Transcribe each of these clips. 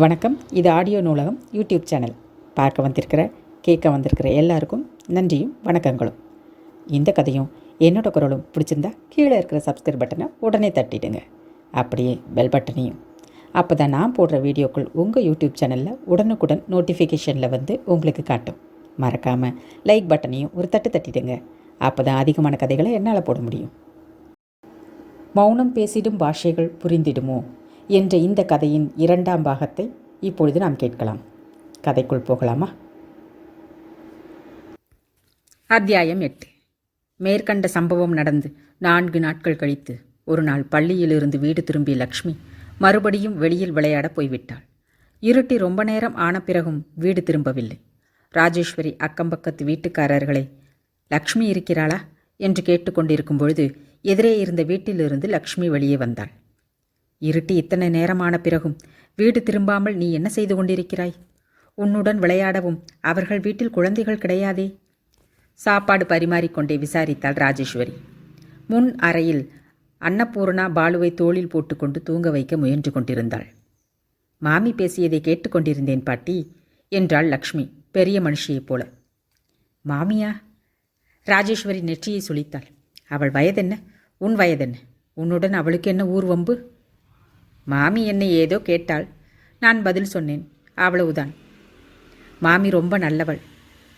வணக்கம். இது ஆடியோ நூலகம் யூடியூப் சேனல். பார்க்க வந்திருக்கிற கேட்க வந்திருக்கிற எல்லாருக்கும் நன்றியும் வணக்கங்களும். இந்த கதையும் என்னோட குரலும் பிடிச்சிருந்தா கீழே இருக்கிற சப்ஸ்கிரைப் பட்டனை உடனே தட்டிடுங்க. அப்படியே பெல் பட்டனையும். அப்போ தான் நான் போடுற வீடியோக்கள் உங்கள் யூடியூப் சேனலில் உடனுக்குடன் நோட்டிஃபிகேஷனில் வந்து உங்களுக்கு காட்டும். மறக்காமல் லைக் பட்டனையும் ஒரு தட்டிடுங்க. அப்போ தான் அதிகமான கதைகளை என்னால் போட முடியும். மௌனம் பேசிடும் பாஷைகள் புரிந்திடுமோ என்ற இந்த கதையின் 2ஆம் பாகத்தை இப்பொழுது நாம் கேட்கலாம். கதைக்குள் போகலாமா? அத்தியாயம் 8. மேற்கண்ட சம்பவம் நடந்து 4 நாட்கள் கழித்து ஒரு நாள் பள்ளியிலிருந்து வீடு திரும்பிய லக்ஷ்மி மறுபடியும் வெளியில் விளையாட போய்விட்டாள். இருட்டி ரொம்ப நேரம் ஆன பிறகும் வீடு திரும்பவில்லை. ராஜேஸ்வரி அக்கம்பக்கத்து வீட்டுக்காரர்களை லக்ஷ்மி இருக்கிறாளா என்று கேட்டுக்கொண்டிருக்கும் பொழுது எதிரே இருந்த வீட்டிலிருந்து லக்ஷ்மி வெளியே வந்தாள். இருட்டி இத்தனை நேரமான பிறகும் வீடு திரும்பாமல் நீ என்ன செய்து கொண்டிருக்கிறாய்? உன்னுடன் விளையாடவும் அவர்கள் வீட்டில் குழந்தைகள் கிடையாதே? சாப்பாடு பரிமாறிக்கொண்டே விசாரித்தாள் ராஜேஸ்வரி. முன் அறையில் அன்னபூர்ணா பாலுவை தோளில் போட்டுக்கொண்டு தூங்க வைக்க முயன்று கொண்டிருந்தாள். மாமி பேசியதை கேட்டுக்கொண்டிருந்தேன் பாட்டி என்றாள் லக்ஷ்மி பெரிய மனுஷியைப் போல. மாமியா? ராஜேஸ்வரி நெற்றியை சுளித்தாள். அவள் வயதென்ன? உன் வயதென்ன? உன்னுடன் அவளுக்கு என்ன ஊர்வம்பு? மாமி என்னை ஏதோ கேட்டாள். நான் பதில் சொன்னேன், அவ்வளவுதான். மாமி ரொம்ப நல்லவள்.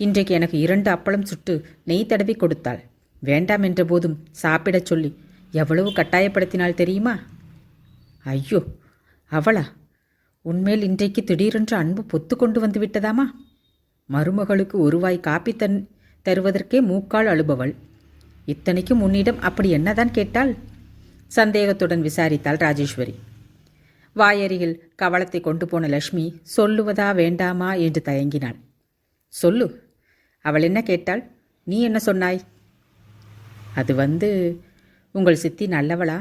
இன்றைக்கு எனக்கு 2 அப்பளம் சுட்டு நெய் தடவி கொடுத்தாள். வேண்டாம் என்ற போதும் சாப்பிடச் சொல்லி எவ்வளவு கட்டாயப்படுத்தினாள் தெரியுமா? ஐயோ, அவளா? உன்மேல் இன்றைக்கு திடீரென்று அன்பு பொத்து கொண்டு வந்து விட்டதாமா? மருமகளுக்கு ஒரு வாய் காப்பி தருவதற்கே மூக்கால் அழுபவள். இத்தனைக்கும் உன்னிடம் அப்படி என்னதான் கேட்டாள்? சந்தேகத்துடன் விசாரித்தாள் ராஜேஸ்வரி. வாயருகில் கவளத்தை கொண்டு போன லக்ஷ்மி சொல்லுவதா வேண்டாமா என்று தயங்கினாள். சொல்லு, அவள் என்ன கேட்டாள்? நீ என்ன சொன்னாய்? அது உங்கள் சித்தி நல்லவளா?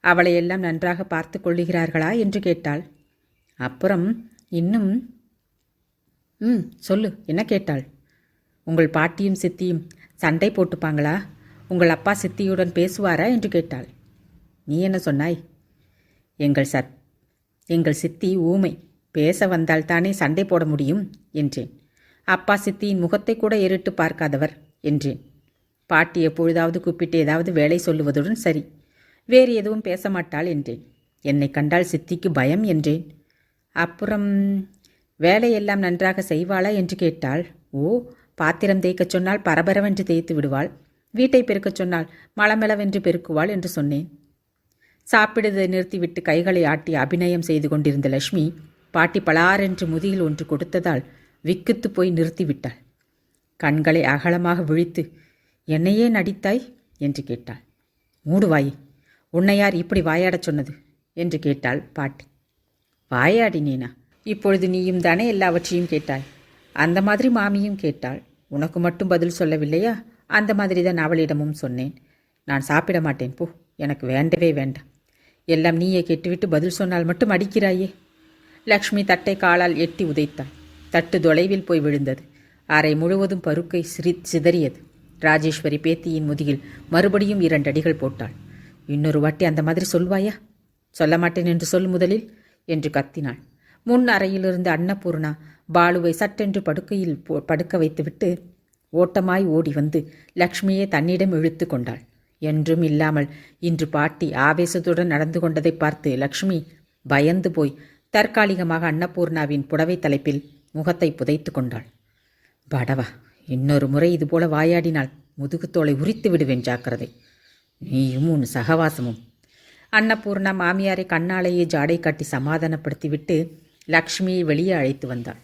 அவளையெல்லாம் நன்றாக பார்த்து கொள்ளுகிறார்களா என்று கேட்டாள். அப்புறம் இன்னும் சொல்லு, என்ன கேட்டாள்? உங்கள் பாட்டியும் சித்தியும் சண்டை போட்டுப்பாங்களா? உங்கள் அப்பா சித்தியுடன் பேசுவாரா என்று கேட்டாள். நீ என்ன சொன்னாய்? எங்கள் சித்தி ஊமை, பேச வந்தால் தானே சண்டை போட முடியும் என்றேன். அப்பா சித்தியின் முகத்தை கூட ஏறிட்டு பார்க்காதவர் என்றேன். பாட்டி எப்பொழுதாவது கூப்பிட்டு ஏதாவது வேலை சொல்லுவதுடன் சரி, வேறு எதுவும் பேச மாட்டாள் என்றேன். என்னை கண்டால் சித்திக்கு பயம் என்றேன். அப்புறம் வேலையெல்லாம் நன்றாக செய்வாளா என்று கேட்டாள். ஓ, பாத்திரம் தேய்க்கச் சொன்னால் பரபரவென்று தேய்த்து விடுவாள். வீட்டை பெருக்கச் சொன்னால் மளமெளவென்று பெருக்குவாள் என்று சொன்னேன். சாப்பிடுவதை நிறுத்திவிட்டு கைகளை ஆட்டி அபிநயம் செய்து கொண்டிருந்த லக்ஷ்மி பாட்டி பலாரென்று முதுகில் ஒன்று கொடுத்ததால் விக்குத்து போய் நிறுத்திவிட்டாள். கண்களை அகலமாக விழித்து, என்னையே நடித்தாய் என்று கேட்டாள். மூடுவாயே, உன்னை யார் இப்படி வாயாடச் சொன்னது என்று கேட்டாள் பாட்டி. வாயாடினேனா? இப்பொழுது நீயும் தானே எல்லாவற்றையும் கேட்டாய். அந்த மாதிரி மாமியும் கேட்டாள். உனக்கு மட்டும் பதில் சொல்லவில்லையா? அந்த மாதிரி தான் அவளிடமும் சொன்னேன். நான் சாப்பிட மாட்டேன், போ, எனக்கு வேண்டவே வேண்டாம். எல்லாம் நீயே கேட்டுவிட்டு பதில் சொன்னால் மட்டும் அடிக்கிறாயே. லக்ஷ்மி தட்டை காலால் எட்டி உதைத்தாள். தட்டு தொலைவில் போய் விழுந்தது. அறை முழுவதும் பருக்கை சிதறியது. ராஜேஸ்வரி பேத்தியின் முதுகில் மறுபடியும் 2 அடிகள் போட்டாள். இன்னொரு வாட்டி அந்த மாதிரி சொல்வாயா? சொல்ல மாட்டேன் என்று சொல் முதலில் என்று கத்தினாள். முன் அறையிலிருந்து அன்னபூர்ணா பாலுவை சட்டென்று படுக்கையில் படுக்க வைத்துவிட்டு ஓட்டமாய் ஓடி வந்து லக்ஷ்மியை தன்னிடம் இழுத்து கொண்டாள். என்றும் இல்லாமல் இன்று பாட்டி ஆவேசத்துடன் நடந்து கொண்டதை பார்த்து லக்ஷ்மி பயந்து போய் தற்காலிகமாக அன்னபூர்ணாவின் புடவை தலைப்பில் முகத்தை புதைத்து கொண்டாள். படவா, இன்னொரு முறை இதுபோல வாயாடினால் முதுகுத்தோலை உரித்து விடுவேன், ஜாக்கிரதை. நீயும் உன் சகவாசமும். அன்னபூர்ணா மாமியாரை கண்ணாலேயே ஜாடை காட்டி சமாதானப்படுத்திவிட்டு லக்ஷ்மியை வெளியே அழைத்து வந்தாள்.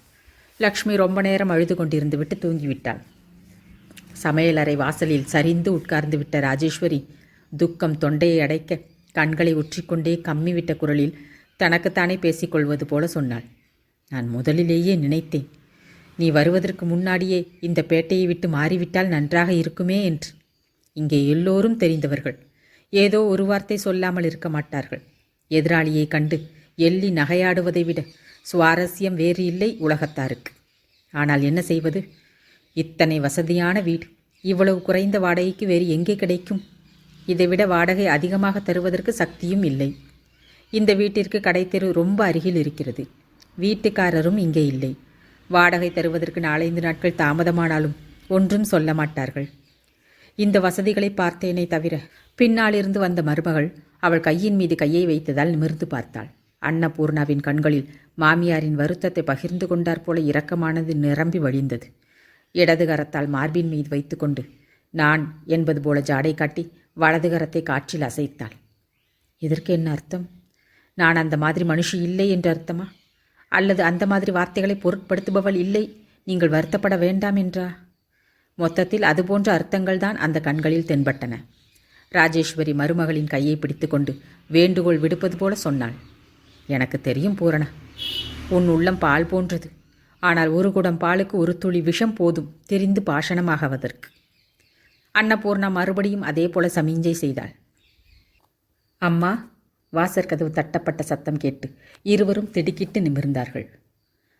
லக்ஷ்மி ரொம்ப நேரம் அழுது கொண்டிருந்து விட்டு தூங்கிவிட்டாள். சமையலறை வாசலில் சரிந்து உட்கார்ந்து விட்ட ராஜேஸ்வரி துக்கம் தொண்டையை அடைக்க கண்களை உற்றிக்கொண்டே கம்மிவிட்ட குரலில் தனக்குத்தானே பேசிக்கொள்வது போல சொன்னாள். நான் முதலிலேயே நினைத்தேன், நீ வருவதற்கு முன்னாடியே இந்த பேட்டையை விட்டு மாறிவிட்டால் நன்றாக இருக்குமே என்று. இங்கே எல்லோரும் தெரிந்தவர்கள். ஏதோ ஒரு வார்த்தை சொல்லாமல் இருக்க மாட்டார்கள். எதிராளியை கண்டு எள்ளி நகையாடுவதை விட சுவாரஸ்யம் வேறு இல்லை உலகத்தாருக்கு. ஆனால் என்ன செய்வது? இத்தனை வசதியான வீடு இவ்வளவு குறைந்த வாடகைக்கு வேறு எங்கே கிடைக்கும்? இதைவிட வாடகை அதிகமாக தருவதற்கு சக்தியும் இல்லை. இந்த வீட்டிற்கு கடைத்தெரு ரொம்ப அருகில் இருக்கிறது. வீட்டுக்காரரும் இங்கே இல்லை. வாடகை தருவதற்கு 4-5 நாட்கள் தாமதமானாலும் ஒன்றும் சொல்ல மாட்டார்கள். இந்த வசதிகளை பார்த்தேனே தவிர. பின்னாலிருந்து வந்த மருமகள் அவள் கையின் மீது கையை வைத்ததால் நிமிர்ந்து பார்த்தாள். அன்னபூர்ணாவின் கண்களில் மாமியாரின் வருத்தத்தை பகிர்ந்து கொண்டாற் போல இரக்கமானது நிரம்பி வழிந்தது. இடது கரத்தால் மார்பின் மீது வைத்துக்கொண்டு நான் என்பது போல ஜாடை காட்டி வலது கரத்தை காற்றில் அசைத்தாள். இதற்கு என்ன அர்த்தம்? நான் அந்த மாதிரி மனுஷி இல்லை என்று அர்த்தமா? அல்லது அந்த மாதிரி வார்த்தைகளை பொருட்படுத்துபவள் இல்லை, நீங்கள் வருத்தப்பட வேண்டாம் என்றா? மொத்தத்தில் அதுபோன்ற அர்த்தங்கள்தான் அந்த கண்களில் தென்பட்டன. ராஜேஸ்வரி மருமகளின் கையை பிடித்துக்கொண்டு வேண்டுகோள் விடுப்பது போல சொன்னாள். எனக்கு தெரியும் பூரணா, உன் உள்ளம் பால் போன்றது. ஆனால் ஒரு குடம் பாலுக்கு ஒரு துளி விஷம் போதும் தெரிந்து பாஷணமாகவதற்கு. அன்னபூர்ணா மறுபடியும் அதே போல சமிஞ்சை செய்தாள். அம்மா, வாசற்கதவு தட்டப்பட்ட சத்தம் கேட்டு இருவரும் திடுக்கிட்டு நிமிர்ந்தார்கள்.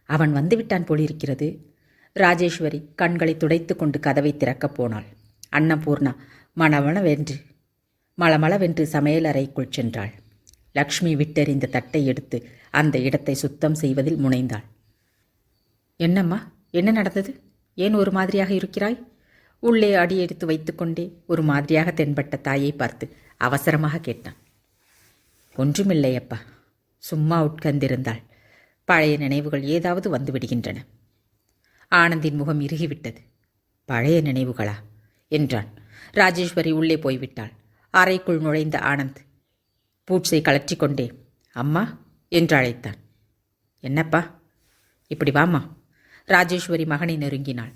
அவன் வந்துவிட்டான் போலிருக்கிறது. ராஜேஸ்வரி கண்களை துடைத்து கொண்டு கதவை திறக்கப் போனாள். அன்னபூர்ணா மளமளவென்று சமையலறைக்குள் சென்றாள். லக்ஷ்மி விட்டெறிந்த தட்டை எடுத்து அந்த இடத்தை சுத்தம் செய்வதில் முனைந்தாள். என்னம்மா, என்ன நடந்தது? ஏன் ஒரு மாதிரியாக இருக்கிறாய்? உள்ளே அடி எடுத்து வைத்துக்கொண்டே ஒரு மாதிரியாக தென்பட்ட தாயை பார்த்து அவசரமாக கேட்டான். ஒன்றுமில்லையப்பா, சும்மா உட்கார்ந்திருந்தாள். பழைய நினைவுகள் ஏதாவது வந்துவிடுகின்றன. ஆனந்தின் முகம் இறுகிவிட்டது. பழைய நினைவுகளா என்றான். ராஜேஸ்வரி உள்ளே போய்விட்டாள். அறைக்குள் நுழைந்த ஆனந்த் பூட்ஸை கலற்றிக்கொண்டே அம்மா என்று அழைத்தான். என்னப்பா? இப்படி வாம்மா. ராஜேஸ்வரி மகனை நெருங்கினாள்.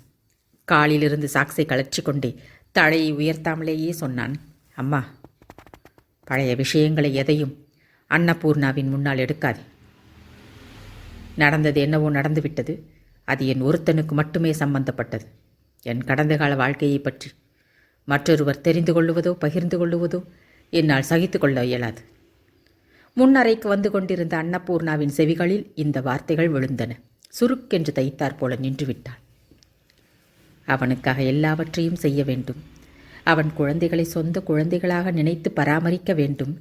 காலிலிருந்து சாக்ஸை கலற்றிக்கொண்டே தலையை உயர்த்தாமலேயே சொன்னான். அம்மா, பழைய விஷயங்களை எதையும் அன்னபூர்ணாவின் முன்னால் எடுக்காதே. நடந்தது என்னவோ நடந்துவிட்டது. அது என் ஒருத்தனுக்கு மட்டுமே சம்பந்தப்பட்டது. என் கடந்த கால வாழ்க்கையை பற்றி மற்றொருவர் தெரிந்து கொள்ளுவதோ பகிர்ந்து கொள்ளுவதோ என்னால் சகித்து கொள்ள இயலாது. முன்னறைக்கு வந்து கொண்டிருந்த அன்னபூர்ணாவின் செவிகளில் இந்த வார்த்தைகள் விழுந்தன. சுருக்கென்று தைத்தாற் போல நின்றுவிட்டாள். அவனுக்காக எல்லாவற்றையும் செய்ய வேண்டும். அவன் குழந்தைகளை சொந்த குழந்தைகளாக நினைத்து பராமரிக்க வேண்டும்.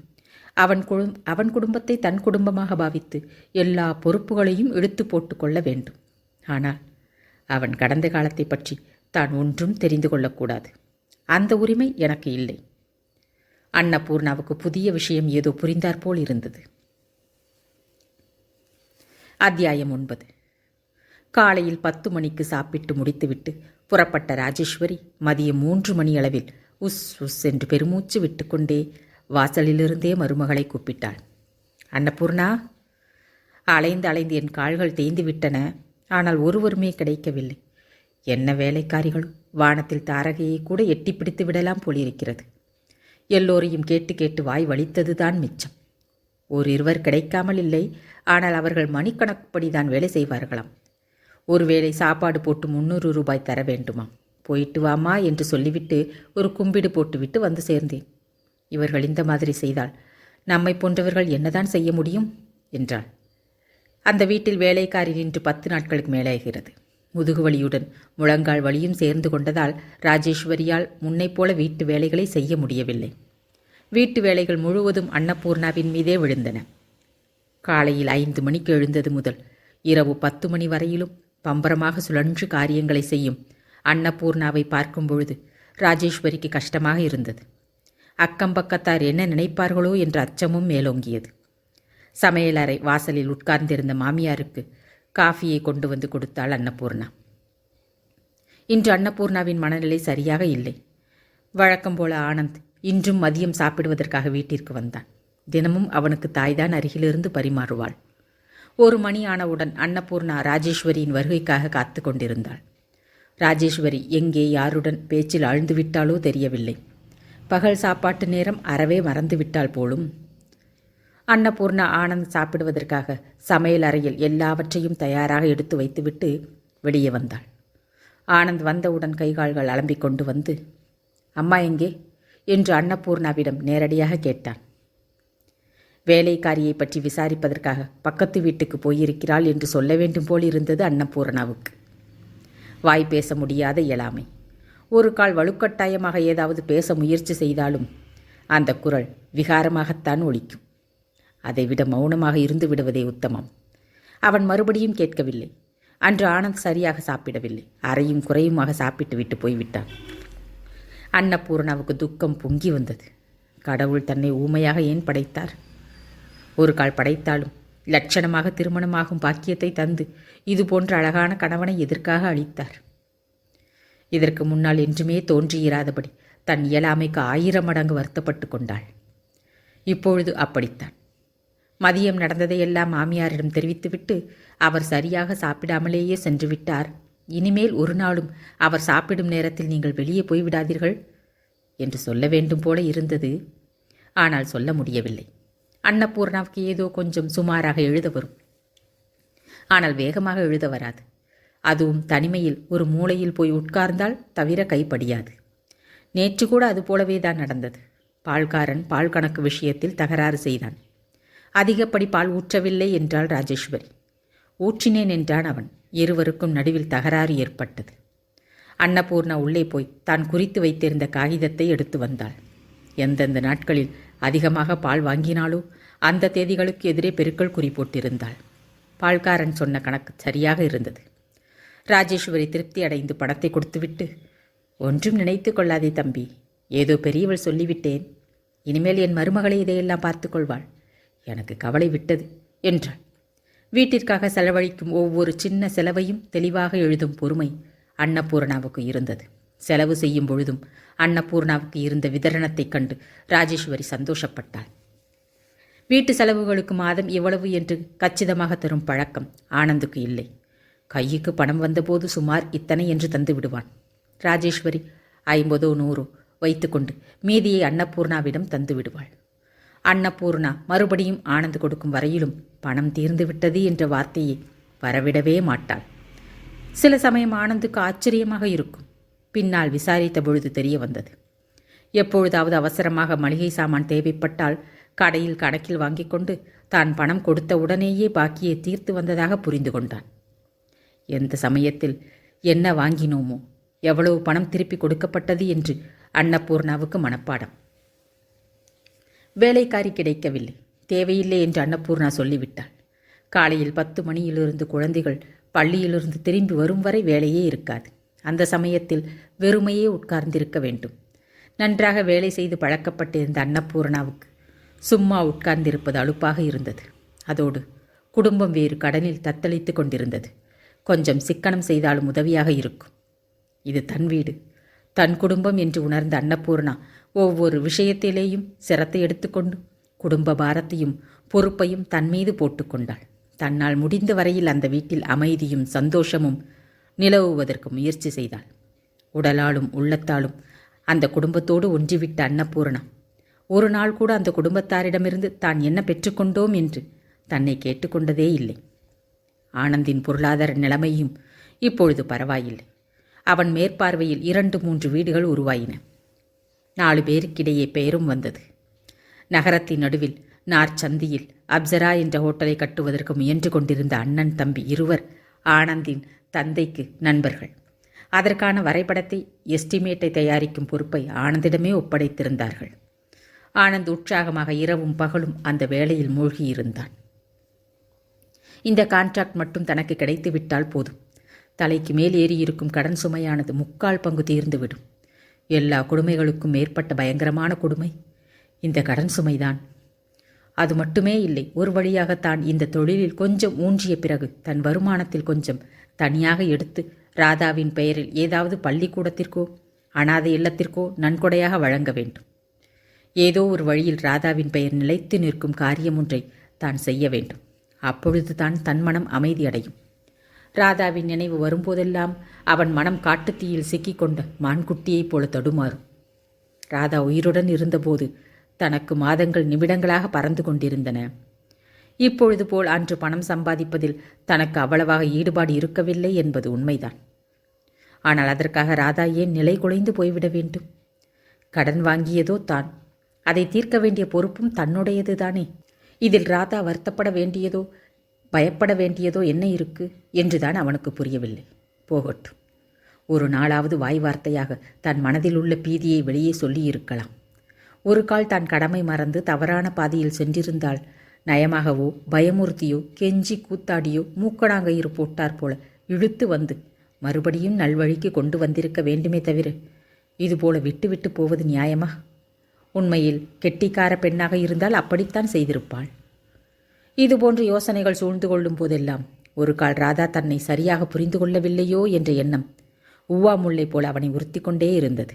அவன் குடும்பத்தை தன் குடும்பமாக பாவித்து எல்லா பொறுப்புகளையும் இழுத்து போட்டுக்கொள்ள வேண்டும். ஆனால் அவன் கடந்த காலத்தை பற்றி தான் ஒன்றும் தெரிந்து கொள்ளக்கூடாது. அந்த உரிமை எனக்கு இல்லை. அன்னபூர்ணாவுக்கு புதிய விஷயம் ஏதோ புரிந்தாற்போல் இருந்தது. அத்தியாயம் 9. காலையில் 10 மணிக்கு சாப்பிட்டு முடித்துவிட்டு புறப்பட்ட ராஜேஸ்வரி மதியம் 3 மணியளவில் உஸ் உஸ் என்று பெருமூச்சு விட்டுக்கொண்டே வாசலிலிருந்தே மருமகளை கூப்பிட்டாள். அன்னபூர்ணா, அலைந்து என் கால்கள் தேய்ந்து விட்டன. ஆனால் ஒருவருமே கிடைக்கவில்லை. என்ன வேலைக்காரிகளும் வானத்தில் தாரகையை கூட எட்டி பிடித்து விடலாம் போலிருக்கிறது. எல்லோரையும் கேட்டு கேட்டு வாய் வலித்ததுதான் மிச்சம். ஓரிருவர் கிடைக்காமல் இல்லை. ஆனால் அவர்கள் மணிக்கணக்குப்படிதான் வேலை செய்வார்களாம். ஒருவேளை சாப்பாடு போட்டு 300 ரூபாய் தர வேண்டுமாம். போயிட்டு வாமா என்று சொல்லிவிட்டு ஒரு கும்பிடு போட்டுவிட்டு வந்து சேர்ந்தேன். இவர்கள் இந்த மாதிரி செய்தால் நம்மை போன்றவர்கள் என்னதான் செய்ய முடியும் என்றாள். அந்த வீட்டில் வேலைக்காரி நின்று 10 நாட்களுக்கு மேலாகிறது. முதுகு வலியுடன் முழங்கால் வலியும் சேர்ந்து கொண்டதால் ராஜேஸ்வரியால் முன்னைப் போல வீட்டு வேலைகளை செய்ய முடியவில்லை. வீட்டு வேலைகள் முழுவதும் அன்னபூர்ணாவின் மீதே விழுந்தன. காலையில் 5 மணிக்கு எழுந்தது முதல் இரவு 10 மணி வரையிலும் பம்பரமாக சுழன்று காரியங்களை செய்யும் அன்னபூர்ணாவை பார்க்கும் பொழுது ராஜேஸ்வரிக்கு கஷ்டமாக இருந்தது. அக்கம்பக்கத்தார் என்ன நினைப்பார்களோ என்ற அச்சமும் மேலோங்கியது. சமையலறை வாசலில் உட்கார்ந்திருந்த மாமியாருக்கு காஃபியை கொண்டு வந்து கொடுத்தாள் அன்னபூர்ணா. இன்று அன்னபூர்ணாவின் மனநிலை சரியாக இல்லை. வழக்கம் போல ஆனந்த் இன்றும் மதியம் சாப்பிடுவதற்காக வீட்டிற்கு வந்தான். தினமும் அவனுக்கு தாய்தான் அருகிலிருந்து பரிமாறுவாள். 1 மணி ஆனவுடன் அன்னபூர்ணா ராஜேஸ்வரியின் வருகைக்காக காத்து கொண்டிருந்தாள். ராஜேஸ்வரி எங்கே யாருடன் பேச்சில் ஆழ்ந்து விட்டாலோ தெரியவில்லை. பகல் சாப்பாட்டு நேரம் அறவே மறந்து விட்டாள் போலும். அன்னபூர்ணா ஆனந்த் சாப்பிடுவதற்காக சமையல் அறையில் எல்லாவற்றையும் தயாராக எடுத்து வைத்துவிட்டு வெளியே வந்தாள். ஆனந்த் வந்தவுடன் கைகால்கள் அலம்பிக் கொண்டு வந்து, அம்மா எங்கே என்று அன்னபூர்ணாவிடம் நேரடியாக கேட்டான். வேலைக்காரியை பற்றி விசாரிப்பதற்காக பக்கத்து வீட்டுக்கு போயிருக்கிறாள் என்று சொல்ல வேண்டும் போல் இருந்தது அன்னபூர்ணாவுக்கு. வாய் பேச முடியாத இயலாமை. ஒரு கால் வலுக்கட்டாயமாக ஏதாவது பேச முயற்சி செய்தாலும் அந்த குரல் விகாரமாகத்தான் ஒலிக்கும். அதைவிட மௌனமாக இருந்து விடுவதே உத்தமம். அவன் மறுபடியும் கேட்கவில்லை. அன்று ஆனந்த் சரியாக சாப்பிடவில்லை. அறையும் குறையுமாக சாப்பிட்டு விட்டு போய்விட்டான். அன்னபூர்ணாவுக்கு துக்கம் பொங்கி வந்தது. கடவுள் தன்னை ஊமையாக ஏன் படைத்தார்? ஒரு கால் படைத்தாலும் லட்சணமாக திருமணமாகும் பாக்கியத்தை தந்து இது போன்ற அழகான கணவனை எதற்காக அளித்தார்? இதற்கு முன்னால் என்றுமே தோன்றியிராதபடி தன் இயலாமைக்கு 1000 மடங்கு வருத்தப்பட்டு கொண்டாள். இப்பொழுது அப்படித்தான். மதியம் நடந்ததையெல்லாம் மாமியாரிடம் தெரிவித்துவிட்டு அவர் சரியாக சாப்பிடாமலேயே சென்று விட்டார். இனிமேல் ஒரு நாளும் அவர் சாப்பிடும் நேரத்தில் நீங்கள் வெளியே போய்விடாதீர்கள் என்று சொல்ல வேண்டும் போல இருந்தது. ஆனால் சொல்ல முடியவில்லை. அன்னபூர்ணாவுக்கு ஏதோ கொஞ்சம் சுமாராக எழுத வரும். ஆனால் வேகமாக எழுத வராது. அதுவும் தனிமையில் ஒரு மூலையில் போய் உட்கார்ந்தால் தவிர கைப்படியாது. நேற்று கூட அது போலவே தான் நடந்தது. பால்காரன் பால் கணக்கு விஷயத்தில் தகராறு செய்தான். அதிகப்படி பால் ஊற்றவில்லை என்றாள் ராஜேஸ்வரி. ஊற்றினேன் என்றான் அவன். இருவருக்கும் நடுவில் தகராறு ஏற்பட்டது. அன்னபூர்ணா உள்ளே போய் தான் குறித்து வைத்திருந்த காகிதத்தை எடுத்து வந்தாள். எந்தெந்த நாட்களில் அதிகமாக பால் வாங்கினாலோ அந்த தேதிகளுக்கு எதிரே பெருக்கல் குறி போட்டிருந்தாள். பால்காரன் சொன்ன கணக்கு சரியாக இருந்தது. ராஜேஸ்வரி திருப்தி அடைந்து பணத்தை கொடுத்துவிட்டு, ஒன்றும் நினைத்து கொள்ளாதே தம்பி, ஏதோ பெரியவள் சொல்லிவிட்டேன். இனிமேல் என் மருமகளை இதையெல்லாம் பார்த்து கொள்வாள். எனக்கு கவலை விட்டது என்றாள். வீட்டிற்காக செலவழிக்கும் ஒவ்வொரு சின்ன செலவையும் தெளிவாக எழுதும் பொறுமை அன்னபூர்ணாவுக்கு இருந்தது. செலவு செய்யும் பொழுதும் அன்னபூர்ணாவுக்கு இருந்த விதரணத்தைக் கண்டு ராஜேஸ்வரி சந்தோஷப்பட்டாள். வீட்டு செலவுகளுக்கு மாதம் இவ்வளவு என்று கச்சிதமாக தரும் பழக்கம் ஆனந்துக்கு இல்லை. கையுக்கு பணம் வந்தபோது சுமார் இத்தனை என்று தந்து விடுவான். ராஜேஸ்வரி 50 100 வைத்துக்கொண்டு மீதியை அன்னபூர்ணாவிடம் தந்து விடுவாள். அன்னபூர்ணா மறுபடியும் ஆனந்த் கொடுக்கும் வரையிலும் பணம் தீர்ந்து விட்டது என்ற வார்த்தையை வரவிடவே மாட்டாள். சில சமயம் ஆனந்துக்கு ஆச்சரியமாக இருக்கும். பின்னால் விசாரித்த பொழுது தெரிய வந்தது. எப்பொழுதாவது அவசரமாக மளிகை சாமான் தேவைப்பட்டால் கடையில் கணக்கில் வாங்கி கொண்டு தான் பணம் கொடுத்த உடனேயே பாக்கியை தீர்த்து வந்ததாக புரிந்து கொண்டான். எந்த சமயத்தில் என்ன வாங்கினோமோ, எவ்வளவு பணம் திருப்பி கொடுக்கப்பட்டது என்று அன்னபூர்ணாவுக்கு மனப்பாடம். வேலைக்காரி கிடைக்கவில்லை. தேவையில்லை என்று அன்னபூர்ணா சொல்லிவிட்டாள். காலையில் 10 மணியிலிருந்து குழந்தைகள் பள்ளியிலிருந்து திரும்பி வரும் வரை வேலையே இருக்காது. அந்த சமயத்தில் வெறுமையே உட்கார்ந்திருக்க வேண்டும். நன்றாக வேலை செய்து பழக்கப்பட்டிருந்த அன்னபூர்ணாவுக்கு சும்மா உட்கார்ந்திருப்பது அலுப்பாக இருந்தது. அதோடு குடும்பம் வேறு கடனில் தத்தளித்து கொண்டிருந்தது. கொஞ்சம் சிக்கனம் செய்தாலும் உதவியாக இருக்கும். இது தன் வீடு, தன் குடும்பம் என்று உணர்ந்த அன்னபூர்ணா ஒவ்வொரு விஷயத்திலேயும் சிரத்தை எடுத்துக்கொண்டு குடும்ப பாரத்தையும் பொறுப்பையும் தன் மீது போட்டுக்கொண்டாள். தன்னால் முடிந்த வரையில் அந்த வீட்டில் அமைதியும் சந்தோஷமும் நிலவுவதற்கு முயற்சி செய்தாள். உடலாலும் உள்ளத்தாலும் அந்த குடும்பத்தோடு ஒன்றிவிட்ட அன்னபூர்ணா ஒரு நாள் கூட அந்த குடும்பத்தாரிடமிருந்து தான் என்ன பெற்றுக்கொண்டோம் என்று தன்னை கேட்டுக்கொண்டதே இல்லை. ஆனந்தின் பொருளாதார நிலைமையும் இப்பொழுது பரவாயில்லை. அவன் மேற்பார்வையில் 2 3 வீடுகள் உருவாயின. 4 பேருக்கிடையே பெயரும் வந்தது. நகரத்தின் நடுவில் நார்ச்சந்தியில் அப்சரா என்ற ஹோட்டலை கட்டுவதற்கு முயன்று கொண்டிருந்த அண்ணன் தம்பி இருவர் ஆனந்தின் தந்தைக்கு நண்பர்கள். அதற்கான வரைபடத்தை எஸ்டிமேட்டை தயாரிக்கும் பொறுப்பை ஆனந்திடமே ஒப்படைத்திருந்தார்கள். ஆனந்த் உற்சாகமாக இரவும் பகலும் அந்த வேலையில் மூழ்கியிருந்தான். இந்த கான்ட்ராக்ட் மட்டும் தனக்கு கிடைத்துவிட்டால் போதும். தலைக்கு மேல் ஏறியிருக்கும் கடன் சுமையானது 3/4 பங்கு தீர்ந்துவிடும். எல்லா கொடுமைகளுக்கும் மேற்பட்ட பயங்கரமான கொடுமை இந்த கடன் சுமைதான். அது மட்டுமே இல்லை, ஒரு வழியாகத்தான் இந்த தொழிலில் கொஞ்சம் ஊன்றிய பிறகு தன் வருமானத்தில் கொஞ்சம் தனியாக எடுத்து ராதாவின் பெயரில் ஏதாவது பள்ளிக்கூடத்திற்கோ அனாதை இல்லத்திற்கோ நன்கொடையாக வழங்க வேண்டும். ஏதோ ஒரு வழியில் ராதாவின் பெயர் நிலைத்து நிற்கும் காரியம் ஒன்றை தான் செய்ய வேண்டும். அப்பொழுது தான் தன் மனம் அமைதியடையும். ராதாவின் நினைவு வரும்போதெல்லாம் அவன் மனம் காட்டுத்தீயில் சிக்கிக்கொண்ட மான்குட்டியைப் போல தடுமாறும். ராதா உயிருடன் இருந்தபோது தனக்கு மாதங்கள் நிமிடங்களாக பறந்து கொண்டிருந்தன. இப்பொழுது போல் அன்று பணம் சம்பாதிப்பதில் தனக்கு அவ்வளவாக ஈடுபாடு இருக்கவில்லை என்பது உண்மைதான். ஆனால் அதற்காக ராதா ஏன் நிலை குலைந்து போய்விட வேண்டும்? கடன் வாங்கியதோ தான், அதை தீர்க்க வேண்டிய பொறுப்பும் தன்னுடையது தானே. இதில் ராதா வருத்தப்பட வேண்டியதோ பயப்பட வேண்டியதோ என்ன இருக்கு என்றுதான் அவனுக்கு புரியவில்லை. போகட்டும், ஒரு நாளாவது வாய் வார்த்தையாக தன் மனதில் உள்ள பீதியை வெளியே சொல்லியிருக்கலாம். ஒரு கால் தான் கடமை மறந்து தவறான பாதையில் சென்றிருந்தால் நயமாகவோ பயமுறுத்தியோ கெஞ்சி கூத்தாடியோ மூக்கணாங்கயிறு போட்டார் போல இழுத்து வந்து மறுபடியும் நல்வழிக்கு கொண்டு வந்திருக்க வேண்டுமே தவிர இதுபோல விட்டு விட்டு போவது நியாயமா? உண்மையில் கெட்டிக்கார பெண்ணாக இருந்தால் அப்படித்தான் செய்திருப்பாள். இதுபோன்ற யோசனைகள் சூழ்ந்து கொள்ளும் போதெல்லாம் ஒரு கால் ராதா தன்னை சரியாக புரிந்து கொள்ளவில்லையோ என்ற எண்ணம் உவ்வா முல்லை போல அவனை உறுத்தி கொண்டே இருந்தது.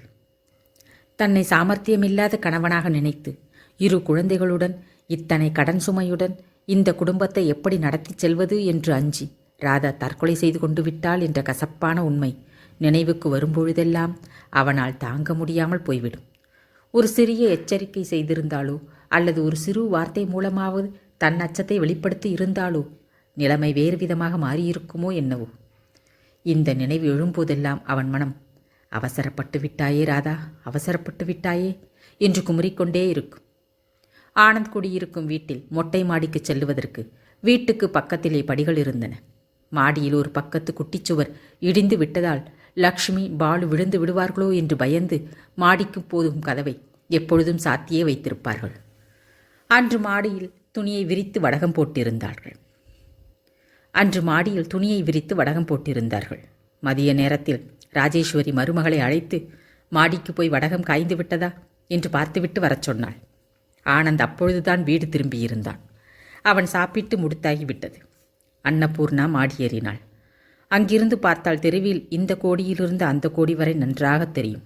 தன்னை சாமர்த்தியமில்லாத கணவனாக நினைத்து 2 குழந்தைகளுடன் இத்தனை கடன் சுமையுடன் இந்த குடும்பத்தை எப்படி நடத்தி செல்வது என்று அஞ்சி ராதா தற்கொலை செய்து கொண்டு விட்டாள் என்ற கசப்பான உண்மை நினைவுக்கு வரும்பொழுதெல்லாம் அவனால் தாங்க முடியாமல் போய்விடும். ஒரு சிறிய எச்சரிக்கை செய்திருந்தாலோ அல்லது ஒரு சிறு வார்த்தை மூலமாவது தன் அச்சத்தை வெளிப்படுத்தி இருந்தாலோ நிலைமை வேறு விதமாக மாறியிருக்குமோ என்னவோ. இந்த நினைவு எழும்போதெல்லாம் அவன் மனம் அவசரப்பட்டு விட்டாயே ராதா, அவசரப்பட்டு விட்டாயே என்று குமுறிக்கொண்டே இருக்கும். ஆனந்த் குடியிருக்கும் வீட்டில் மொட்டை மாடிக்கு செல்லுவதற்கு வீட்டுக்கு பக்கத்திலே படிகள் இருந்தன. மாடியில் ஒரு பக்கத்து குட்டிச்சுவர் இடிந்து விட்டதால் லக்ஷ்மி பாலு விழுந்து விடுவார்களோ என்று பயந்து மாடிக்கு போதும் கதவை எப்பொழுதும் சாத்தியே வைத்திருப்பார்கள். அன்று மாடியில் துணியை விரித்து வடகம் போட்டிருந்தார்கள். மதிய நேரத்தில் ராஜேஸ்வரி மருமகளை அழைத்து மாடிக்கு போய் வடகம் காய்ந்து விட்டதா என்று பார்த்துவிட்டு வரச் சொன்னாள். ஆனந்த் அப்பொழுதுதான் வீடு திரும்பியிருந்தான். அவன் சாப்பிட்டு முடித்தாகிவிட்டது. அன்னபூர்ணா மாடியேறினாள். அங்கிருந்து பார்த்தால் தெருவில் இந்த கோடியிலிருந்து அந்த கோடி வரை நன்றாக தெரியும்.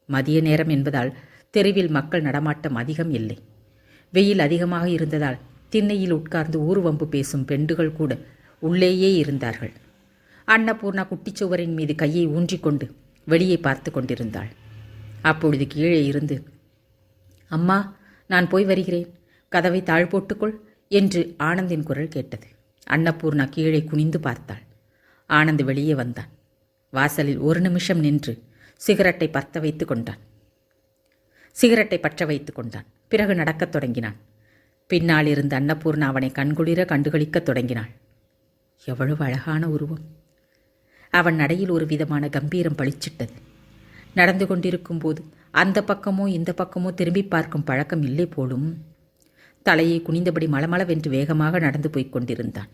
மதிய நேரம் என்பதால் தெருவில் மக்கள் நடமாட்டம் அதிகம் இல்லை. வெயில் அதிகமாக இருந்ததால் திண்ணையில் உட்கார்ந்து ஊர்வம்பு பேசும் பெண்டுகள் கூட உள்ளேயே இருந்தார்கள். அன்னபூர்ணா குட்டிச்சுவரின் மீது கையை ஊன்றிக்கொண்டு வெளியே பார்த்து கொண்டிருந்தாள். அப்பொழுது கீழே இருந்து, அம்மா, நான் போய் வருகிறேன், கதவை தாழ் போட்டுக்கொள் என்று ஆனந்தின் குரல் கேட்டது. அன்னபூர்ணா கீழே குனிந்து பார்த்தாள். ஆனந்த் வெளியே வந்தான். வாசலில் ஒரு நிமிஷம் நின்று சிகரெட்டை பற்ற வைத்து கொண்டான். பிறகு நடக்கத் தொடங்கினான். பின்னால் இருந்த அன்னபூர்ணா அவனை கண்குளிர கண்டுகளிக்கத் தொடங்கினாள். எவ்வளவு அழகான உருவம்! அவன் நடையில் ஒரு விதமான கம்பீரம் பளிச்சிட்டது. நடந்து கொண்டிருக்கும் போது அந்த பக்கமோ இந்த பக்கமோ திரும்பி பார்க்கும் பழக்கம் இல்லை போலும். தலையை குனிந்தபடி மளமளவென்று வேகமாக நடந்து போய்க் கொண்டிருந்தான்.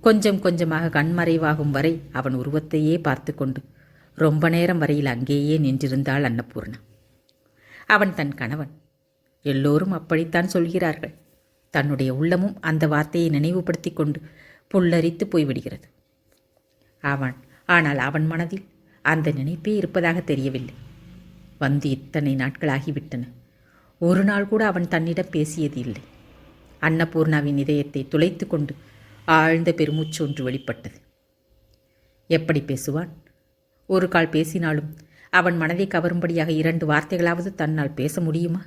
கொஞ்சம் கொஞ்சமாக கண்மறைவாகும் வரை அவன் உருவத்தையே பார்த்து கொண்டு ரொம்ப நேரம் வரையில் அங்கேயே நின்றிருந்தாள் அன்னபூர்ணா. அவன் தன் கணவன். எல்லோரும் அப்படித்தான் சொல்கிறார்கள். தன்னுடைய உள்ளமும் அந்த வார்த்தையை நினைவுபடுத்தி கொண்டு புல்லரித்து போய்விடுகிறது. ஆனால் அவன் மனதில் அந்த நினைப்பே இருப்பதாக தெரியவில்லை. வந்து இத்தனை நாட்களாகிவிட்டன. ஒரு நாள் கூட அவன் தன்னிடம் பேசியது இல்லை. அன்னபூர்ணாவின் இதயத்தை துளைத்து கொண்டு ஆழ்ந்த பெருமூச்சு ஒன்று வெளிப்பட்டது. எப்படி பேசுவான்? ஒரு கால் பேசினாலும் அவன் மனதை கவரும்படியாக 2 வார்த்தைகளாவது தன்னால் பேச முடியுமா?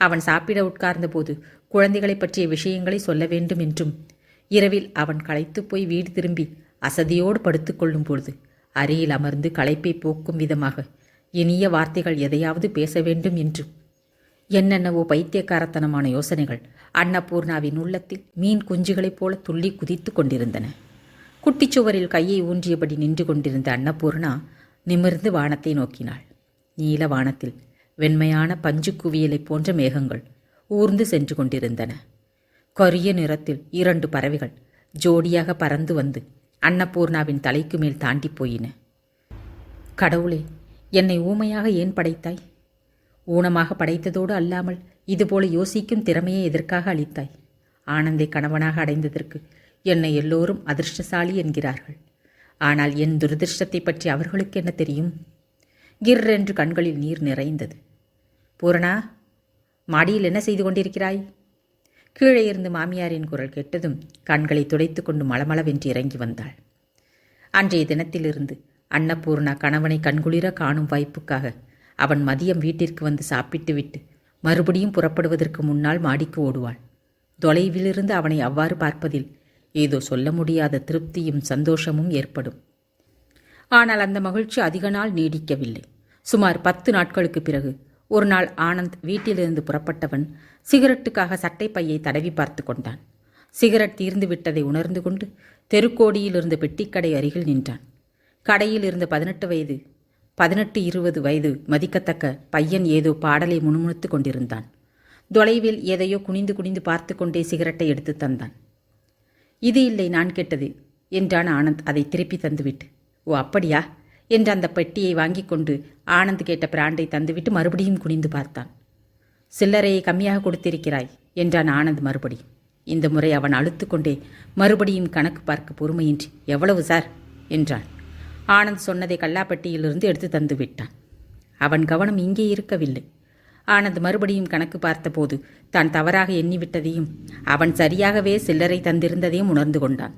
அவன் சாப்பிட உட்கார்ந்தபோது குழந்தைகளை பற்றிய விஷயங்களை சொல்ல வேண்டும் என்றும், இரவில் அவன் களைத்து போய் வீடு திரும்பி அசதியோடு படுத்துக்கொள்ளும் பொழுது அருகில் அமர்ந்து களைப்பை போக்கும் விதமாக இனிய வார்த்தைகள் எதையாவது பேச வேண்டும் என்றும் என்னென்னவோ பைத்தியக்காரத்தனமான யோசனைகள் அன்னபூர்ணாவின் உள்ளத்தில் மீன் குஞ்சுகளைப் போல துள்ளி குதித்து கொண்டிருந்தன. குட்டிச்சுவரில் கையை ஊன்றியபடி நின்று கொண்டிருந்த அன்னபூர்ணா நிமிர்ந்து வானத்தை நோக்கினாள். நீல வானத்தில் வெண்மையான பஞ்சு குவியலைப் போன்ற மேகங்கள் ஊர்ந்து சென்று கொண்டிருந்தன. கரிய நிறத்தில் 2 பறவைகள் ஜோடியாக பறந்து வந்து அன்னபூர்ணாவின் தலைக்கு மேல் தாண்டி போயின. கடவுளே, என்னை ஊமையாக ஏன் படைத்தாய்? ஊனமாக படைத்ததோடு அல்லாமல் இதுபோல யோசிக்கும் திறமையை எதற்காக அளித்தாய்? ஆனந்தை கணவனாக அடைந்ததற்கு என்னை எல்லோரும் அதிர்ஷ்டசாலி என்கிறார்கள். ஆனால் என் துரதிர்ஷ்டத்தை பற்றி அவர்களுக்கு என்ன தெரியும்? கிர்ரென்று கண்களில் நீர் நிறைந்தது. பூரணா, மாடியில் என்ன செய்து கொண்டிருக்கிறாய்? கீழே இருந்து மாமியாரின் குரல் கேட்டதும் கண்களை துடைத்து கொண்டு மளமளவென்று இறங்கி வந்தாள். அன்றைய தினத்திலிருந்து அன்னபூர்ணா கணவனை கண்குளிர காணும் வாய்ப்புக்காக அவன் மதியம் வீட்டிற்கு வந்து சாப்பிட்டு விட்டு மறுபடியும் புறப்படுவதற்கு முன்னால் மாடிக்கு ஓடுவாள். தொலைவிலிருந்து அவனை அவ்வாறு பார்ப்பதில் ஏதோ சொல்ல முடியாத திருப்தியும் சந்தோஷமும் ஏற்படும். ஆனால் அந்த மகிழ்ச்சி அதிக நாள் நீடிக்கவில்லை. சுமார் 10 நாட்களுக்கு பிறகு ஒரு நாள் ஆனந்த் வீட்டிலிருந்து புறப்பட்டவன் சிகரெட்டுக்காக சட்டை பையை தடவி பார்த்து கொண்டான். சிகரெட் தீர்ந்து விட்டதை உணர்ந்து கொண்டு தெருக்கோடியில் இருந்த பெட்டிக்கடை அருகில் நின்றான். கடையில் இருந்த 18-20 வயது மதிக்கத்தக்க பையன் ஏதோ பாடலை முணுமுணுத்து கொண்டிருந்தான். தொலைவில் எதையோ குனிந்து குனிந்து பார்த்து கொண்டே சிகரெட்டை எடுத்து தந்தான். இது இல்லை நான் கேட்டது என்றான் ஆனந்த் அதை திருப்பி தந்துவிட்டு. ஓ அப்படியா என்று அந்த பெட்டியை வாங்கி கொண்டு ஆனந்த் கேட்ட பிராண்டை தந்துவிட்டு மறுபடியும் குனிந்து பார்த்தான். சில்லறையை கம்மியாக கொடுத்திருக்கிறாய் என்றான் ஆனந்த் மறுபடியும். இந்த முறை அவன் அழுத்து கொண்டே மறுபடியும் கணக்கு பார்க்க பொறுமையின்றி எவ்வளவு சார் என்றான். ஆனந்த் சொன்னதை கல்லாப்பட்டியிலிருந்து எடுத்து தந்து விட்டான். அவன் கவனம் இங்கே இருக்கவில்லை. ஆனந்த் மறுபடியும் கணக்கு பார்த்தபோது தான் தவறாக எண்ணிவிட்டதையும் அவன் சரியாகவே சில்லறை தந்திருந்ததையும் உணர்ந்து கொண்டான்.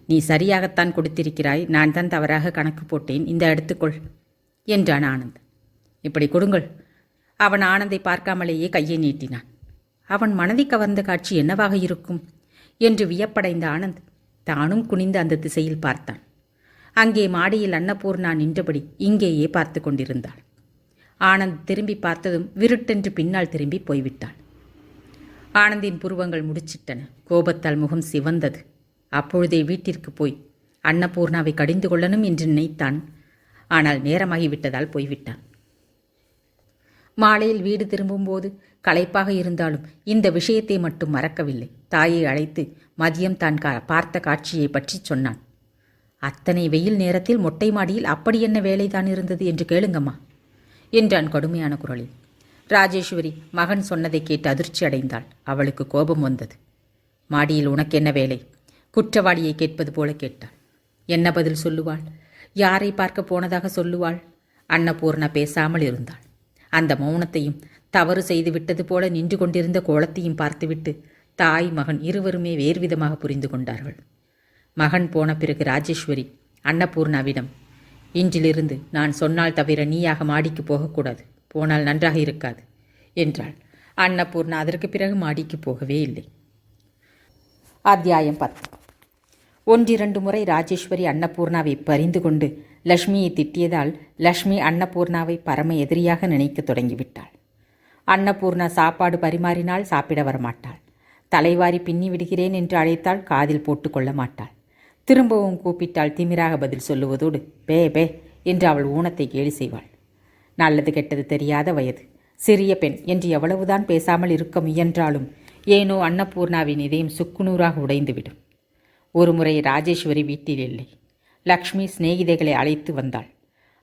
நீ சரியாகத்தான் கொடுத்திருக்கிறாய், நான் தான் தவறாக கணக்கு போட்டேன், இந்த எடுத்துக்கொள் என்றான் ஆனந்த். இப்படி கொடுங்கள். அவன் ஆனந்தை பார்க்காமலேயே கையை நீட்டினான். அவன் மனதை கவர்ந்த காட்சி என்னவாக இருக்கும் என்று வியப்படைந்த ஆனந்த் தானும் குனிந்து அந்த திசையில் பார்த்தான். அங்கே மாடியில் அன்னபூர்ணா நின்றபடி இங்கேயே பார்த்து கொண்டிருந்தாள். ஆனந்த் திரும்பி பார்த்ததும் விருட்டென்று பின்னால் திரும்பி போய்விட்டாள். ஆனந்தின் புருவங்கள் முடிச்சிட்டன. கோபத்தால் முகம் சிவந்தது. அப்பொழுதே வீட்டிற்கு போய் அன்னபூர்ணாவை கடிந்து கொள்ளணும் என்று நினைத்தான். ஆனால் நேரமாகிவிட்டதால் போய்விட்டான். மாலையில் வீடு திரும்பும்போது களைப்பாக இருந்தாலும் இந்த விஷயத்தை மட்டும் மறக்கவில்லை. தாயை அழைத்து மதியம் தான் பார்த்த காட்சியை பற்றி சொன்னான். அத்தனை வெயில் நேரத்தில் மொட்டை மாடியில் அப்படி என்ன வேலைதான் இருந்தது என்று கேளுங்கம்மா என்றான் கடுமையான குரலில். ராஜேஸ்வரி மகன் சொன்னதை கேட்டு அதிர்ச்சி அடைந்தாள். அவளுக்கு கோபம் வந்தது. மாடியில் உனக்கு என்ன வேலை? குற்றவாளியை கேட்பது போல கேட்டாள். என்ன பதில் சொல்லுவாள்? யாரை பார்க்க போனதாக சொல்லுவாள்? அன்னபூர்ணா பேசாமல் இருந்தாள். அந்த மௌனத்தையும் தவறு செய்து விட்டது போல நின்று கொண்டிருந்த கோலத்தையும் பார்த்துவிட்டு தாய் மகன் இருவருமே வேறுவிதமாக புரிந்து கொண்டார்கள். மகன் போன பிறகு ராஜேஸ்வரி அன்னபூர்ணாவிடம், இன்றிலிருந்து நான் சொன்னால் தவிர நீயாக மாடிக்கு போகக்கூடாது, போனால் நன்றாக இருக்காது என்றாள். அன்னபூர்ணா அதற்கு பிறகு மாடிக்கு போகவே இல்லை. அத்தியாயம் 10. 1-2 முறை ராஜேஸ்வரி அன்னபூர்ணாவை பறிந்து கொண்டு லக்ஷ்மியை திட்டியதால் லக்ஷ்மி அன்னபூர்ணாவை பரம எதிரியாக நினைக்க தொடங்கிவிட்டாள். அன்னபூர்ணா சாப்பாடு பரிமாறினால் சாப்பிட வரமாட்டாள். தலைவாரி பின்னி விடுகிறேன் என்று அழைத்தால் காதில் போட்டு கொள்ள மாட்டாள். திரும்பவும் கூப்பிட்டால் திமிராக பதில் சொல்லுவதோடு பே பே என்று அவள் ஊனத்தை கேலி செய்வாள். நல்லது கெட்டது தெரியாத வயது, சிறிய பெண் என்று எவ்வளவுதான் பேசாமல் இருக்க முயன்றாலும் ஏனோ அன்னபூர்ணாவின் இதயம் சுக்குநூறாக உடைந்துவிடும். ஒருமுறை ராஜேஸ்வரி வீட்டில் இல்லை. லக்ஷ்மி சிநேகிதைகளை அழைத்து வந்தாள்.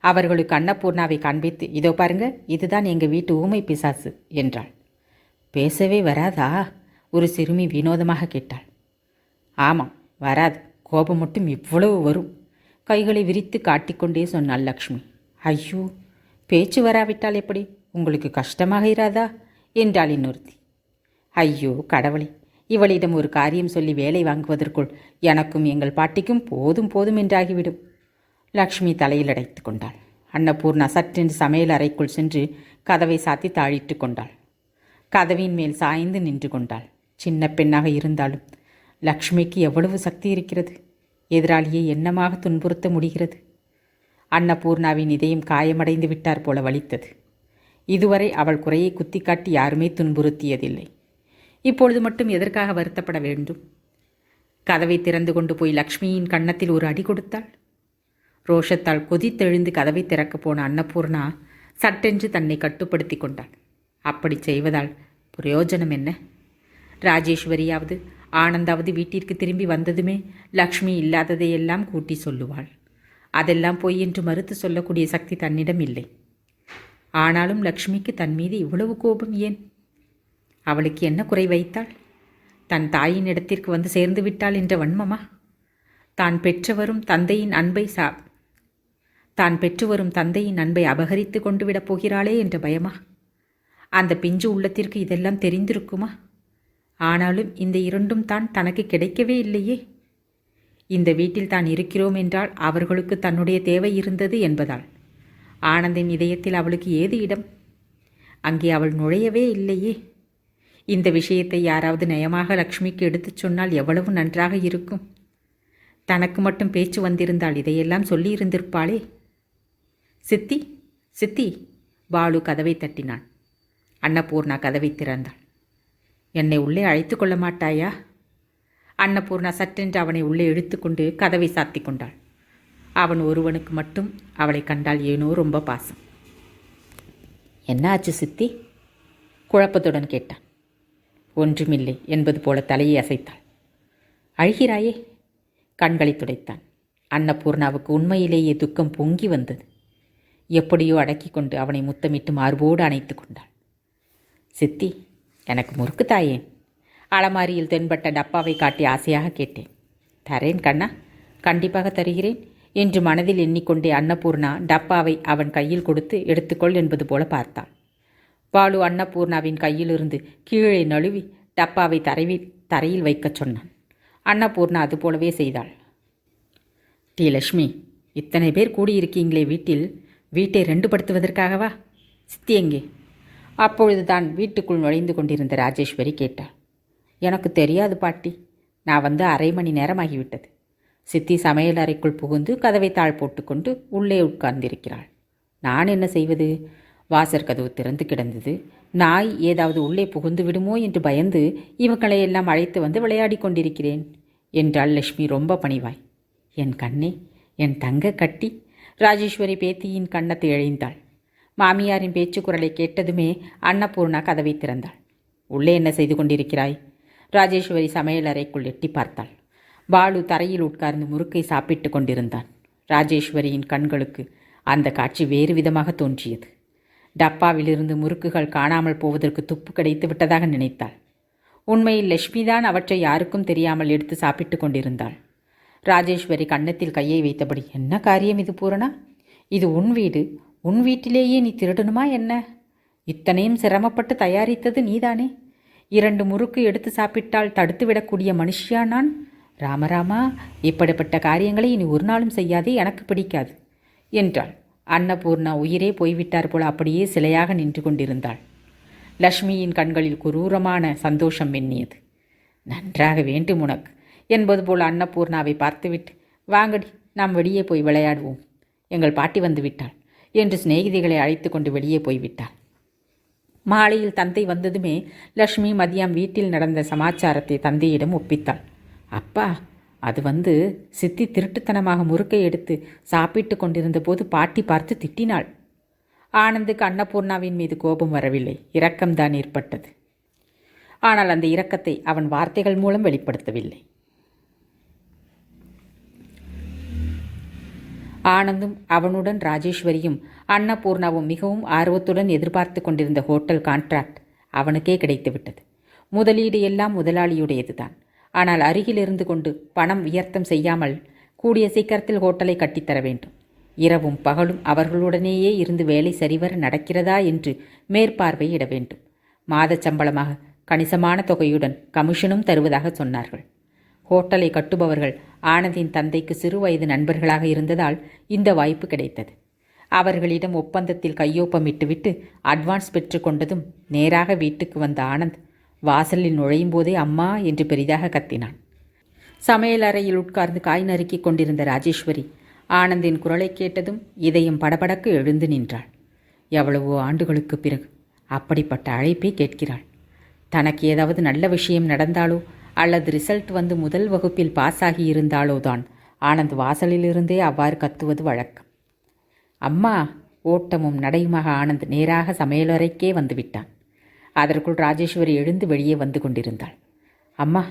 அவர்களுக்கு அன்னபூர்ணாவை காண்பித்து, இதோ பாருங்க, இதுதான் எங்கள் வீட்டு ஊமை பிசாசு என்றாள். பேசவே வராதா? ஒரு சிறுமி வினோதமாக கேட்டாள். ஆமாம், வராது. கோபம் மட்டும் இவ்வளவு வரும். கைகளை விரித்து காட்டிக்கொண்டே சொன்னாள் லக்ஷ்மி. ஐயோ, பேச்சு வராவிட்டால் எப்படி? உங்களுக்கு கஷ்டமாக இராதா என்றாள் இன்னொருத்தி. ஐயோ கடவுளே, இவளிடம் ஒரு காரியம் சொல்லி வேலை வாங்குவதற்குள் எனக்கும் எங்கள் பாட்டிக்கும் போதும் போதும் என்றாகிவிடும். லக்ஷ்மி தலையில் அடைத்து கொண்டாள். அன்னபூர்ணா சற்றென்று சமையல் அறைக்குள் சென்று கதவை சாத்தி தாழிட்டு கொண்டாள். கதவின் மேல் சாய்ந்து நின்று கொண்டாள். சின்ன பெண்ணாக இருந்தாலும் லக்ஷ்மிக்கு எவ்வளவு சக்தி இருக்கிறது! எதிராளியை என்னமாக துன்புறுத்த முடிகிறது? அன்னபூர்ணாவின் இதயம் காயமடைந்து விட்டார் போல வலித்தது. இதுவரை அவள் குறையை குத்தி காட்டி யாருமே துன்புறுத்தியதில்லை. இப்பொழுது மட்டும் எதற்காக வருத்தப்பட வேண்டும்? கதவை திறந்து கொண்டு போய் லக்ஷ்மியின் கன்னத்தில் ஒரு அடி கொடுத்தாள். ரோஷத்தால் கொதித்தெழுந்து கதவை திறக்கப் போன அன்னபூர்ணா சட்டென்று தன்னை கட்டுப்படுத்தி கொண்டாள். அப்படி செய்வதால் பிரயோஜனம் என்ன? ராஜேஸ்வரியாவது ஆனந்தாவது வீட்டிற்கு திரும்பி வந்ததுமே லக்ஷ்மி இல்லாததையெல்லாம் கூட்டி சொல்லுவாள். அதெல்லாம் பொய் என்று மறுத்து சொல்லக்கூடிய சக்தி தன்னிடம் இல்லை. ஆனாலும் லக்ஷ்மிக்கு தன் மீது இவ்வளவு கோபம் ஏன்? அவளுக்கு என்ன குறை வைத்தாள்? தன் தாயின் இடத்திற்கு வந்து சேர்ந்து விட்டாள் என்ற வன்மமா? தான் பெற்று வரும் தந்தையின் அன்பை அபகரித்து கொண்டு விடப் போகிறாளே என்ற பயமா? அந்த பிஞ்சு உள்ளத்திற்கு இதெல்லாம் தெரிந்திருக்குமா? ஆனாலும் இந்த இரண்டும் தான் தனக்கு கிடைக்கவே இல்லையே. இந்த வீட்டில் தான் இருக்கிறோம் என்றால் அவர்களுக்கு தன்னுடைய தேவை இருந்தது என்பதால். ஆனந்தின் இதயத்தில் அவளுக்கு ஏது இடம்? அங்கே அவள் நுழையவே இல்லையே. இந்த விஷயத்தை யாராவது நயமாக லக்ஷ்மிக்கு எடுத்துச் சொன்னால் எவ்வளவு நன்றாக இருக்கும். தனக்கு மட்டும் பேச்சு வந்திருந்தால் இதையெல்லாம் சொல்லியிருந்திருப்பாளே. சித்தி, சித்தி! பாலு கதவை தட்டினான். அன்னபூர்ணா கதவை திறந்தாள். என்னை உள்ளே அழைத்து கொள்ள மாட்டாயா? அன்னபூர்ணா சற்றென்று அவனை உள்ளே இழுத்துக்கொண்டு கதவை சாத்தி கொண்டாள். அவன் ஒருவனுக்கு மட்டும் அவளை கண்டால் ஏனோ ரொம்ப பாசம். என்ன ஆச்சு சித்தி? குழப்பத்துடன் கேட்டான். ஒன்றுமில்லை என்பது போல தலையை அசைத்தாள். அழுகிறாயே? கண்களை துடைத்தான். அன்னபூர்ணாவுக்கு உண்மையிலேயே துக்கம் பொங்கி வந்தது. எப்படியோ அடக்கி கொண்டு அவனை முத்தமிட்டு மார்போடு அணைத்து கொண்டாள். சித்தி, எனக்கு முறுக்கு தாயேன்? அலமாரியில் தென்பட்ட டப்பாவை காட்டி ஆசையாக கேட்டேன். தரேன் கண்ணா, கண்டிப்பாக தருகிறேன் என்று மனதில் எண்ணிக்கொண்டே அன்னபூர்ணா டப்பாவை அவன் கையில் கொடுத்து எடுத்துக்கொள் என்பது போல பார்த்தாள். பாலு அன்னபூர்ணாவின் கையிலிருந்து கீழே நழுவி டப்பாவை தரையில் வைக்கச் சொன்னான். அன்னபூர்ணா அதுபோலவே செய்தாள். டி லட்சுமி, இத்தனை பேர் கூடியிருக்கீங்களே வீட்டை ரெண்டுபடுத்துவதற்காகவா? சித்தி எங்கே? அப்பொழுதுதான் வீட்டுக்குள் நுழைந்து கொண்டிருந்த ராஜேஸ்வரி கேட்டாள். எனக்கு தெரியாது பாட்டி, நான் வந்து அரை மணி நேரமாகிவிட்டது. சித்தி சமையல் அறைக்குள் புகுந்து கதவை தாழ் போட்டுக்கொண்டு உள்ளே உட்கார்ந்திருக்கிறாள். நான் என்ன செய்வது? வாசற் கதவு திறந்து கிடந்தது. நாய் ஏதாவது உள்ளே புகுந்து விடுமோ என்று பயந்து இவங்களை எல்லாம் அழைத்து வந்து விளையாடி கொண்டிருக்கிறேன் என்றாள் லட்சுமி ரொம்ப பணிவாய். என் கண்ணே, என் தங்க கட்டி. ராஜேஸ்வரி பேத்தியின் கன்னத்தை எழிந்தாள். மாமியாரின் பேச்சு குரலை கேட்டதுமே அன்னபூர்ணா கதவை திறந்தாள். உள்ளே என்ன செய்து கொண்டிருக்கிறாய்? ராஜேஸ்வரி சமையல் அறைக்குள் எட்டி பார்த்தாள். பாலு தரையில் உட்கார்ந்து முறுக்கை சாப்பிட்டு கொண்டிருந்தான். ராஜேஸ்வரியின் கண்களுக்கு அந்த காட்சி வேறு விதமாக தோன்றியது. டப்பாவிலிருந்து முறுக்குகள் காணாமல் போவதற்கு துப்பு கிடைத்து விட்டதாக நினைத்தாள். உண்மையில் லட்சுமிதான் அவற்றை யாருக்கும் தெரியாமல் எடுத்து சாப்பிட்டு கொண்டிருந்தாள். ராஜேஸ்வரி கன்னத்தில் கையை வைத்தபடி, என்ன காரியம் இது பூரணா? இது உன் வீடு. உன் வீட்டிலேயே நீ திருடணுமா என்ன? இத்தனையும் சிரமப்பட்டு தயாரித்தது நீதானே? 2 முறுக்கு எடுத்து சாப்பிட்டால் தடுத்துவிடக்கூடிய மனுஷியா நான்? ராமராமா, இப்படிப்பட்ட காரியங்களை இனி ஒரு நாளும் செய்யாதே, எனக்கு பிடிக்காது என்றாள். அன்னபூர்ணா உயிரே போய்விட்டார் போல அப்படியே சிலையாக நின்று கொண்டிருந்தாள். லக்ஷ்மியின் கண்களில் குரூரமான சந்தோஷம் மின்னியது. நன்றாக வேண்டும் உனக்கு என்பது போல் அன்னபூர்ணாவை பார்த்துவிட்டு, வாங்கடி, நாம் வெளியே போய் விளையாடுவோம், எங்கள் பாட்டி வந்து விட்டாள் என்று சிநேகிதிகளை அழைத்து கொண்டு வெளியே போய்விட்டாள். மாலையில் தந்தை வந்ததுமே லக்ஷ்மி மதியம் வீட்டில் நடந்த சமாச்சாரத்தை தந்தையிடம் ஒப்பித்தாள். அப்பா, அது சித்தி திருட்டுத்தனமாக முறுக்கை எடுத்து சாப்பிட்டு கொண்டிருந்த போது பாட்டி பார்த்து திட்டினாள். ஆனந்துக்கு அன்னபூர்ணாவின் மீது கோபம் வரவில்லை, இரக்கம்தான் ஏற்பட்டது. ஆனால் அந்த இரக்கத்தை அவன் வார்த்தைகள் மூலம் வெளிப்படுத்தவில்லை. ஆனந்தும் அவனுடன் ராஜேஸ்வரியும் அன்னபூர்ணாவும் மிகவும் ஆர்வத்துடன் எதிர்பார்த்து கொண்டிருந்த ஹோட்டல் கான்ட்ராக்ட் அவனுக்கே கிடைத்துவிட்டது. முதலீடு எல்லாம் முதலாளியுடையதுதான். ஆனால் அருகில் இருந்து கொண்டு பணம் வியர்த்தம் செய்யாமல் கூடிய சீக்கிரத்தில் ஹோட்டலை கட்டித்தர வேண்டும். இரவும் பகலும் அவர்களுடனேயே இருந்து வேலை சரிவர நடக்கிறதா என்று மேற்பார்வையிட வேண்டும். மாத சம்பளமாக கணிசமான தொகையுடன் கமிஷனும் தருவதாக சொன்னார்கள். ஹோட்டலை கட்டுபவர்கள் ஆனந்தின் தந்தைக்கு சிறு வயது நண்பர்களாக இருந்ததால் இந்த வாய்ப்பு கிடைத்தது. அவர்களிடம் ஒப்பந்தத்தில் கையொப்பமிட்டுவிட்டு அட்வான்ஸ் பெற்று கொண்டதும் நேராக வீட்டுக்கு வந்த ஆனந்த் வாசலில் நுழையும் போதே அம்மா என்று பெரிதாக கத்தினான். சமையல் அறையில் உட்கார்ந்து காய் நறுக்கிக் கொண்டிருந்த ராஜேஸ்வரி ஆனந்தின் குரலை கேட்டதும் இதயம் படபடக்கு எழுந்து நின்றாள். எவ்வளவோ ஆண்டுகளுக்கு பிறகு அப்படிப்பட்ட அழைப்பை கேட்கிறாள். தனக்கு ஏதாவது நல்ல விஷயம் நடந்தாலோ அல்லது ரிசல்ட் வந்து முதல் வகுப்பில் பாஸ் ஆகி இருந்தாலோ தான் ஆனந்த் வாசலிலிருந்தே அவ்வாறு கத்துவது வழக்கம். அம்மா! ஓட்டமும் நடையுமாக ஆனந்த் நேராக சமையலறைக்கே வந்துவிட்டான். அதற்குள் ராஜேஸ்வரி எழுந்து வெளியே வந்து கொண்டிருந்தாள். அம்மா,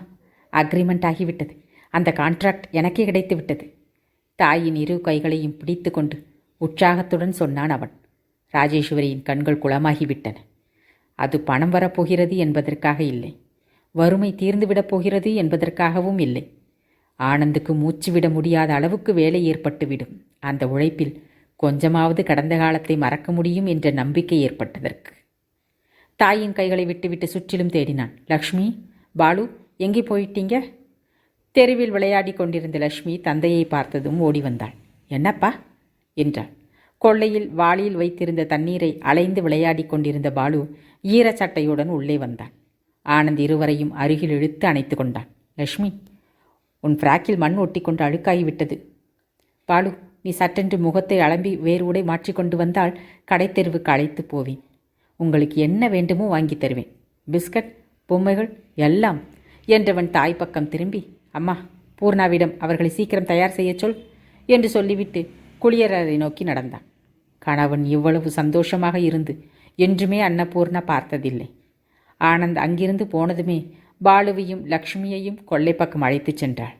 அக்ரிமெண்ட் ஆகிவிட்டது. அந்த கான்ட்ராக்ட் எனக்கே கிடைத்து விட்டது. தாயின் இரு கைகளையும் பிடித்து கொண்டு உற்சாகத்துடன் சொன்னான் அவன். ராஜேஸ்வரியின் கண்கள் குளமாகிவிட்டன. அது பணம் வரப்போகிறது என்பதற்காக இல்லை, வறுமை தீர்ந்துவிடப் போகிறது என்பதற்காகவும் இல்லை. ஆனந்துக்கு மூச்சுவிட முடியாத அளவுக்கு வேலை ஏற்பட்டுவிடும். அந்த உழைப்பில் கொஞ்சமாவது கடந்த காலத்தை மறக்க முடியும் என்ற நம்பிக்கை ஏற்பட்டதற்கு. தாயின் கைகளை விட்டுவிட்டு சுற்றிலும் தேடினான். லக்ஷ்மி, பாலு, எங்கே போயிட்டீங்க? தெருவில் விளையாடி கொண்டிருந்த லக்ஷ்மி தந்தையை பார்த்ததும் ஓடி வந்தாள். என்னப்பா என்றாள். கொள்ளையில் வாளியில் வைத்திருந்த தண்ணீரை அலைந்து விளையாடி கொண்டிருந்த பாலு ஈரச்சட்டையுடன் உள்ளே வந்தான். ஆனந்த் இருவரையும் அருகில் இழுத்து அணைத்து கொண்டான். லக்ஷ்மி, உன் ஃப்ராக்கில் மண் ஒட்டி கொண்டு அழுக்காகிவிட்டது. பாலு, நீ சட்டென்று முகத்தை அலம்பி வேறு உடை மாற்றிக்கொண்டு வந்தால் கடைத்தெருவுக்கு அழைத்து போவேன். உங்களுக்கு என்ன வேண்டுமோ வாங்கி தருவேன். பிஸ்கட், பொம்மைகள் எல்லாம் என்றவன் தாய் பக்கம் திரும்பி, அம்மா, பூர்ணாவிடம் அவர்களை சீக்கிரம் தயார் செய்ய சொல் என்று சொல்லிவிட்டு குளியலறை நோக்கி நடந்தான். கணவன் இவ்வளவு சந்தோஷமாக இருந்து என்றுமே அன்னபூர்ணா பார்த்ததில்லை. ஆனந்த் அங்கிருந்து போனதுமே பாலுவையும் லக்ஷ்மியையும் கொல்லை பக்கம் அழைத்துச் சென்றாள்.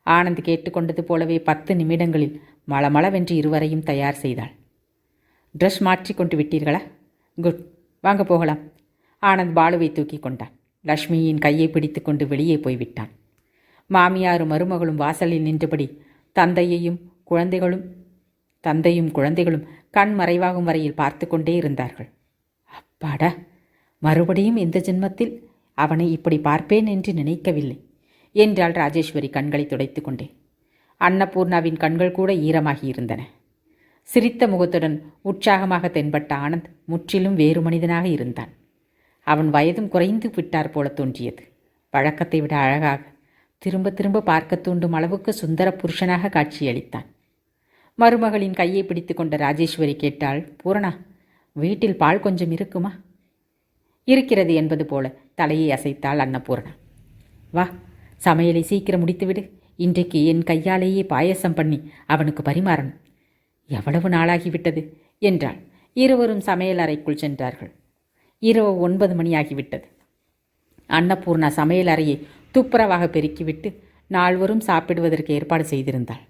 ஆனந்த் கேட்டுக்கொண்டது போலவே 10 நிமிடங்களில் மளமளவென்று இருவரையும் தயார் செய்தாள். ட்ரெஸ் மாற்றி கொண்டு விட்டீர்களா? குட், வாங்க போகலாம். ஆனந்த் பாலுவை தூக்கி கொண்டான். லக்ஷ்மியின் கையை பிடித்து கொண்டு வெளியே போய்விட்டான். மாமியாரும் மருமகளும் வாசலில் நின்றபடி தந்தையும் குழந்தைகளும் கண் மறைவாகும் வரையில் பார்த்து கொண்டே இருந்தார்கள். அப்பாடா, மறுபடியும் இந்த ஜென்மத்தில் அவனை இப்படி பார்ப்பேன் என்று நினைக்கவில்லை என்றாள் ராஜேஸ்வரி கண்களை துடைத்து கொண்டே. அன்னபூர்ணாவின் கண்கள் கூட ஈரமாகி இருந்தன. சிரித்த முகத்துடன் உற்சாகமாக தென்பட்ட ஆனந்த் முற்றிலும் வேறு மனிதனாக இருந்தான். அவன் வயதும் குறைந்து விட்டார் போல தோன்றியது. பழக்கத்தை விட அழகாக, திரும்ப திரும்ப பார்க்க தூண்டும் அளவுக்கு சுந்தர புருஷனாக காட்சியளித்தான். மருமகளின் கையை பிடித்து கொண்ட ராஜேஸ்வரி கேட்டாள், பூரணா, வீட்டில் பால் கொஞ்சம் இருக்குமா? இருக்கிறது என்பது போல தலையை அசைத்தாள் அன்னபூர்ணா. வா, சமையலை சீக்கிரம் முடித்துவிடு. இன்றைக்கு என் கையாலேயே பாயசம் பண்ணி அவனுக்கு பரிமாறணும். எவ்வளவு நாளாகிவிட்டது என்றாள். இருவரும் சமையல் அறைக்குள் சென்றார்கள். இரவு 9 மணியாகிவிட்டது. அன்னபூர்ணா சமையல் அறையை துப்புரவாக பெருக்கிவிட்டு நால்வரும் சாப்பிடுவதற்கு ஏற்பாடு செய்திருந்தாள்.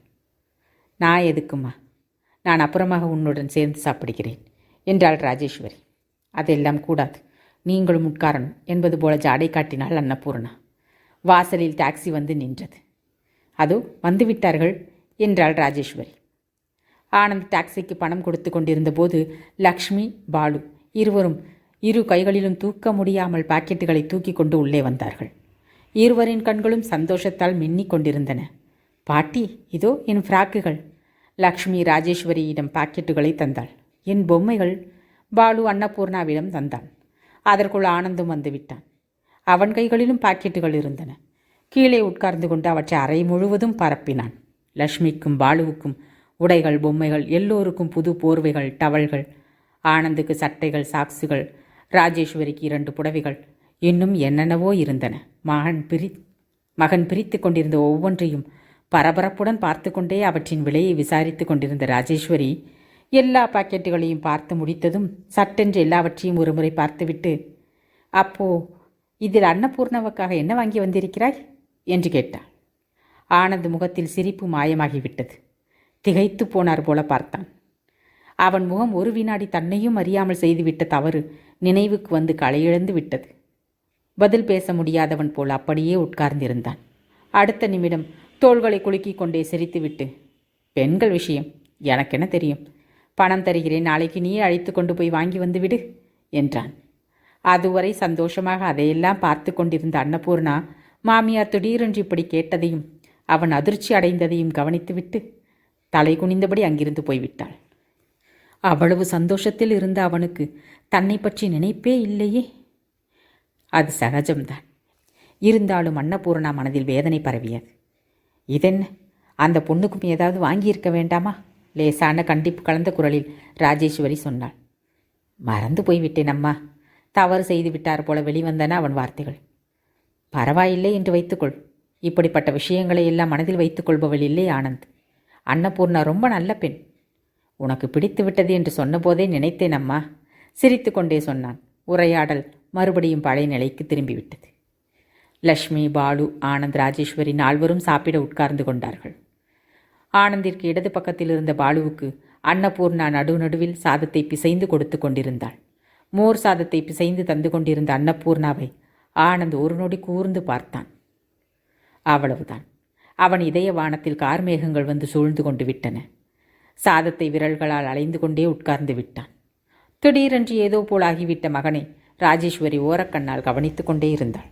நான் எதுக்குமா, நான் அப்புறமாக உன்னுடன் சேர்ந்து சாப்பிடுகிறேன் என்றாள் ராஜேஸ்வரி. அதெல்லாம் கூடாது, நீங்களும் உட்காரணும் என்பது போல ஜாடை காட்டினாள் அன்னபூர்ணா. வாசலில் டாக்ஸி வந்து நின்றது. அதோ வந்துவிட்டார்கள் என்றாள் ராஜேஸ்வரி. ஆனந்த் டாக்ஸிக்கு பணம் கொடுத்து கொண்டிருந்த போது லக்ஷ்மி, பாலு இருவரும் இரு கைகளிலும் தூக்க முடியாமல் பாக்கெட்டுகளை தூக்கி கொண்டு உள்ளே வந்தார்கள். இருவரின் கண்களும் சந்தோஷத்தால் மின்னிக் கொண்டிருந்தன. பாட்டி, இதோ என் ஃப்ராக்குகள். லக்ஷ்மி ராஜேஸ்வரியிடம் பாக்கெட்டுகளை தந்தாள். என் பொம்மைகள் பாலு அன்னபூர்ணாவிடம் தந்தான். அதற்குள் ஆனந்தும் வந்துவிட்டான். அவன் கைகளிலும் பாக்கெட்டுகள் இருந்தன. கீழே உட்கார்ந்து கொண்டு அவற்றை அறை முழுவதும் பரப்பினான். லக்ஷ்மிக்கும் பாலுவுக்கும் உடைகள், பொம்மைகள், எல்லோருக்கும் புது போர்வைகள், டவல்கள், ஆனந்துக்கு சட்டைகள், சாக்ஸுகள், ராஜேஸ்வரிக்கு 2 புடவைகள், இன்னும் என்னென்னவோ இருந்தன. மகன் பிரித்து கொண்டிருந்த ஒவ்வொன்றையும் பரபரப்புடன் பார்த்து கொண்டே அவற்றின் விலையை விசாரித்து கொண்டிருந்த ராஜேஸ்வரி எல்லா பாக்கெட்டுகளையும் பார்த்து முடித்ததும் சட்டென்று எல்லாவற்றையும் ஒருமுறை பார்த்துவிட்டு, அப்போ இதில் அன்னபூர்ணாவுக்காக என்ன வாங்கி வந்திருக்கிறாய் என்று கேட்டாள். ஆனந்த் முகத்தில் சிரிப்பு மாயமாகிவிட்டது. திகைத்து போனார் போல பார்த்தான். அவன் முகம் ஒரு வினாடி தன்னையும் அறியாமல் செய்துவிட்ட தவறு நினைவுக்கு வந்து களையிழந்து விட்டது. பதில் பேச முடியாதவன் போல் அப்படியே உட்கார்ந்திருந்தான். அடுத்த நிமிடம் தோள்களை குலுக்கிக் கொண்டே சிரித்துவிட்டு, பெண்கள் விஷயம் எனக்கென்ன தெரியும், பணம் தருகிறேன், நாளைக்கு நீயே அழைத்து கொண்டு போய் வாங்கி வந்து விடு என்றான். அதுவரை சந்தோஷமாக அதையெல்லாம் பார்த்து கொண்டிருந்த அன்னபூர்ணா மாமியார் திடீரென்று இப்படி கேட்டதையும் அவன் அதிர்ச்சி அடைந்ததையும் கவனித்துவிட்டு தலை குனிந்தபடி அங்கிருந்து போய்விட்டாள். அவ்வளவு சந்தோஷத்தில் இருந்த அவனுக்கு தன்னை பற்றி நினைப்பே இல்லையே. அது சகஜம்தான். இருந்தாலும் அன்னபூர்ணா மனதில் வேதனை பரவியது. இதென்ன, அந்த பொண்ணுக்கும் ஏதாவது வாங்கியிருக்க வேண்டாமா? லேசான கண்டிப்பு கலந்த குரலில் ராஜேஸ்வரி சொன்னாள். மறந்து போய்விட்டேன் அம்மா, தவறு செய்து விட்டார் போல வெளிவந்தன அவன் வார்த்தைகள். பரவாயில்லை என்று வைத்துக்கொள். இப்படிப்பட்ட விஷயங்களை எல்லாம் மனதில் வைத்துக்கொள்பவள் இல்லை ஆனந்த். அன்னபூர்ணா ரொம்ப நல்ல பெண். உனக்கு பிடித்து விட்டது என்று சொன்னபோதே நினைத்தேன் அம்மா, சிரித்து கொண்டே சொன்னான். உரையாடல் மறுபடியும் பழைய நிலைக்கு திரும்பிவிட்டது. லக்ஷ்மி, பாலு, ஆனந்த், ராஜேஸ்வரி நால்வரும் சாப்பிட உட்கார்ந்து கொண்டார்கள். ஆனந்திற்கு இடது பக்கத்தில் இருந்த பாலுவுக்கு அன்னபூர்ணா நடுவில் சாதத்தை பிசைந்து கொடுத்து கொண்டிருந்தாள். மோர் சாதத்தை பிசைந்து தந்து கொண்டிருந்த அன்னபூர்ணாவை ஆனந்த் ஒரு நொடி கூர்ந்து பார்த்தான். அவ்வளவுதான். அவன் இதய வானத்தில் கார்மேகங்கள் வந்து சூழ்ந்து கொண்டு விட்டன. சாதத்தை விரல்களால் அலைந்து கொண்டே உட்கார்ந்து விட்டான். திடீரென்று ஏதோ போல் ஆகிவிட்ட மகனை ராஜேஸ்வரி ஓரக்கண்ணால் கவனித்து கொண்டே இருந்தாள்.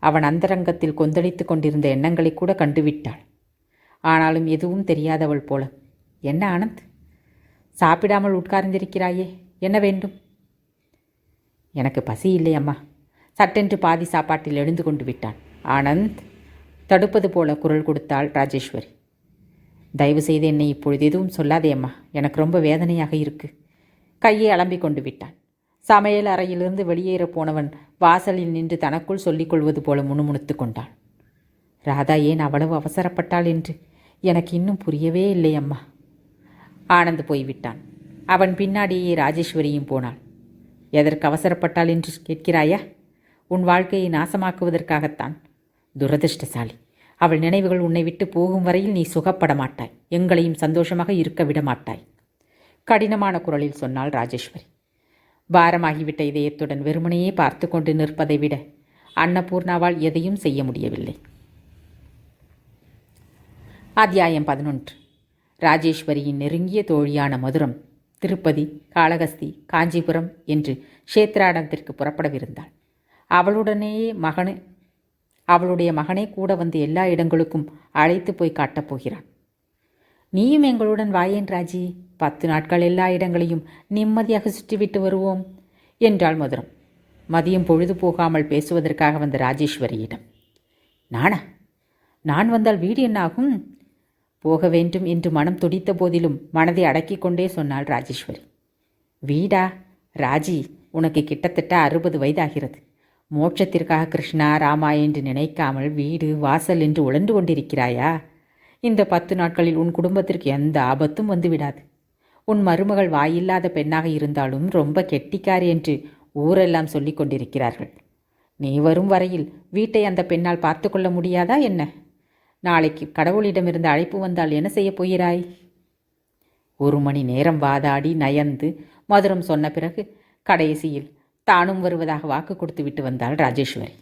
அவன் அந்தரங்கத்தில் கொந்தளித்து கொண்டிருந்த எண்ணங்களை கூட கண்டுவிட்டாள். ஆனாலும் எதுவும் தெரியாதவள் போல, என்ன ஆனந்த், சாப்பிடாமல் உட்கார்ந்திருக்கிறாயே, என்ன வேண்டும்? எனக்கு பசி இல்லை அம்மா. சட்டென்று பாதி சாப்பாட்டில் எழுந்து கொண்டு விட்டான். ஆனந்த், தடுப்பது போல குரல் கொடுத்தாள் ராஜேஸ்வரி. தயவு செய்து என்னை இப்பொழுது எதுவும் சொல்லாதே அம்மா, எனக்கு ரொம்ப வேதனையாக இருக்கு. கையை அலம்பிக் கொண்டு விட்டான். சமையல் அறையிலிருந்து வெளியேற போனவன் வாசலில் நின்று தனக்குள் சொல்லிக் கொள்வது போல முணுமுணுத்து கொண்டான். ராதா ஏன் அவ்வளவு அவசரப்பட்டாள் என்று எனக்கு இன்னும் புரியவே இல்லை அம்மா. ஆனந்த் போய்விட்டான். அவன் பின்னாடியே ராஜேஸ்வரியும் போனாள். எதற்கு அவசரப்பட்டாள் என்று கேட்கிறாயா? உன் வாழ்க்கையை நாசமாக்குவதற்காகத்தான். துரதிர்ஷ்டசாலி. அவள் நினைவுகள் உன்னை விட்டு போகும் வரையில் நீ சுகப்பட மாட்டாய். எங்களையும் சந்தோஷமாக இருக்க விட மாட்டாய். கடினமான குரலில் சொன்னாள் ராஜேஸ்வரி. பாரமாகிவிட்ட இதயத்துடன் வெறுமனையே பார்த்து கொண்டு நிற்பதை விட அன்னபூர்ணாவால் எதையும் செய்ய முடியவில்லை. அத்தியாயம் 11. ராஜேஸ்வரியின் நெருங்கிய தோழியான மதுரம் திருப்பதி, காளகஸ்தி, காஞ்சிபுரம் என்று க்ஷேத்ராடனத்திற்கு புறப்படவிருந்தாள். அவளுடைய மகனே கூட வந்து எல்லா இடங்களுக்கும் அழைத்து போய் காட்டப் போகிறான். நீயும் எங்களுடன் வாயேன் ராஜி. 10 நாட்கள் எல்லா இடங்களையும் நிம்மதியாக சுற்றிவிட்டு வருவோம் என்றாள் மதுரம். மதியம் பொழுது போகாமல் பேசுவதற்காக வந்த ராஜேஸ்வரியிடம். நான் வந்தால் வீடு என்னாகும்? போக வேண்டும் என்று மனம் துடித்த போதிலும் மனதை அடக்கிக் கொண்டே சொன்னாள் ராஜேஸ்வரி. வீடா ராஜி, உனக்கு கிட்டத்தட்ட 60 வயதாகிறது. மோட்சத்திற்காக கிருஷ்ணா ராமா என்று நினைக்காமல் வீடு வாசல் என்று உழன்று கொண்டிருக்கிறாயா? இந்த 10 நாட்களில் உன் குடும்பத்திற்கு எந்த ஆபத்தும் வந்துவிடாது. உன் மருமகள் வாயில்லாத பெண்ணாக இருந்தாலும் ரொம்ப கெட்டிக்காரி என்று ஊரெல்லாம் சொல்லிக் கொண்டிருக்கிறார்கள். நீ வரும் வரையில் வீட்டை அந்த பெண்ணால் பார்த்து கொள்ள முடியாதா என்ன? நாளைக்கு கடவுளிடமிருந்து அழைப்பு வந்தால் என்ன செய்யப் போகிறாய்? 1 மணி நேரம் வாதாடி நயந்து மதுரம் சொன்ன பிறகு கடைசியில் தானும் வருவதாக வாக்கு கொடுத்து விட்டு வந்தாள் ராஜேஸ்வரி.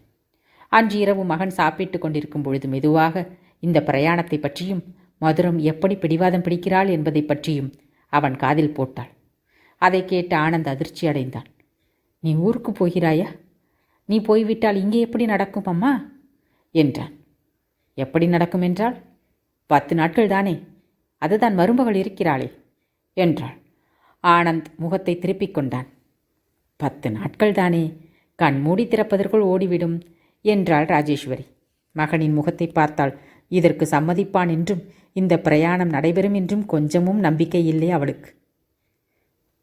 அன்று இரவு மகன் சாப்பிட்டு கொண்டிருக்கும் பொழுது மெதுவாக இந்த பிரயாணத்தை பற்றியும் மதுரம் எப்படி பிடிவாதம் பிடிக்கிறாள் என்பதை பற்றியும் அவன் காதில் போட்டாள். அதை கேட்டு ஆனந்த் அதிர்ச்சி அடைந்தான். நீ ஊருக்கு போகிறாயா? நீ போய்விட்டால் இங்கே எப்படி நடக்கும் அம்மா என்றான். எப்படி நடக்கும் என்றால் 10 நாட்கள் தானே, அதுதான் மருமகள் இருக்கிறாளே என்றாள். ஆனந்த் முகத்தை திருப்பிக் கொண்டான். 10 நாட்கள் தானே, கண் மூடி திறப்பதற்குள் ஓடிவிடும் என்றாள் ராஜேஸ்வரி. மகனின் முகத்தை பார்த்தால் இதற்கு சம்மதிப்பான் என்றும் இந்த பிரயாணம் நடைபெறும் என்றும் கொஞ்சமும் நம்பிக்கை இல்லை அவளுக்கு.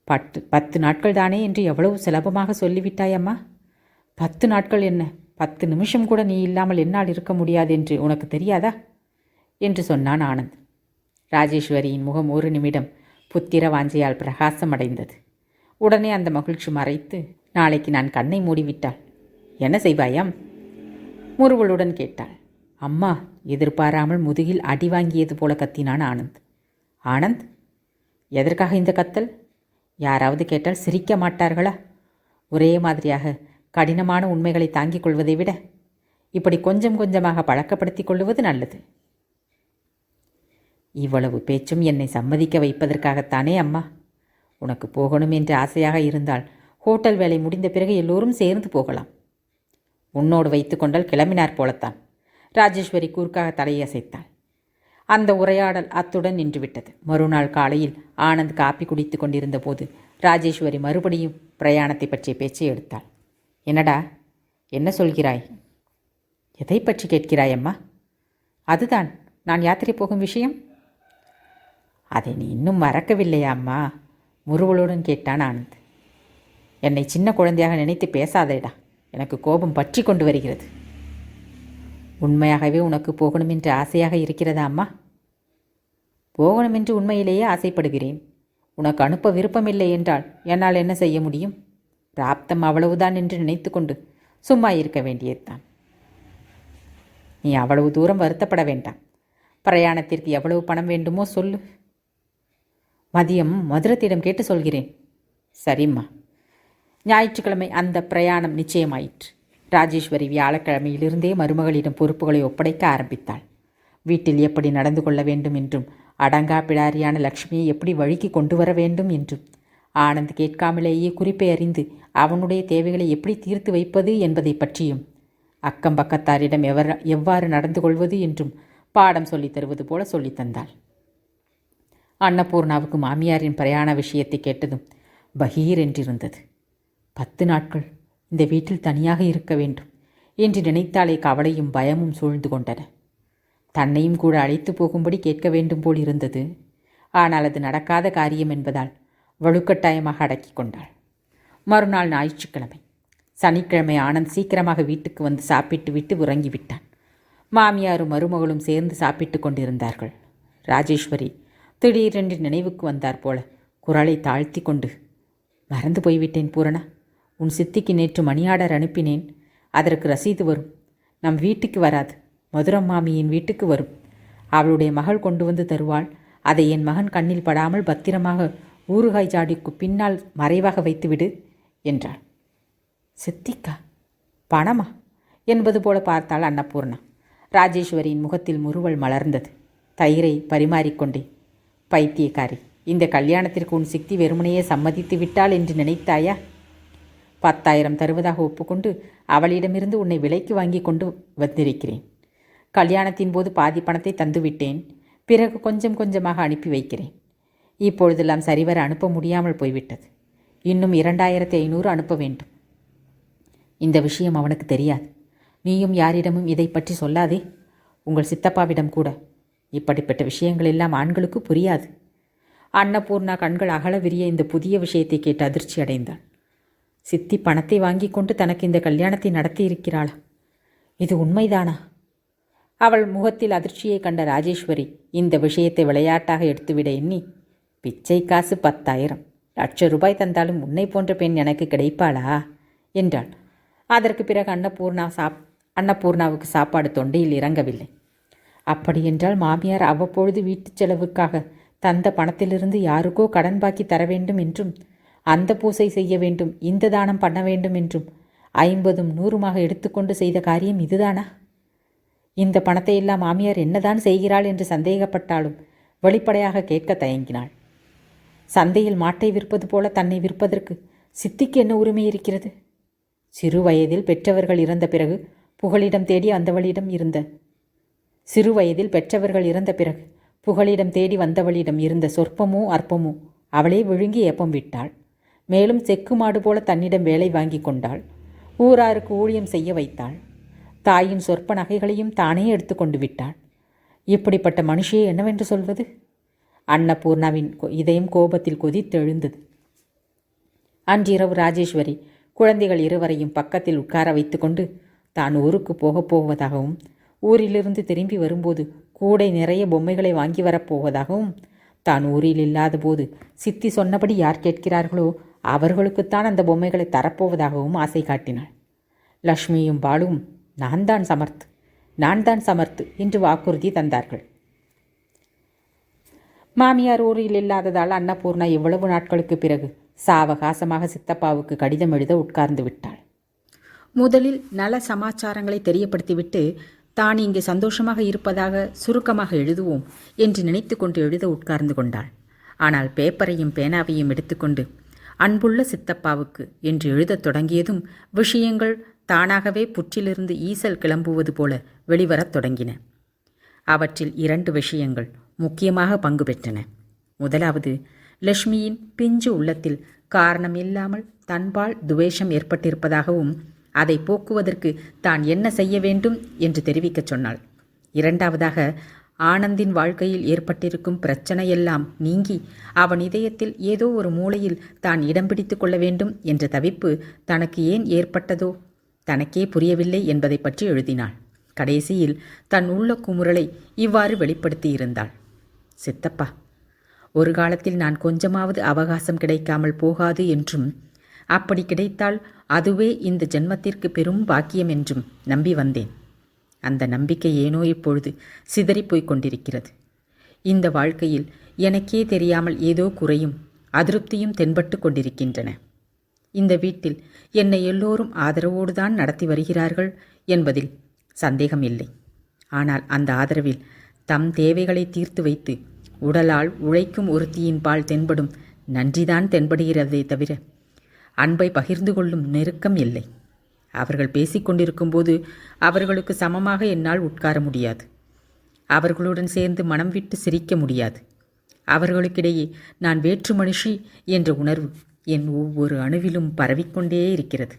10 நாட்கள் தானே என்று எவ்வளவு சுலபமாக சொல்லிவிட்டாயம்மா. 10 நாட்கள் என்ன, 10 நிமிஷம் கூட நீ இல்லாமல் என்னால் இருக்க முடியாது என்று உனக்கு தெரியாதா என்று சொன்னான் ஆனந்த். ராஜேஸ்வரியின் முகம் ஒரு நிமிடம் புத்திர வாஞ்சையால் பிரகாசமடைந்தது. உடனே அந்த மகிழ்ச்சி மறைத்து, நாளைக்கு நான் கண்ணை மூடிவிட்டாள் என்ன செய்வாயாம்? முறுவலுடன் கேட்டாள். அம்மா, எதிர்பாராமல் முதுகில் அடி வாங்கியது போல கத்தினான் ஆனந்த். ஆனந்த், எதற்காக இந்த கத்தல்? யாராவது கேட்டால் சிரிக்க மாட்டார்களா? ஒரே மாதிரியாக கடினமான உண்மைகளை தாங்கிக் கொள்வதை விட இப்படி கொஞ்சம் கொஞ்சமாக பழக்கப்படுத்திக் கொள்வது நல்லது. இவ்வளவு பேச்சும் என்னை சம்மதிக்க வைப்பதற்காகத்தானே அம்மா. உனக்கு போகணும் என்று ஆசையாக இருந்தால் ஹோட்டல் வேலை முடிந்த பிறகு எல்லோரும் சேர்ந்து போகலாம். உன்னோடு வைத்து கொண்டால் கிளம்பினார் போலத்தான். ராஜேஸ்வரி குறுக்காக தலையசைத்தாள். அந்த உரையாடல் அத்துடன் நின்றுவிட்டது. மறுநாள் காலையில் ஆனந்த் காப்பி குடித்து கொண்டிருந்த போது ராஜேஸ்வரி மறுபடியும் பிரயாணத்தை பற்றிய பேச்சை எடுத்தாள். என்னடா, என்ன சொல்கிறாய்? எதை பற்றி கேட்கிறாய் அம்மா? அதுதான் நான் யாத்திரை போகும் விஷயம். அதை நீ இன்னும் மறக்கவில்லையா அம்மா? முறுவலுடன் கேட்டான் ஆனந்த். என்னை சின்ன குழந்தையாக நினைத்து பேசாதேடா, எனக்கு கோபம் பற்றி கொண்டு வருகிறது. உண்மையாகவே உனக்கு போகணும் என்று ஆசையாக இருக்கிறதா அம்மா? போகணும் என்று உண்மையிலேயே ஆசைப்படுகிறேன். உனக்கு அனுப்ப விருப்பமில்லை என்றால் என்னால் என்ன செய்ய முடியும்? பிராப்தம் அவ்வளவுதான் என்று நினைத்து கொண்டு சும்மா இருக்க வேண்டியதுதான். நீ அவ்வளவு தூரம் வருத்தப்பட வேண்டாம். பிரயாணத்திற்கு எவ்வளவு பணம் வேண்டுமோ சொல்லு. மதியம் மதுரத்திடம் கேட்டு சொல்கிறேன். சரிம்மா. ஞாயிற்றுக்கிழமை அந்த பிரயாணம் நிச்சயமாயிற்று. ராஜேஸ்வரி வியாழக்கிழமையிலிருந்தே மருமகளிடம் பொறுப்புகளை ஒப்படைக்க ஆரம்பித்தாள். வீட்டில் எப்படி நடந்து கொள்ள வேண்டும் என்றும் அடங்கா பிடாரியான லக்ஷ்மியை எப்படி வழிக்கு கொண்டு வர வேண்டும் என்றும் ஆனந்த் கேட்காமலேயே குறிப்பை அறிந்து அவனுடைய தேவைகளை எப்படி தீர்த்து வைப்பது என்பதை பற்றியும் அக்கம் பக்கத்தாரிடம் எவ்வாறு நடந்து கொள்வது என்றும் பாடம் சொல்லித் தருவது போல சொல்லித்தந்தாள். அன்னபூர்ணாவுக்கு மாமியாரின் பிரயாண விஷயத்தை கேட்டதும் பகீர் என்றிருந்தது. 10 நாட்கள் இந்த வீட்டில் தனியாக இருக்க வேண்டும் என்று நினைத்தாலே கவலையும் பயமும் சூழ்ந்து கொண்டன. தன்னையும் கூட அழைத்து போகும்படி கேட்க வேண்டும் போல் இருந்தது. ஆனால் அது நடக்காத காரியம் என்பதால் வலுக்கட்டாயமாக அடக்கி கொண்டாள். மறுநாள் ஞாயிற்றுக்கிழமை. சனிக்கிழமை ஆனந்த் சீக்கிரமாக வீட்டுக்கு வந்து சாப்பிட்டு விட்டு உறங்கிவிட்டான். மாமியாரும் மருமகளும் சேர்ந்து சாப்பிட்டு கொண்டிருந்தார்கள். ராஜேஸ்வரி திடீரென்று நினைவுக்கு வந்தார் போல குரலை தாழ்த்தி கொண்டு, மறந்து போய்விட்டேன் பூரணா, உன் சித்திக்கு நேற்று மணி ஆர்டர் அனுப்பினேன். அதற்கு ரசீது வரும். நம் வீட்டுக்கு வராது, மதுரம் மாமியின் வீட்டுக்கு வரும். அவளுடைய மகள் கொண்டு வந்து தருவாள். அதை என் மகன் கண்ணில் படாமல் பத்திரமாக ஊறுகாய் ஜாடிக்கு பின்னால் மறைவாக வைத்துவிடு என்றாள். சித்திக்கா, பணமா என்பது போல பார்த்தாள் அன்னபூர்ணா. ராஜேஸ்வரியின் முகத்தில் முறுவல் மலர்ந்தது. தயிரை பரிமாறிக்கொண்டே, பைத்தியக்காரி, இந்த கல்யாணத்திற்கு உன் சித்தி வெறுமனையே சம்மதித்து விட்டாள் என்று நினைத்தாயா? 10,000 தருவதாக ஒப்புக்கொண்டு அவளிடமிருந்து உன்னை விலைக்கு வாங்கி கொண்டு வந்திருக்கிறேன். கல்யாணத்தின் போது பாதி பணத்தை தந்துவிட்டேன். பிறகு கொஞ்சம் கொஞ்சமாக அனுப்பி வைக்கிறேன். இப்பொழுதெல்லாம் சரிவர அனுப்ப முடியாமல் போய்விட்டது. இன்னும் 2,500 அனுப்ப வேண்டும். இந்த விஷயம் அவனுக்கு தெரியாது. நீயும் யாரிடமும் இதை பற்றி சொல்லாதே. உங்கள் சித்தப்பாவிடம் கூட. இப்படிப்பட்ட விஷயங்கள் எல்லாம் ஆண்களுக்கு புரியாது. அன்னபூர்ணா கண்கள் அகல விரிய இந்த புதிய விஷயத்தை கேட்டு அதிர்ச்சி அடைந்தாள். சித்தி பணத்தை வாங்கி கொண்டு தனக்கு இந்த கல்யாணத்தை நடத்தி இருக்கிறாளா? இது உண்மைதானா? அவள் முகத்தில் அதிர்ச்சியை கண்ட ராஜேஸ்வரி இந்த விஷயத்தை விளையாட்டாக எடுத்துவிட எண்ணி, பிச்சை காசு 10,000, லட்ச ரூபாய் தந்தாலும் உன்னை போன்ற பெண் எனக்கு கிடைப்பாளா என்றாள். அதற்கு பிறகு அன்னபூர்ணாவுக்கு சாப்பாடு தொண்டையில் இறங்கவில்லை. அப்படியென்றால் மாமியார் அவ்வப்பொழுது வீட்டுச் செலவுக்காக தந்த பணத்திலிருந்து யாருக்கோ கடன் பாக்கி தர வேண்டும் என்றும், அந்த பூசை செய்ய வேண்டும், இந்த தானம் பண்ண வேண்டும் என்றும் 50 100 எடுத்துக்கொண்டு செய்த காரியம் இதுதானா? இந்த பணத்தை எல்லாம் மாமியார் என்னதான் செய்கிறாள் என்று சந்தேகப்பட்டாலும் வெளிப்படையாக கேட்க தயங்கினாள். சந்தையில் மாட்டை விற்பது போல தன்னை விற்பதற்கு சித்திக்கு என்ன உரிமை இருக்கிறது? சிறு வயதில் பெற்றவர்கள் இறந்த பிறகு புகலிடம் தேடி வந்தவளிடம் இருந்த சொற்பமோ அற்பமோ அவளே விழுங்கி ஏப்பம் விட்டாள். மேலும் செக்கு மாடு போல தன்னிடம் வேலை வாங்கி கொண்டாள். ஊராருக்கு ஊழியம் செய்ய வைத்தாள். தாயின் சொற்ப நகைகளையும் தானே எடுத்து கொண்டு விட்டாள். இப்படிப்பட்ட மனுஷியை என்னவென்று சொல்வது? அன்னபூர்ணாவின் இதயம் கோபத்தில் கொதித்தெழுந்தது. அன்றிரவு ராஜேஸ்வரி குழந்தைகள் இருவரையும் பக்கத்தில் உட்கார வைத்து கொண்டு தான் ஊருக்கு போகப் போவதாகவும், ஊரிலிருந்து திரும்பி வரும்போது கூடை நிறைய பொம்மைகளை வாங்கி வரப்போவதாகவும், தான் ஊரில் இல்லாத போது சித்தி சொன்னபடி யார் கேட்கிறார்களோ அவர்களுக்குத்தான் அந்த பொம்மைகளை தரப்போவதாகவும் ஆசை காட்டினாள். லக்ஷ்மியும் பாலுவும் நான் தான் சமர்த்து என்று வாக்குறுதி தந்தார்கள். மாமியார் ஊரில் இல்லாததால் அன்னபூர்ணா இவ்வளவு நாட்களுக்கு பிறகு சாவகாசமாக சித்தப்பாவுக்கு கடிதம் எழுத உட்கார்ந்து விட்டாள். முதலில் நல சமாச்சாரங்களை தெரியப்படுத்திவிட்டு தான் இங்கே சந்தோஷமாக இருப்பதாக சுருக்கமாக எழுதுவோம் என்று நினைத்து கொண்டு எழுத உட்கார்ந்து கொண்டாள். ஆனால் பேப்பரையும் பேனாவையும் எடுத்துக்கொண்டு அன்புள்ள சித்தப்பாவுக்கு என்று எழுதத் தொடங்கியதும் விஷயங்கள் தானாகவே புற்றிலிருந்து ஈசல் கிளம்புவது போல வெளிவரத் தொடங்கின. அவற்றில் 2 விஷயங்கள் முக்கியமாக பங்கு பெற்றன. முதலாவது, லக்ஷ்மியின் பிஞ்சு உள்ளத்தில் காரணம் இல்லாமல் தன்பால் துவேஷம் ஏற்பட்டிருப்பதாகவும் அதை போக்குவதற்கு தான் என்ன செய்ய வேண்டும் என்று தெரிவிக்கச் சொன்னாள். இரண்டாவதாக, ஆனந்தின் வாழ்க்கையில் ஏற்பட்டிருக்கும் பிரச்சனையெல்லாம் நீங்கி அவன் இதயத்தில் ஏதோ ஒரு மூலையில் தான் இடம் பிடித்து கொள்ள வேண்டும் என்ற தவிப்பு தனக்கு ஏன் ஏற்பட்டதோ தனக்கே புரியவில்லை என்பதை பற்றி எழுதினாள். கடைசியில் தன் உள்ள குமுறலை இவ்வாறு வெளிப்படுத்தியிருந்தாள். சித்தப்பா, ஒரு காலத்தில் நான் கொஞ்சமாவது அவகாசம் கிடைக்காமல் போகாது என்றும், அப்படி கிடைத்தால் அதுவே இந்த ஜென்மத்திற்கு பெரும் பாக்கியம் என்றும் நம்பி வந்தேன். அந்த நம்பிக்கை ஏனோ இப்பொழுது சிதறிப்போய்க் கொண்டிருக்கிறது. இந்த வாழ்க்கையில் எனக்கே தெரியாமல் ஏதோ குறையும் அதிருப்தியும் தென்பட்டு கொண்டிருக்கின்றன. இந்த வீட்டில் என்னை எல்லோரும் ஆதரவோடுதான் நடத்தி வருகிறார்கள் என்பதில் சந்தேகம் இல்லை. ஆனால் அந்த ஆதரவில் தம் தேவைகளை தீர்த்து வைத்து உடலால் உழைக்கும் ஒருத்தியின் பால் தென்படும் நன்றிதான் தென்படுகிறதே தவிர அன்பை பகிர்ந்து கொள்ளும் நெருக்கம் இல்லை. அவர்கள் பேசிக்கொண்டிருக்கும்போது அவர்களுக்கு சமமாக என்னால் உட்கார முடியாது. அவர்களுடன் சேர்ந்து மனம் விட்டு சிரிக்க முடியாது. அவர்களுக்கிடையே நான் வேற்று மனுஷி என்ற உணர்வு என் ஒவ்வொரு அணுவிலும் பரவிக்கொண்டே இருக்கிறது.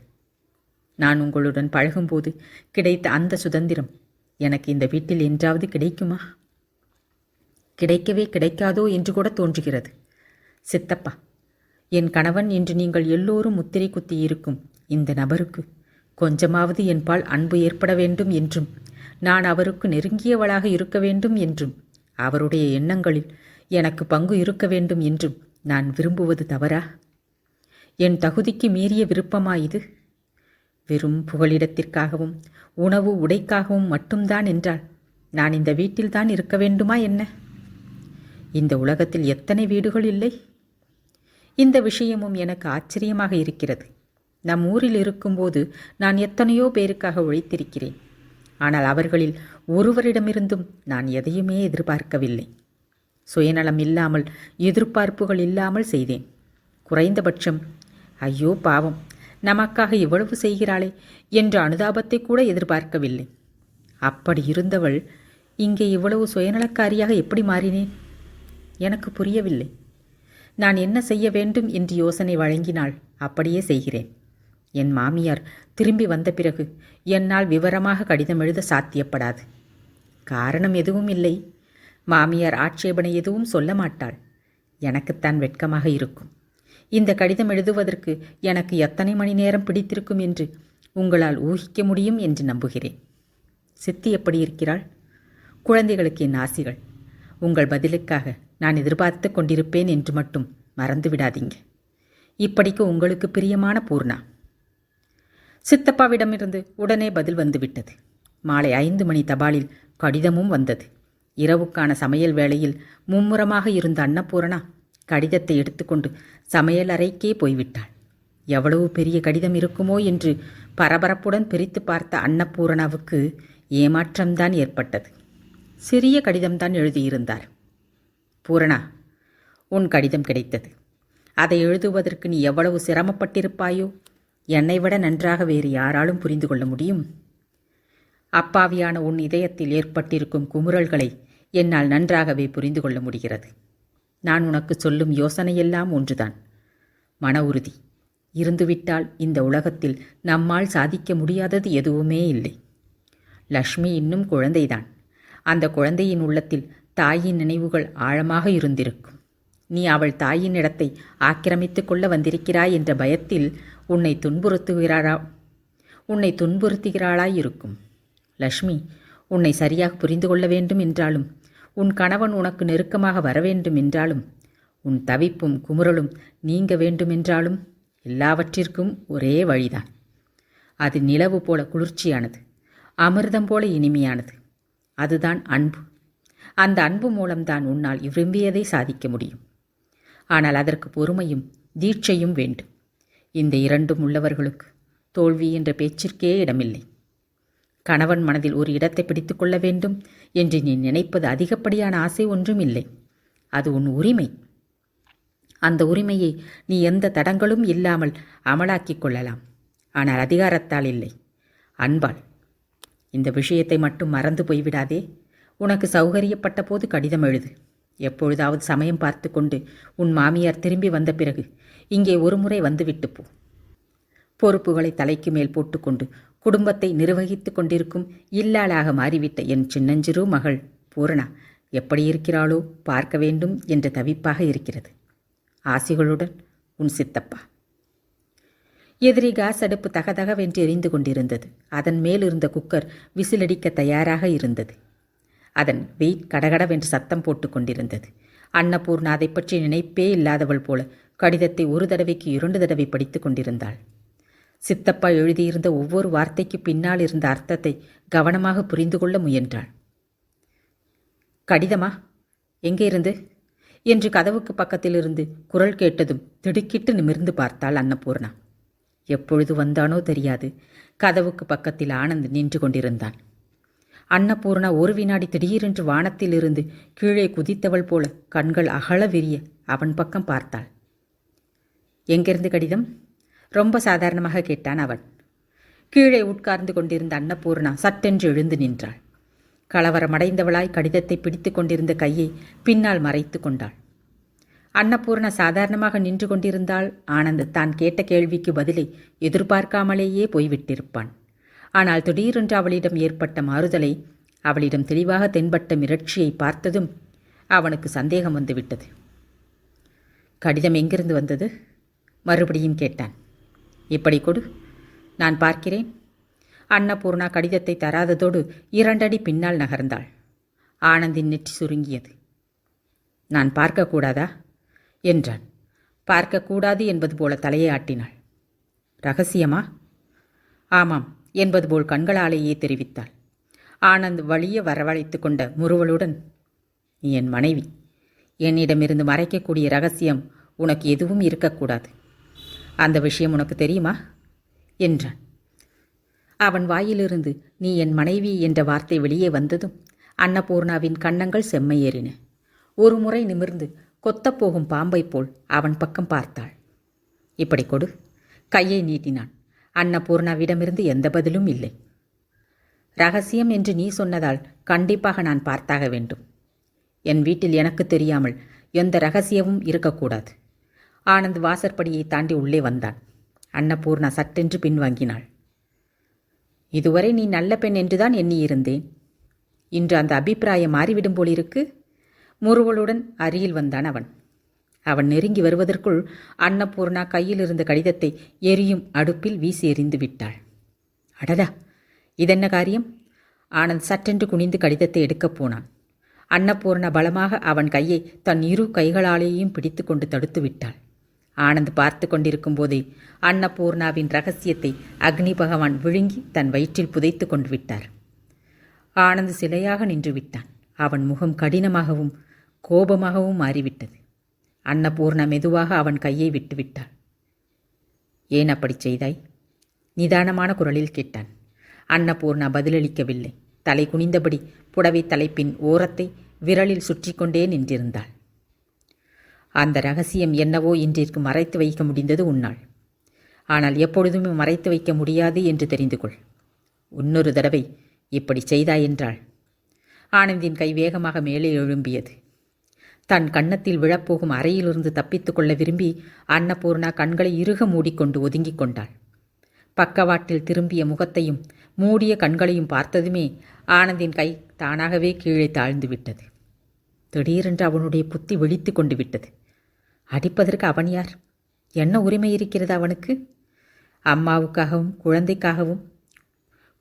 நான் உங்களுடன் பழகும்போது கிடைத்த அந்த சுதந்திரம் எனக்கு இந்த வீட்டில் என்றாவது கிடைக்குமா? கிடைக்கவே கிடைக்காதோ என்று கூட தோன்றுகிறது. சித்தப்பா, என் கணவன் என்று நீங்கள் எல்லோரும் முத்திரை குத்தி இருக்கும் இந்த நபருக்கு கொஞ்சமாவது என்பால் அன்பு ஏற்பட வேண்டும் என்றும், நான் அவருக்கு நெருங்கியவளாக இருக்க வேண்டும் என்றும், அவருடைய எண்ணங்களில் எனக்கு பங்கு இருக்க வேண்டும் என்றும் நான் விரும்புவது தவறா? என் தகுதிக்கு மீறிய விருப்பமா இது? வெறும் புகலிடத்திற்காகவும் உணவு உடைக்காகவும் மட்டும்தான் என்றால் நான் இந்த வீட்டில்தான் இருக்க வேண்டுமா என்ன? இந்த உலகத்தில் எத்தனை வீடுகள் இல்லை? இந்த விஷயமும் எனக்கு ஆச்சரியமாக இருக்கிறது. நம் ஊரில் இருக்கும்போது நான் எத்தனையோ பேருக்காக உழைத்திருக்கிறேன். ஆனால் அவர்களில் ஒருவரிடமிருந்தும் நான் எதையுமே எதிர்பார்க்கவில்லை. சுயநலம் இல்லாமல், எதிர்பார்ப்புகள் இல்லாமல் செய்தேன். குறைந்தபட்சம் ஐயோ பாவம், நமக்காக இவ்வளவு செய்கிறாளே என்ற அனுதாபத்தை கூட எதிர்பார்க்கவில்லை. அப்படி இருந்தவள் இங்கே இவ்வளவு சுயநலக்காரியாக எப்படி மாறினேன்? எனக்கு புரியவில்லை. நான் என்ன செய்ய வேண்டும் என்று யோசனை வழங்கினால் அப்படியே செய்கிறேன். என் மாமியார் திரும்பி வந்த பிறகு என்னால் விவரமாக கடிதம் எழுத சாத்தியப்படாது. காரணம் எதுவும் இல்லை. மாமியார் ஆட்சேபனை எதுவும் சொல்ல மாட்டாள். எனக்குத்தான் வெட்கமாக இருக்கும். இந்த கடிதம் எழுதுவதற்கு எனக்கு எத்தனை மணி நேரம் பிடித்திருக்கும் என்று உங்களால் ஊகிக்க முடியும் என்று நம்புகிறேன். சித்தி எப்படி இருக்கிறாள்? குழந்தைகளுக்கு என் ஆசிகள். உங்கள் பதிலுக்காக நான் எதிர்பார்த்து கொண்டிருப்பேன் என்று மட்டும் மறந்து விடாதீங்க. இப்படிக்கு உங்களுக்கு பிரியமான பூர்ணா. சித்தப்பாவிடமிருந்து உடனே பதில் வந்துவிட்டது. மாலை 5 மணி தபாலில் கடிதமும் வந்தது. இரவுக்கான சமையல் வேளையில் மும்முரமாக இருந்த அன்னபூரணா கடிதத்தை எடுத்துக்கொண்டு சமையல் அறைக்கே போய்விட்டாள். எவ்வளவு பெரிய கடிதம் இருக்குமோ என்று பரபரப்புடன் பிரித்து பார்த்த அன்னபூரணாவுக்கு ஏமாற்றம்தான் ஏற்பட்டது. சிறிய கடிதம்தான் எழுதியிருந்தார். பூரணா, உன் கடிதம் கிடைத்தது. அதை எழுதுவதற்கு நீ எவ்வளவு சிரமப்பட்டிருப்பாயோ என்னை விட நன்றாக வேறு யாராலும் புரிந்து கொள்ள முடியும். அப்பாவியான உன் இதயத்தில் ஏற்பட்டிருக்கும் குமுறல்களை என்னால் நன்றாகவே புரிந்து கொள்ள முடிகிறது. நான் உனக்கு சொல்லும் யோசனையெல்லாம் ஒன்றுதான். மன உறுதி இருந்துவிட்டால் இந்த உலகத்தில் நம்மால் சாதிக்க முடியாதது எதுவுமே இல்லை. லக்ஷ்மி இன்னும் குழந்தைதான். அந்த குழந்தையின் உள்ளத்தில் தாயின் நினைவுகள் ஆழமாக இருந்திருக்கும். நீ அவள் தாயின் இடத்தை ஆக்கிரமித்து கொள்ள வந்திருக்கிறாய் என்ற பயத்தில் உன்னை துன்புறுத்துகிறாளாயிருக்கும். லக்ஷ்மி, உன்னை சரியாக புரிந்து கொள்ள வேண்டும் என்றாலும், உன் கணவன் உனக்கு நெருக்கமாக வர வேண்டும் என்றாலும், உன் தவிப்பும் குமுறலும் நீங்க வேண்டுமென்றாலும் எல்லாவற்றிற்கும் ஒரே வழிதான். அது நிலவு போல குளிர்ச்சியானது, அமிர்தம் போல இனிமையானது. அதுதான் அன்பு. அந்த அன்பு மூலம்தான் உன்னால் விரும்பியதை சாதிக்க முடியும். ஆனால் அதற்கு பொறுமையும் தீட்சையும் வேண்டும். இந்த இரண்டும் உள்ளவர்களுக்கு தோல்வி என்ற பேச்சிற்கே இடமில்லை. கணவன் மனதில் ஒரு இடத்தை பிடித்து கொள்ள வேண்டும் என்று நீ நினைப்பது அதிகப்படியான ஆசை ஒன்றும் இல்லை. அது உன் உரிமை. அந்த உரிமையை நீ எந்த தடங்களும் இல்லாமல் அமலாக்கிக் கொள்ளலாம். ஆனால் அதிகாரத்தால் இல்லை, அன்பால். இந்த விஷயத்தை மட்டும் மறந்து போய்விடாதே. உனக்கு சௌகரியப்பட்ட போது கடிதம் எழுது. எப்பொழுதாவது சமயம் பார்த்து கொண்டு உன் மாமியார் திரும்பி வந்த பிறகு இங்கே ஒரு முறை வந்துவிட்டு போ. பொறுப்புகளை தலைக்கு மேல் போட்டுக்கொண்டு குடும்பத்தை நிர்வகித்து கொண்டிருக்கும் இல்லாளாக மாறிவிட்ட என் சின்னஞ்சிறு மகள் பூரணா எப்படி இருக்கிறாளோ பார்க்க வேண்டும் என்ற தவிப்பாக இருக்கிறது. ஆசிகளுடன் உன் சித்தப்பா. எதிரி காஸ் அடுப்பு தகதகவென்று எரிந்து கொண்டிருந்தது. அதன் மேலிருந்த குக்கர் விசிலடிக்க தயாராக இருந்தது. அதன் வெயிட் கடகடவென்று சத்தம் போட்டு கொண்டிருந்தது. அன்னபூர்ணா அதை பற்றி நினைப்பே இல்லாதவள் போல கடிதத்தை ஒரு தடவைக்கு 2 தடவை படித்து கொண்டிருந்தாள். சித்தப்பா எழுதியிருந்த ஒவ்வொரு வார்த்தைக்கு பின்னால் இருந்த அர்த்தத்தை கவனமாக புரிந்து கொள்ள முயன்றாள். கடிதமா? எங்கே இருந்து என்று கதவுக்கு பக்கத்திலிருந்து குரல் கேட்டதும் திடுக்கிட்டு நிமிர்ந்து பார்த்தாள் அன்னபூர்ணா. எப்பொழுது வந்தானோ தெரியாது, கதவுக்கு பக்கத்தில் ஆனந்த் நின்று கொண்டிருந்தான். அன்னபூர்ணா ஒரு வினாடி திடீரென்று வானத்திலிருந்து கீழே குதித்தவள் போல கண்கள் அகல விரிய அவன் பக்கம் பார்த்தாள். எங்கிருந்து கடிதம்? ரொம்ப சாதாரணமாக கேட்டான் அவன். கீழே உட்கார்ந்து கொண்டிருந்த அன்னபூர்ணா சட்டென்று எழுந்து நின்றாள். கலவரமடைந்தவளாய் கடிதத்தை பிடித்து கொண்டிருந்த கையை பின்னால் மறைத்து கொண்டாள். அன்னபூர்ணா சாதாரணமாக நின்று கொண்டிருந்தால் ஆனந்த் தான் கேட்ட கேள்விக்கு பதிலை எதிர்பார்க்காமலேயே போய்விட்டிருப்பான். ஆனால் திடீரென்று அவளிடம் ஏற்பட்ட மாறுதலை, அவளிடம் தெளிவாக தென்பட்ட மிரட்சியை பார்த்ததும் அவனுக்கு சந்தேகம் வந்துவிட்டது. கடிதம் எங்கிருந்து வந்தது? மறுபடியும் கேட்டான். இப்படி கொடு, நான் பார்க்கிறேன். அன்னபூர்ணா கடிதத்தை தராததோடு 2 அடி பின்னால் நகர்ந்தாள். ஆனந்தின் நெற்றி சுருங்கியது. நான் பார்க்கக்கூடாதா என்றான். பார்க்கக்கூடாது என்பது போல தலையை ஆட்டினாள். ரகசியமா? ஆமாம் என்பது போல் கண்களாலேயே தெரிவித்தாள். ஆனந்த் வலிய வரவழைத்து கொண்ட முறுவலுடன், நீ என் மனைவி. என்னிடமிருந்து மறைக்கக்கூடிய ரகசியம் உனக்கு எதுவும் இருக்கக்கூடாது. அந்த விஷயம் உனக்கு தெரியுமா என்றான். அவன் வாயிலிருந்து நீ என் மனைவி என்ற வார்த்தை வெளியே வந்ததும் அன்னபூர்ணாவின் கன்னங்கள் செம்மையேறின. ஒரு முறை நிமிர்ந்து கொத்தப்போகும் பாம்பை போல் அவன் பக்கம் பார்த்தாள். இப்படி கொடு. கையை நீட்டினான். அன்னபூர்ணாவிடமிருந்து எந்த பதிலும் இல்லை. ரகசியம் என்று நீ சொன்னதால் கண்டிப்பாக நான் பார்த்தாக வேண்டும். என் வீட்டில் எனக்கு தெரியாமல் எந்த ரகசியமும் இருக்கக்கூடாது. ஆனந்த் வாசற்படியை தாண்டி உள்ளே வந்தான். அன்னபூர்ணா சட்டென்று பின்வாங்கினாள். இதுவரை நீ நல்ல பெண் என்றுதான் எண்ணியிருந்தேன். இன்று அந்த அபிப்பிராயம் மாறிவிடும் போலிருக்கு. முறுவலுடன் அருகில் வந்தான் அவன். அவன் நெருங்கி வருவதற்குள் அன்னபூர்ணா கையில் இருந்த கடிதத்தை எரியும் அடுப்பில் வீசி எறிந்து விட்டாள். அடடா, இதென்ன காரியம்? ஆனந்த் சட்டென்று குனிந்து கடிதத்தை எடுக்கப் போனான். அன்னபூர்ணா பலமாக அவன் கையை தன் இரு கைகளாலேயும் பிடித்து கொண்டு தடுத்து விட்டாள். ஆனந்த் பார்த்து கொண்டிருக்கும் போதே அன்னபூர்ணாவின் ரகசியத்தை அக்னி பகவான் விழுங்கி தன் வயிற்றில் புதைத்து கொண்டு விட்டார். ஆனந்த் சிலையாக நின்று விட்டான். அவன் முகம் கடினமாகவும் கோபமாகவும் மாறிவிட்டது. அன்னபூர்ணா மெதுவாக அவன் கையை விட்டுவிட்டாள். ஏன் அப்படி செய்தாய்? நிதானமான குரலில் கேட்டான். அன்னபூர்ணா பதிலளிக்கவில்லை. தலை குனிந்தபடி புடவை தலைப்பின் ஓரத்தை விரலில் சுற்றி கொண்டே நின்றிருந்தாள். அந்த ரகசியம் என்னவோ இன்றிற்கு மறைத்து வைக்க முடிந்தது உன்னால். ஆனால் எப்பொழுதுமே மறைத்து வைக்க முடியாது என்று தெரிந்து கொள். இன்னொரு தடவை இப்படி செய்தாயென்றாள். ஆனந்தின் கை வேகமாக மேலே எழும்பியது. தன் கன்னத்தில் விழப்போகும் அறையிலிருந்து தப்பித்துக் கொள்ள விரும்பி அன்னபூர்ணா கண்களை இறுக மூடிக்கொண்டு ஒதுங்கிக் கொண்டாள். பக்கவாட்டில் திரும்பிய முகத்தையும் மூடிய கண்களையும் பார்த்ததுமே ஆனந்தின் கை தானாகவே கீழே தாழ்ந்து விட்டது. திடீரென்று அவனுடைய புத்தி விழித்து கொண்டு விட்டது. அடிப்பதற்கு அவன் யார்? என்ன உரிமை இருக்கிறது அவனுக்கு? அம்மாவுக்காகவும்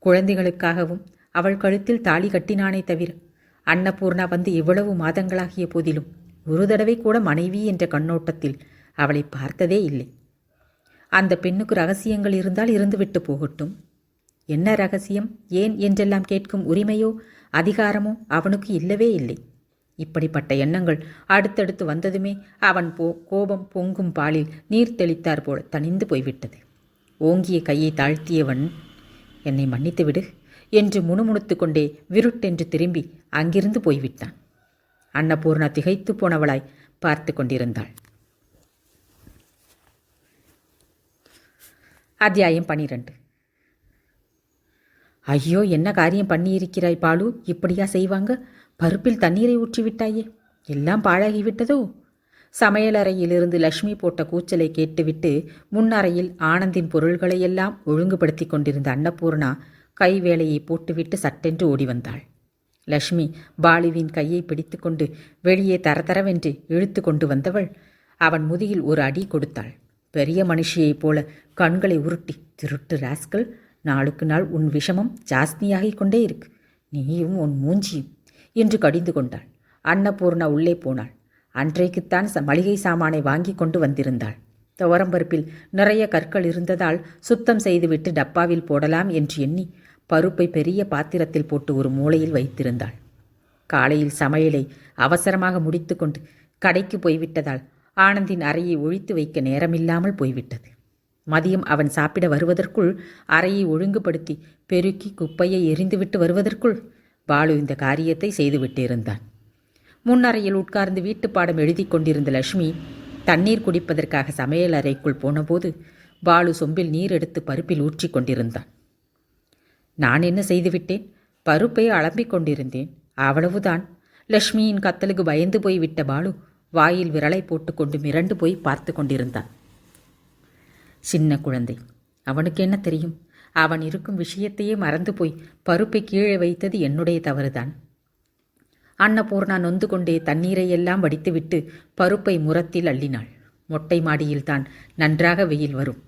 குழந்தைகளுக்காகவும் அவள் கழுத்தில் தாலி கட்டினானே தவிர அன்னபூர்ணா வந்து இவ்வளவு மாதங்களாகிய போதிலும் ஒரு தடவை கூட மனைவி என்ற கண்ணோட்டத்தில் அவளை பார்த்ததே இல்லை. அந்த பெண்ணுக்கு ரகசியங்கள் இருந்தால் இருந்துவிட்டு போகட்டும். என்ன ரகசியம், ஏன் என்றெல்லாம் கேட்கும் உரிமையோ அதிகாரமோ அவனுக்கு இல்லவே இல்லை. இப்படிப்பட்ட எண்ணங்கள் அடுத்தடுத்து வந்ததுமே அவன் கோபம் பொங்கும் பாலில் நீர் தெளித்தார் போல தணிந்து போய்விட்டது. ஓங்கிய கையை தாழ்த்தியவன், என்னை மன்னித்துவிடு என்று முணுமுணுத்து கொண்டே விருட்டென்று திரும்பி அங்கிருந்து போய்விட்டான். அன்னபூர்ணா திகைத்து போனவளாய் பார்த்து கொண்டிருந்தாள். அத்தியாயம் 12. ஐயோ, என்ன காரியம் பண்ணியிருக்கிறாய் பாலு? இப்படியா செய்வாங்க? பருப்பில் தண்ணீரை ஊற்றிவிட்டாயே, எல்லாம் பாழாகிவிட்டதோ? சமையலறையிலிருந்து லக்ஷ்மி போட்ட கூச்சலை கேட்டுவிட்டு முன்னறையில் ஆனந்தின் பொருள்களையெல்லாம் ஒழுங்குபடுத்தி கொண்டிருந்த அன்னபூர்ணா கை வேலையை போட்டுவிட்டு சட்டென்று ஓடி வந்தாள். லக்ஷ்மி பாலுவின் கையை பிடித்து கொண்டு வெளியே தரதரவென்று இழுத்து கொண்டு வந்தவள் அவன் முதுகில் ஒரு அடி கொடுத்தாள். பெரிய மனுஷியைப் போல கண்களை உருட்டி, திருட்டு ராஸ்கல், நாளுக்கு நாள் உன் விஷமம் ஜாஸ்தியாகிக் கொண்டே இருக்கு, நீயும் உன் மூஞ்சியும் என்று கடிந்து கொண்டாள். அன்னபூர்ணா உள்ளே போனாள். அன்றைக்குத்தான் மளிகை சாமானை வாங்கி கொண்டு வந்திருந்தாள். துவரம்பருப்பில் நிறைய கற்கள் இருந்ததால் சுத்தம் செய்துவிட்டு டப்பாவில் போடலாம் என்று எண்ணி பருப்பை பெரிய பாத்திரத்தில் போட்டு ஒரு மூலையில் வைத்திருந்தாள். காலையில் சமையலை அவசரமாக முடித்து கொண்டு கடைக்கு போய்விட்டதால் ஆனந்தின் அறையை ஒழித்து வைக்க நேரமில்லாமல் போய்விட்டது. மதியம் அவன் சாப்பிட வருவதற்குள், அறையை ஒழுங்குபடுத்தி பெருக்கி குப்பையை எரிந்துவிட்டு வருவதற்குள் பாலு இந்த காரியத்தை செய்துவிட்டிருந்தான். முன்னறையில் உட்கார்ந்து வீட்டுப்பாடம் எழுதி கொண்டிருந்த லக்ஷ்மி தண்ணீர் குடிப்பதற்காக சமையல் அறைக்குள் போனபோது பாலு சொம்பில் நீர் எடுத்து பருப்பில் ஊற்றி கொண்டிருந்தான். நான் என்ன செய்துவிட்டேன்? பருப்பை அலம்பிக் கொண்டிருந்தேன், அவ்வளவுதான். லக்ஷ்மியின் கத்தலுக்கு பயந்து போய் விட்ட பாலு வாயில் விரலை போட்டுக்கொண்டு மிரண்டு போய் பார்த்து கொண்டிருந்தான். சின்ன குழந்தை, அவனுக்கு என்ன தெரியும்? அவன் இருக்கும் விஷயத்தையே மறந்து போய் பருப்பை கீழே வைத்தது என்னுடைய தவறுதான். அன்னபூர்ணா நொந்து கொண்டே தண்ணீரை எல்லாம் வடித்துவிட்டு பருப்பை முரத்தில் அள்ளினாள். மொட்டை மாடியில் தான் நன்றாக வெயில் வரும்,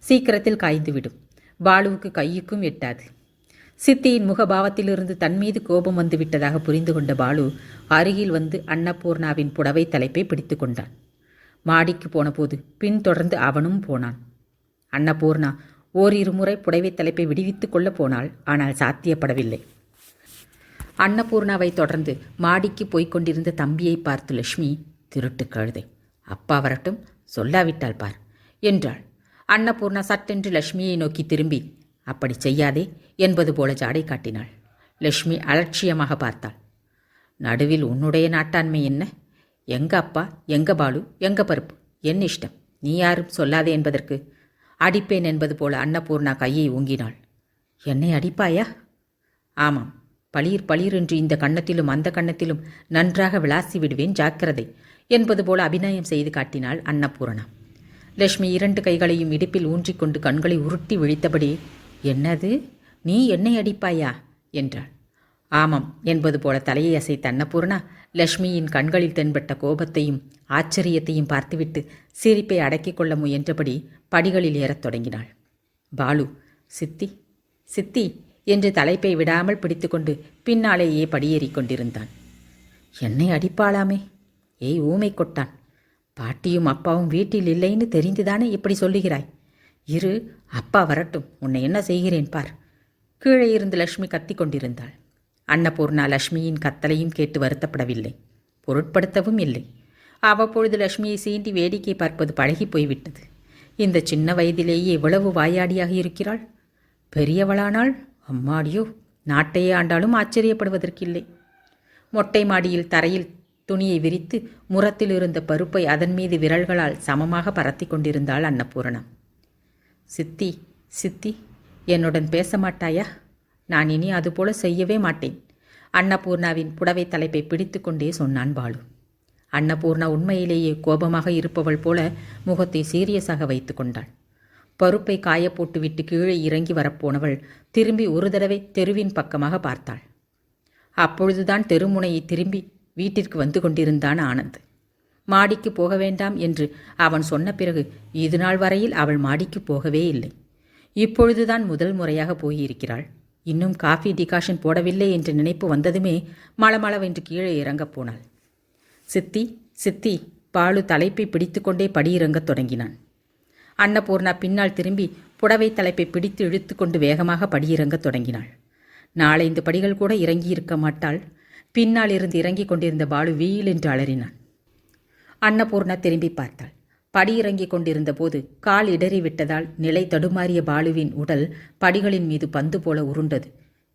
சீக்கிரத்தில் காய்ந்துவிடும். பாலுவுக்கு கையுக்கும் எட்டாது. சித்தியின் முகபாவத்திலிருந்து தன் மீது கோபம் வந்து விட்டதாக புரிந்து கொண்ட பாலு அருகில் வந்து அன்னபூர்ணாவின் புடவை தலைப்பை பிடித்து கொண்டான். மாடிக்கு போனபோது பின்தொடர்ந்து அவனும் போனான். அன்னபூர்ணா ஓரிரு முறை புடவை தலைப்பை விடுவித்துக் கொள்ளப் போனாள். ஆனால் சாத்தியப்படவில்லை. அன்னபூர்ணாவை தொடர்ந்து மாடிக்கு போய்க் கொண்டிருந்த தம்பியை பார்த்து லட்சுமி, திருட்டு கழுதை, அப்பா வரட்டும், சொல்லாவிட்டால் பார் என்றாள். அன்னபூர்ணா சட்டென்று லட்சுமியை நோக்கி திரும்பி, அப்படி செய்யாதே என்பது போல ஜாடை காட்டினாள். லட்சுமி அலட்சியமாக பார்த்தாள். நடுவில் உன்னுடைய நாட்டாண்மை என்ன? எங்க அப்பா, எங்க பாலு, எங்க பருப்பு, என் இஷ்டம், நீ யாரும் சொல்லாதே என்பதற்கு? அடிப்பேன் என்பது போல அன்னபூர்ணா கையை ஓங்கினாள். என்னை அடிப்பாயா? ஆமாம், பளீர் பளீர் என்று இந்த கன்னத்திலும் அந்த கன்னத்திலும் நன்றாக விளாசி விடுவேன், ஜாக்கிரதை என்பது போல அபிநயம் செய்து காட்டினாள் அன்னபூர்ணா. லட்சுமி 2 கைகளையும் இடுப்பில் ஊன்றிக்கொண்டு கண்களை உருட்டி விழித்தபடி, என்னது, நீ என்னை அடிப்பாயா என்றாள். ஆமாம் என்பது போல தலையை அசைத்த அன்னபூர்ணா லட்சுமியின் கண்களில் தென்பட்ட கோபத்தையும் ஆச்சரியத்தையும் பார்த்துவிட்டு சிரிப்பை அடக்கிக் கொள்ள முயன்றபடி படிகளில் ஏறத் தொடங்கினாள். பாலு, சித்தி சித்தி என்று தலைப்பை விடாமல் பிடித்துக்கொண்டு பின்னாலேயே படியேறிக் கொண்டிருந்தான். என்னை அடிப்பாளாமே? ஏய் ஊமை கொட்டான், பாட்டியும் அப்பாவும் வீட்டில் இல்லைன்னு தெரிந்துதானே இப்படி சொல்லுகிறாய்? இரு, அப்பா வரட்டும், உன்னை என்ன செய்கிறேன் பார். கீழே இருந்து லட்சுமி கத்தி கொண்டிருந்தாள். அன்னபூர்ணா லட்சுமியின் கத்தலையும் கேட்டு வருத்தப்படவில்லை, பொருட்படுத்தவும் இல்லை. அவ்வப்பொழுது லட்சுமியை சீண்டி வேடிக்கை பார்ப்பது பழகி போய்விட்டது. இந்த சின்ன வயதிலேயே எவ்வளவு வாயாடியாக இருக்கிறாள். பெரியவளானாள், அம்மாடியோ, நாட்டையே ஆண்டாலும் ஆச்சரியப்படுவதற்கில்லை. மொட்டை மாடியில் தரையில் துணியை விரித்து முரத்தில் இருந்த பருப்பை அதன் மீது விரல்களால் சமமாக பரத்தி கொண்டிருந்தாள் அன்னபூரணம். சித்தி சித்தி, என்னுடன் பேச மாட்டாயா? நான் இனி அதுபோல செய்யவே மாட்டேன். அன்னபூர்ணாவின் புடவை தலைப்பை பிடித்து கொண்டே சொன்னான் பாலு. அன்னபூர்ணா உண்மையிலேயே கோபமாக இருப்பவள் போல முகத்தை சீரியஸாக வைத்து கொண்டாள். பருப்பை காயப்போட்டுவிட்டு கீழே இறங்கி வரப்போனவள் திரும்பி ஒரு தடவை தெருவின் பக்கமாக பார்த்தாள். அப்பொழுதுதான் தெருமுனையை திரும்பி வீட்டிற்கு வந்து கொண்டிருந்தான் ஆனந்த். மாடிக்கு போக வேண்டாம் என்று அவன் சொன்ன பிறகு இதுநாள் வரையில் அவள் மாடிக்கு போகவே இல்லை. இப்பொழுதுதான் முதல் முறையாக போயிருக்கிறாள். இன்னும் காஃபி டிகாஷன் போடவில்லை என்ற நினைப்பு வந்ததுமே மளமளவென்று கீழே இறங்கப் போனாள். சித்தி சித்தி, பாலு தலைப்பை பிடித்துக்கொண்டே படியிறங்கத் தொடங்கினான். அன்னபூர்ணா பின்னால் திரும்பி புடவை தலைப்பை பிடித்து இழுத்து கொண்டு வேகமாக படியிறங்கத் தொடங்கினாள். 4-5 படிகள் கூட இறங்கியிருக்க மாட்டாள். பின்னால் இருந்து இறங்கிக் கொண்டிருந்த பாலு வீல் என்று அலறினான். அன்னபூர்ணா திரும்பி பார்த்தாள். படியிறங்கிக் கொண்டிருந்த போது கால் இடறிவிட்டதால் நிலை தடுமாறிய பாலுவின் உடல் படிகளின் மீது பந்து போல உருண்டது.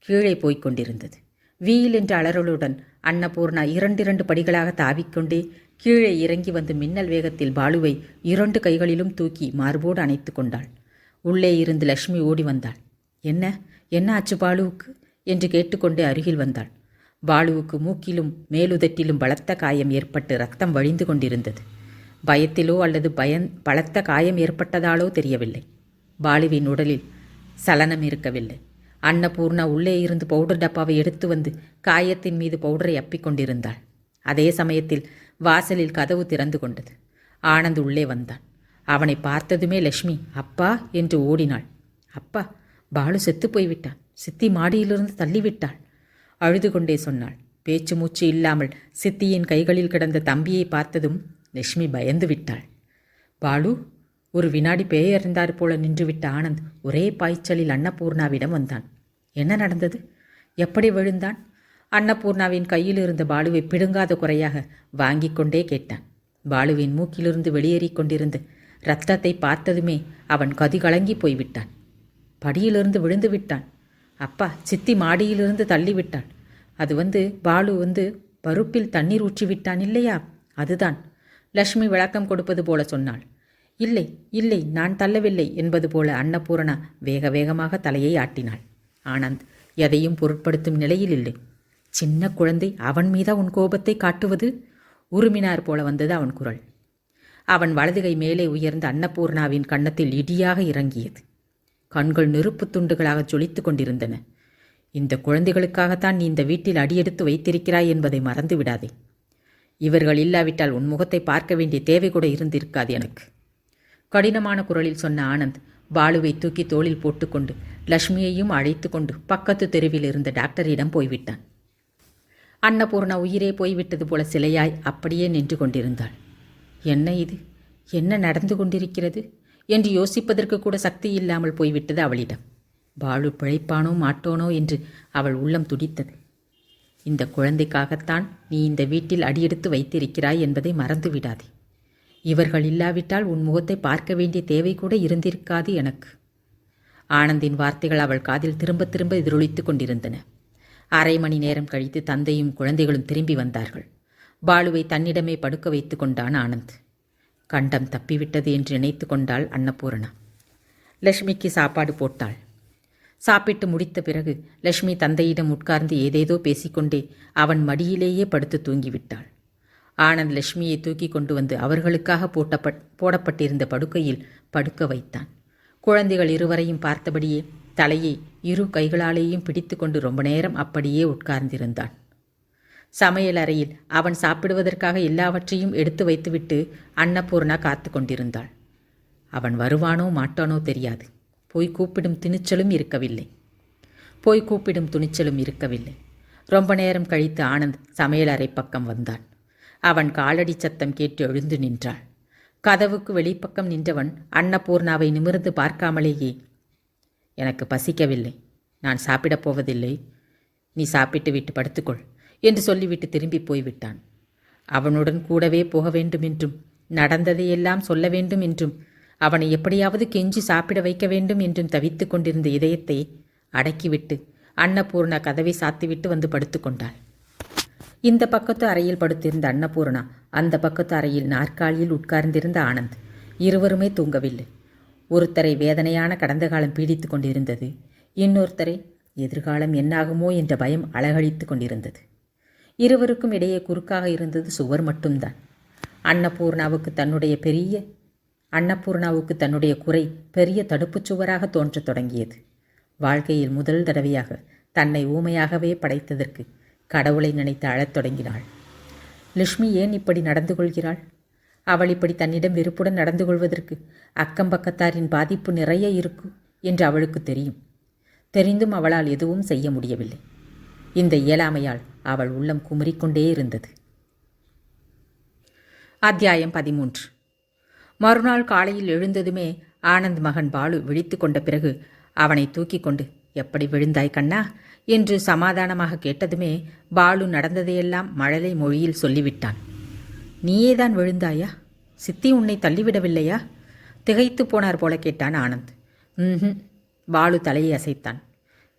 கீழே போய்க் கொண்டிருந்தது. வீல் என்ற அலறலுடன் அன்னபூர்ணா 2 படிகளாக தாவிக்கொண்டே கீழே இறங்கி வந்து மின்னல் வேகத்தில் பாலுவை 2 கைகளிலும் தூக்கி மார்போடு அணைத்து கொண்டாள். உள்ளே இருந்து லட்சுமி ஓடி வந்தாள். என்ன என்ன ஆச்சு பாலுவுக்கு என்று கேட்டுக்கொண்டே அருகில் வந்தாள். பாலுவுக்கு மூக்கிலும் மேலுதட்டிலும் பலத்த காயம் ஏற்பட்டு ரத்தம் வழிந்து கொண்டிருந்தது. பயத்திலோ அல்லது பலத்த காயம் ஏற்பட்டதாலோ தெரியவில்லை. பாலுவின் உடலில் சலனம் இருக்கவில்லை. அன்னபூர்ணா உள்ளே இருந்து பவுடர் டப்பாவை எடுத்து வந்து காயத்தின் மீது பவுடரை அப்பிக்கொண்டிருந்தாள். அதே சமயத்தில் வாசலில் கதவு திறந்து கொண்டது. ஆனந்த் உள்ளே வந்தான். அவனை பார்த்ததுமே லட்சுமி அப்பா என்று ஓடினாள். அப்பா, பாலு செத்து போய்விட்டான், சித்தி மாடியிலிருந்து தள்ளிவிட்டாள் அழுது கொண்டே சொன்னாள். பேச்சு மூச்சு இல்லாமல் சித்தியின் கைகளில் கிடந்த தம்பியை பார்த்ததும் லட்சுமி பயந்து விட்டாள். பாலு, ஒரு வினாடி பேயறிந்தார் போல நின்றுவிட்ட ஆனந்த் ஒரே பாய்ச்சலில் அன்னபூர்ணாவிடம் வந்தான். என்ன நடந்தது? எப்படி விழுந்தான்? அன்னபூர்ணாவின் கையில் இருந்த பாலுவை பிடுங்காத குறையாக வாங்கி கொண்டே கேட்டான். பாலுவின் மூக்கிலிருந்து வெளியேறிக் கொண்டிருந்த இரத்தத்தை பார்த்ததுமே அவன் கதிகலங்கி போய்விட்டான். படியிலிருந்து விழுந்து விட்டான். அப்பா, சித்தி மாடியிலிருந்து தள்ளிவிட்டாள். அது பாலு பருப்பில் தண்ணீர் ஊற்றி விட்டான் இல்லையா, அதுதான். லட்சுமி விளக்கம் கொடுப்பது போல சொன்னாள். இல்லை இல்லை, நான் தள்ளவில்லை என்பது போல அன்னபூரணா வேக வேகமாக தலையை ஆட்டினாள். ஆனந்த் எதையும் பொருட்படுத்தும் நிலையில் இல்லை. சின்ன குழந்தை, அவன் மீதா உன் கோபத்தை காட்டுவது? உருமினார் போல வந்தது அவன் குரல். அவன் வலதுகை மேலே உயர்ந்த அன்னபூர்ணாவின் கன்னத்தில் இடியாக இறங்கியது. கண்கள் நெருப்பு துண்டுகளாக ஜொலித்து கொண்டிருந்தன. இந்த குழந்தைகளுக்காகத்தான் நீ இந்த வீட்டில் அடியெடுத்து வைத்திருக்கிறாய் என்பதை மறந்து விடாதே. இவர்கள் இல்லாவிட்டால் உன் முகத்தை பார்க்க வேண்டிய தேவை கூட இருந்திருக்காது எனக்கு. கடினமான குரலில் சொன்ன ஆனந்த் பாலுவை தூக்கி தோளில் போட்டுக்கொண்டு லட்சுமியையும் அழைத்து கொண்டு பக்கத்து தெருவில் இருந்த டாக்டரிடம் போய்விட்டான். அன்னபூர்ணா உயிரே போய்விட்டது போல சிலையாய் அப்படியே நின்று கொண்டிருந்தாள். என்ன இது? என்ன நடந்து கொண்டிருக்கிறது? என்று யோசிப்பதற்கு கூட சக்தி இல்லாமல் போய்விட்டது அவளிடம். பாலு பிழைப்பானோ மாட்டோனோ என்று அவள் உள்ளம் துடித்தது. இந்த குழந்தைக்காகத்தான் நீ இந்த வீட்டில் அடியெடுத்து வைத்திருக்கிறாய் என்பதை மறந்து விடாதே. இவர்கள் இல்லாவிட்டால் உன் முகத்தை பார்க்க வேண்டிய தேவை கூட இருந்திருக்காது எனக்கு. ஆனந்தின் வார்த்தைகள் அவள் காதில் திரும்ப திரும்ப எதிரொலித்துக் கொண்டிருந்தன. அரை மணி நேரம் கழித்து தந்தையும் குழந்தைகளும் திரும்பி வந்தார்கள். பாலுவை தன்னிடமே படுக்க வைத்து கொண்டான் ஆனந்த். கண்டம் தப்பிவிட்டது என்று நினைத்து கொண்டாள் அன்னபூரணா. லட்சுமிக்கு சாப்பாடு போட்டாள். சாப்பிட்டு முடித்த பிறகு லட்சுமி தந்தையிடம் உட்கார்ந்து ஏதேதோ பேசிக்கொண்டே அவன் மடியிலேயே படுத்து தூங்கிவிட்டாள். ஆனந்த் லட்சுமியை தூக்கி கொண்டு வந்து அவர்களுக்காக போடப்பட்டிருந்த படுக்கையில் படுக்க வைத்தான். குழந்தைகள் இருவரையும் பார்த்தபடியே தலையை இரு கைகளாலேயும் பிடித்து கொண்டு ரொம்ப நேரம் அப்படியே உட்கார்ந்திருந்தான். சமையல் அறையில் அவன் சாப்பிடுவதற்காக எல்லாவற்றையும் எடுத்து வைத்துவிட்டு அன்னபூர்ணா காத்து கொண்டிருந்தாள். அவன் வருவானோ மாட்டானோ தெரியாது. போய் கூப்பிடும் துணிச்சலும் இருக்கவில்லை. ரொம்ப நேரம் கழித்து ஆனந்த் சமையல் அறை பக்கம் வந்தான். அவன் காலடி சத்தம் கேட்டு எழுந்து நின்றாள். கதவுக்கு வெளிப்பக்கம் நின்றவன் அன்னபூர்ணாவை நிமிர்ந்து பார்க்காமலேயே, எனக்கு பசிக்கவில்லை, நான் சாப்பிடப் போவதில்லை, நீ சாப்பிட்டு விட்டு படுத்துக்கொள் என்று சொல்லிவிட்டு திரும்பி போய்விட்டான். அவனுடன் கூடவே போக வேண்டுமென்றும் நடந்ததையெல்லாம் சொல்ல வேண்டும் என்றும் அவனை எப்படியாவது கெஞ்சி சாப்பிட வைக்க வேண்டும் என்றும் தவித்து கொண்டிருந்த இதயத்தை அடக்கிவிட்டு அன்னபூர்ணா கதவை சாத்திவிட்டு வந்து படுத்துக்கொண்டாள். இந்த பக்கத்து அறையில் படுத்திருந்த அன்னபூர்ணா, அந்த பக்கத்து அறையில் நாற்காலியில் உட்கார்ந்திருந்த ஆனந்த். இருவருமே தூங்கவில்லை. ஒருத்தரை வேதனையான கடந்த காலம் பீடித்து கொண்டிருந்தது. இன்னொருத்தரை எதிர்காலம் என்னாகுமோ என்ற பயம் அலகழித்து கொண்டிருந்தது. இருவருக்கும் இடையே குறுக்காக இருந்தது சுவர் மட்டும்தான். அன்னபூர்ணாவுக்கு தன்னுடைய குறை பெரிய தடுப்புச் சுவராக தோன்றத் தொடங்கியது. வாழ்க்கையில் முதல் தடவையாக தன்னை ஊமையாகவே படைத்ததற்கு கடவுளை நினைத்து அழத் தொடங்கினாள். லட்சுமி ஏன் இப்படி நடந்து கொள்கிறாள்? அவள் இப்படி தன்னிடம் வெறுப்புடன் நடந்து கொள்வதற்கு அக்கம் பக்கத்தாரின் பாதிப்பு நிறைய இருக்கும் என்று அவளுக்கு தெரியும். தெரிந்தும் அவளால் எதுவும் செய்ய முடியவில்லை. இந்த இயலாமையால் அவள் உள்ளம் குமுறிக்கொண்டே இருந்தது. அத்தியாயம் 13. மறுநாள் காலையில் எழுந்ததுமே ஆனந்த் மகன் பாலு விழித்து கொண்ட பிறகு அவனை தூக்கி கொண்டு, எப்படி விழுந்தாய் கண்ணா என்று சமாதானமாக கேட்டதுமே பாலு நடந்ததையெல்லாம் மழலை மொழியில் சொல்லிவிட்டான். நீயேதான் விழுந்தாயா? சித்தி உன்னை தள்ளிவிடவில்லையா? திகைத்து போனார் போல கேட்டான் ஆனந்த். பாலு தலையை அசைத்தான்.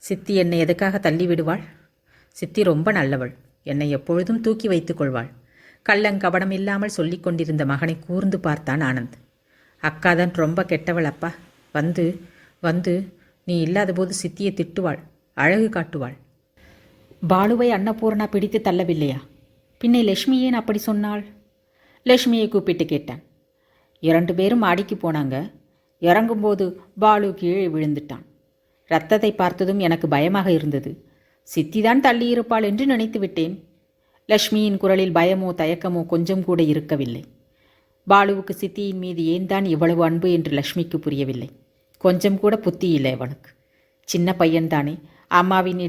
சித்தி என்னை எதுக்காக தள்ளிவிடுவாள்? சித்தி ரொம்ப நல்லவள். என்னை எப்பொழுதும் தூக்கி வைத்துக் கொள்வாள். கள்ளங்கபடம் இல்லாமல் சொல்லிக் கொண்டிருந்த மகனை கூர்ந்து பார்த்தான் ஆனந்த். அக்காதான் ரொம்ப கெட்டவள் அப்பா. வந்து நீ இல்லாத போது சித்தியை திட்டுவாள், அழகு காட்டுவாள். பாலுவை அன்னபூர்ணா பிடித்து தள்ளவில்லையா? பின்னை லட்சுமி ஏன் அப்படி சொன்னாள்? லட்சுமியை கூப்பிட்டு கேட்டான். 2 பேரும் மாடிக்கு போனாங்க. இறங்கும்போது பாலு கீழே விழுந்துட்டான். இரத்தத்தை பார்த்ததும் எனக்கு பயமாக இருந்தது. சித்திதான் தள்ளியிருப்பாள் என்று நினைத்து விட்டேன். லட்சுமியின் குரலில் பயமோ தயக்கமோ கொஞ்சம் கூட இருக்கவில்லை. பாலுவுக்கு சித்தியின் மீது ஏன் தான் இவ்வளவு அன்பு என்று லட்சுமிக்கு புரியவில்லை. கொஞ்சம் கூட புத்தி இல்லை அவனுக்கு. சின்ன பையன்தானே, அம்மாவின்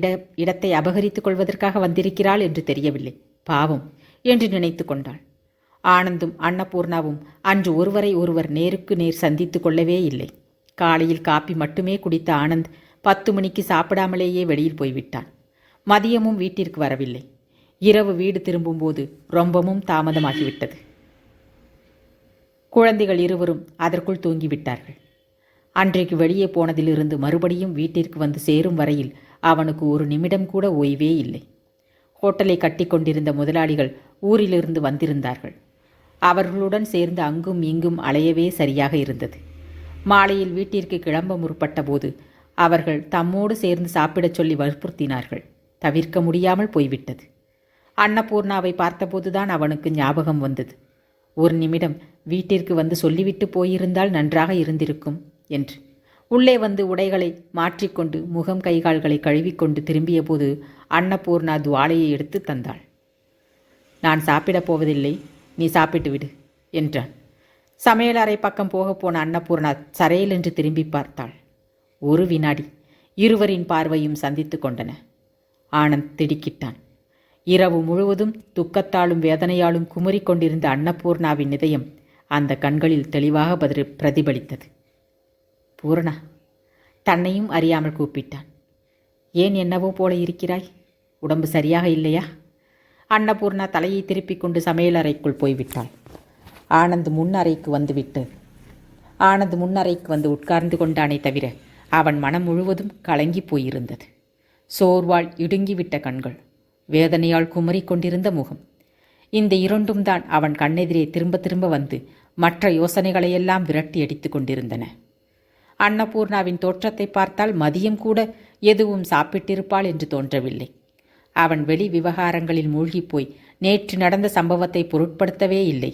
இடத்தை அபகரித்துக் கொள்வதற்காக வந்திருக்கிறாள் என்று தெரியவில்லை. பாவம் என்று நினைத்து கொண்டாள். ஆனந்தும் அன்னபூர்ணாவும் அன்று ஒருவரை ஒருவர் நேருக்கு நேர் சந்தித்து கொள்ளவே இல்லை. காலையில் காப்பி மட்டுமே குடித்த ஆனந்த் 10 மணிக்கு சாப்பிடாமலேயே வெளியில் போய்விட்டான். மதியமும் வீட்டிற்கு வரவில்லை. இரவு வீடு திரும்பும்போது ரொம்பவும் தாமதமாகிவிட்டது. குழந்தைகள் இருவரும் அதற்குள் தூங்கிவிட்டார்கள். அன்றைக்கு வெளியே போனதிலிருந்து மறுபடியும் வீட்டிற்கு வந்து சேரும் வரையில் அவனுக்கு ஒரு நிமிடம் கூட ஓய்வே இல்லை. ஹோட்டலை கட்டி கொண்டிருந்த முதலாளிகள் ஊரிலிருந்து வந்திருந்தார்கள். அவர்களுடன் சேர்ந்து அங்கும் இங்கும் அலையவே சரியாக இருந்தது. மாலையில் வீட்டிற்கு கிளம்ப முற்பட்ட போது அவர்கள் தம்மோடு சேர்ந்து சாப்பிடச் சொல்லி வற்புறுத்தினார்கள். தவிர்க்க முடியாமல் போய்விட்டது. அன்னபூர்ணாவை பார்த்தபோதுதான் அவனுக்கு ஞாபகம் வந்தது. ஒரு நிமிடம் வீட்டிற்கு வந்து சொல்லிவிட்டு போயிருந்தால் நன்றாக இருந்திருக்கும் என்று. உள்ளே வந்து உடைகளை மாற்றிக்கொண்டு முகம் கைகால்களை கழுவிக்கொண்டு திரும்பிய போது அன்னபூர்ணா துவாலையை எடுத்து தந்தாள். நான் சாப்பிடப் போவதில்லை, நீ சாப்பிட்டு விடு என்றான். சமையலறை பக்கம் போன அன்னபூர்ணா சரையல் என்று திரும்பி பார்த்தாள். ஒரு வினாடி இருவரின் பார்வையும் சந்தித்து கொண்டன. ஆனந்த் திடுக்கிட்டான். இரவு முழுவதும் துக்கத்தாலும் வேதனையாலும் குமுறிக்கொண்டிருந்த அன்னபூர்ணாவின் இதயம் அந்த கண்களில் தெளிவாக பிரதிபலித்தது. பூரணா, தன்னையும் அறியாமல் கூப்பிட்டான். ஏன் என்னவோ போல இருக்கிறாய்? உடம்பு சரியாக இல்லையா? அன்னபூர்ணா தலையை திருப்பிக் கொண்டு சமையலறைக்குள் போய்விட்டாள். ஆனந்த் முன்னறைக்கு வந்து உட்கார்ந்து கொண்டானே தவிர அவன் மனம் முழுவதும் கலங்கி போயிருந்தது. சோர்வால் இடுங்கிவிட்ட கண்கள், வேதனையால் குமறிக் கொண்டிருந்த முகம், இந்த இரண்டும் தான் அவன் கண்ணெதிரே திரும்ப திரும்ப வந்து மற்ற யோசனைகளையெல்லாம் விரட்டி அடித்து கொண்டிருந்தன. அன்னபூர்ணாவின் தோற்றத்தை பார்த்தால் மதியம் கூட எதுவும் சாப்பிட்டிருப்பாள் என்று தோன்றவில்லை. அவன் வெளி விவகாரங்களில் மூழ்கிப்போய் நேற்று நடந்த சம்பவத்தை பொருட்படுத்தவே இல்லை.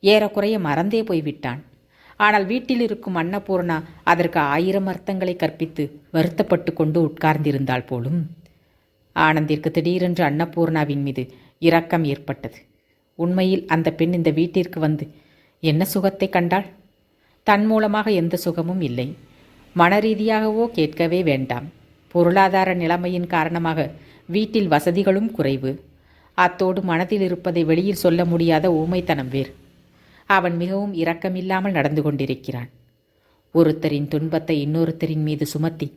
ஏறக்குறைய மறந்தே போய்விட்டான். ஆனால் வீட்டில் இருக்கும் அன்னபூர்ணா அதற்கு 1000 அர்த்தங்களை கற்பித்து வருத்தப்பட்டு கொண்டு உட்கார்ந்திருந்தாள் போலும். ஆனந்திற்கு திடீரென்று அன்னபூர்ணாவின் மீது இரக்கம் ஏற்பட்டது. உண்மையில் அந்த பெண் இந்த வீட்டிற்கு வந்து என்ன சுகத்தை கண்டாள்? தன் மூலமாக எந்த சுகமும் இல்லை. மனரீதியாகவோ கேட்கவே வேண்டாம். பொருளாதார நிலைமையின் காரணமாக வீட்டில் வசதிகளும் குறைவு. அத்தோடு மனதில் இருப்பதை வெளியில் சொல்ல முடியாத ஊமைத்தனம் வேறு. அவன் மிகவும் இரக்கமில்லாமல் நடந்து கொண்டிருக்கிறான். ஒருத்தரின் துன்பத்தை இன்னொருத்தரின் மீது சுமத்தி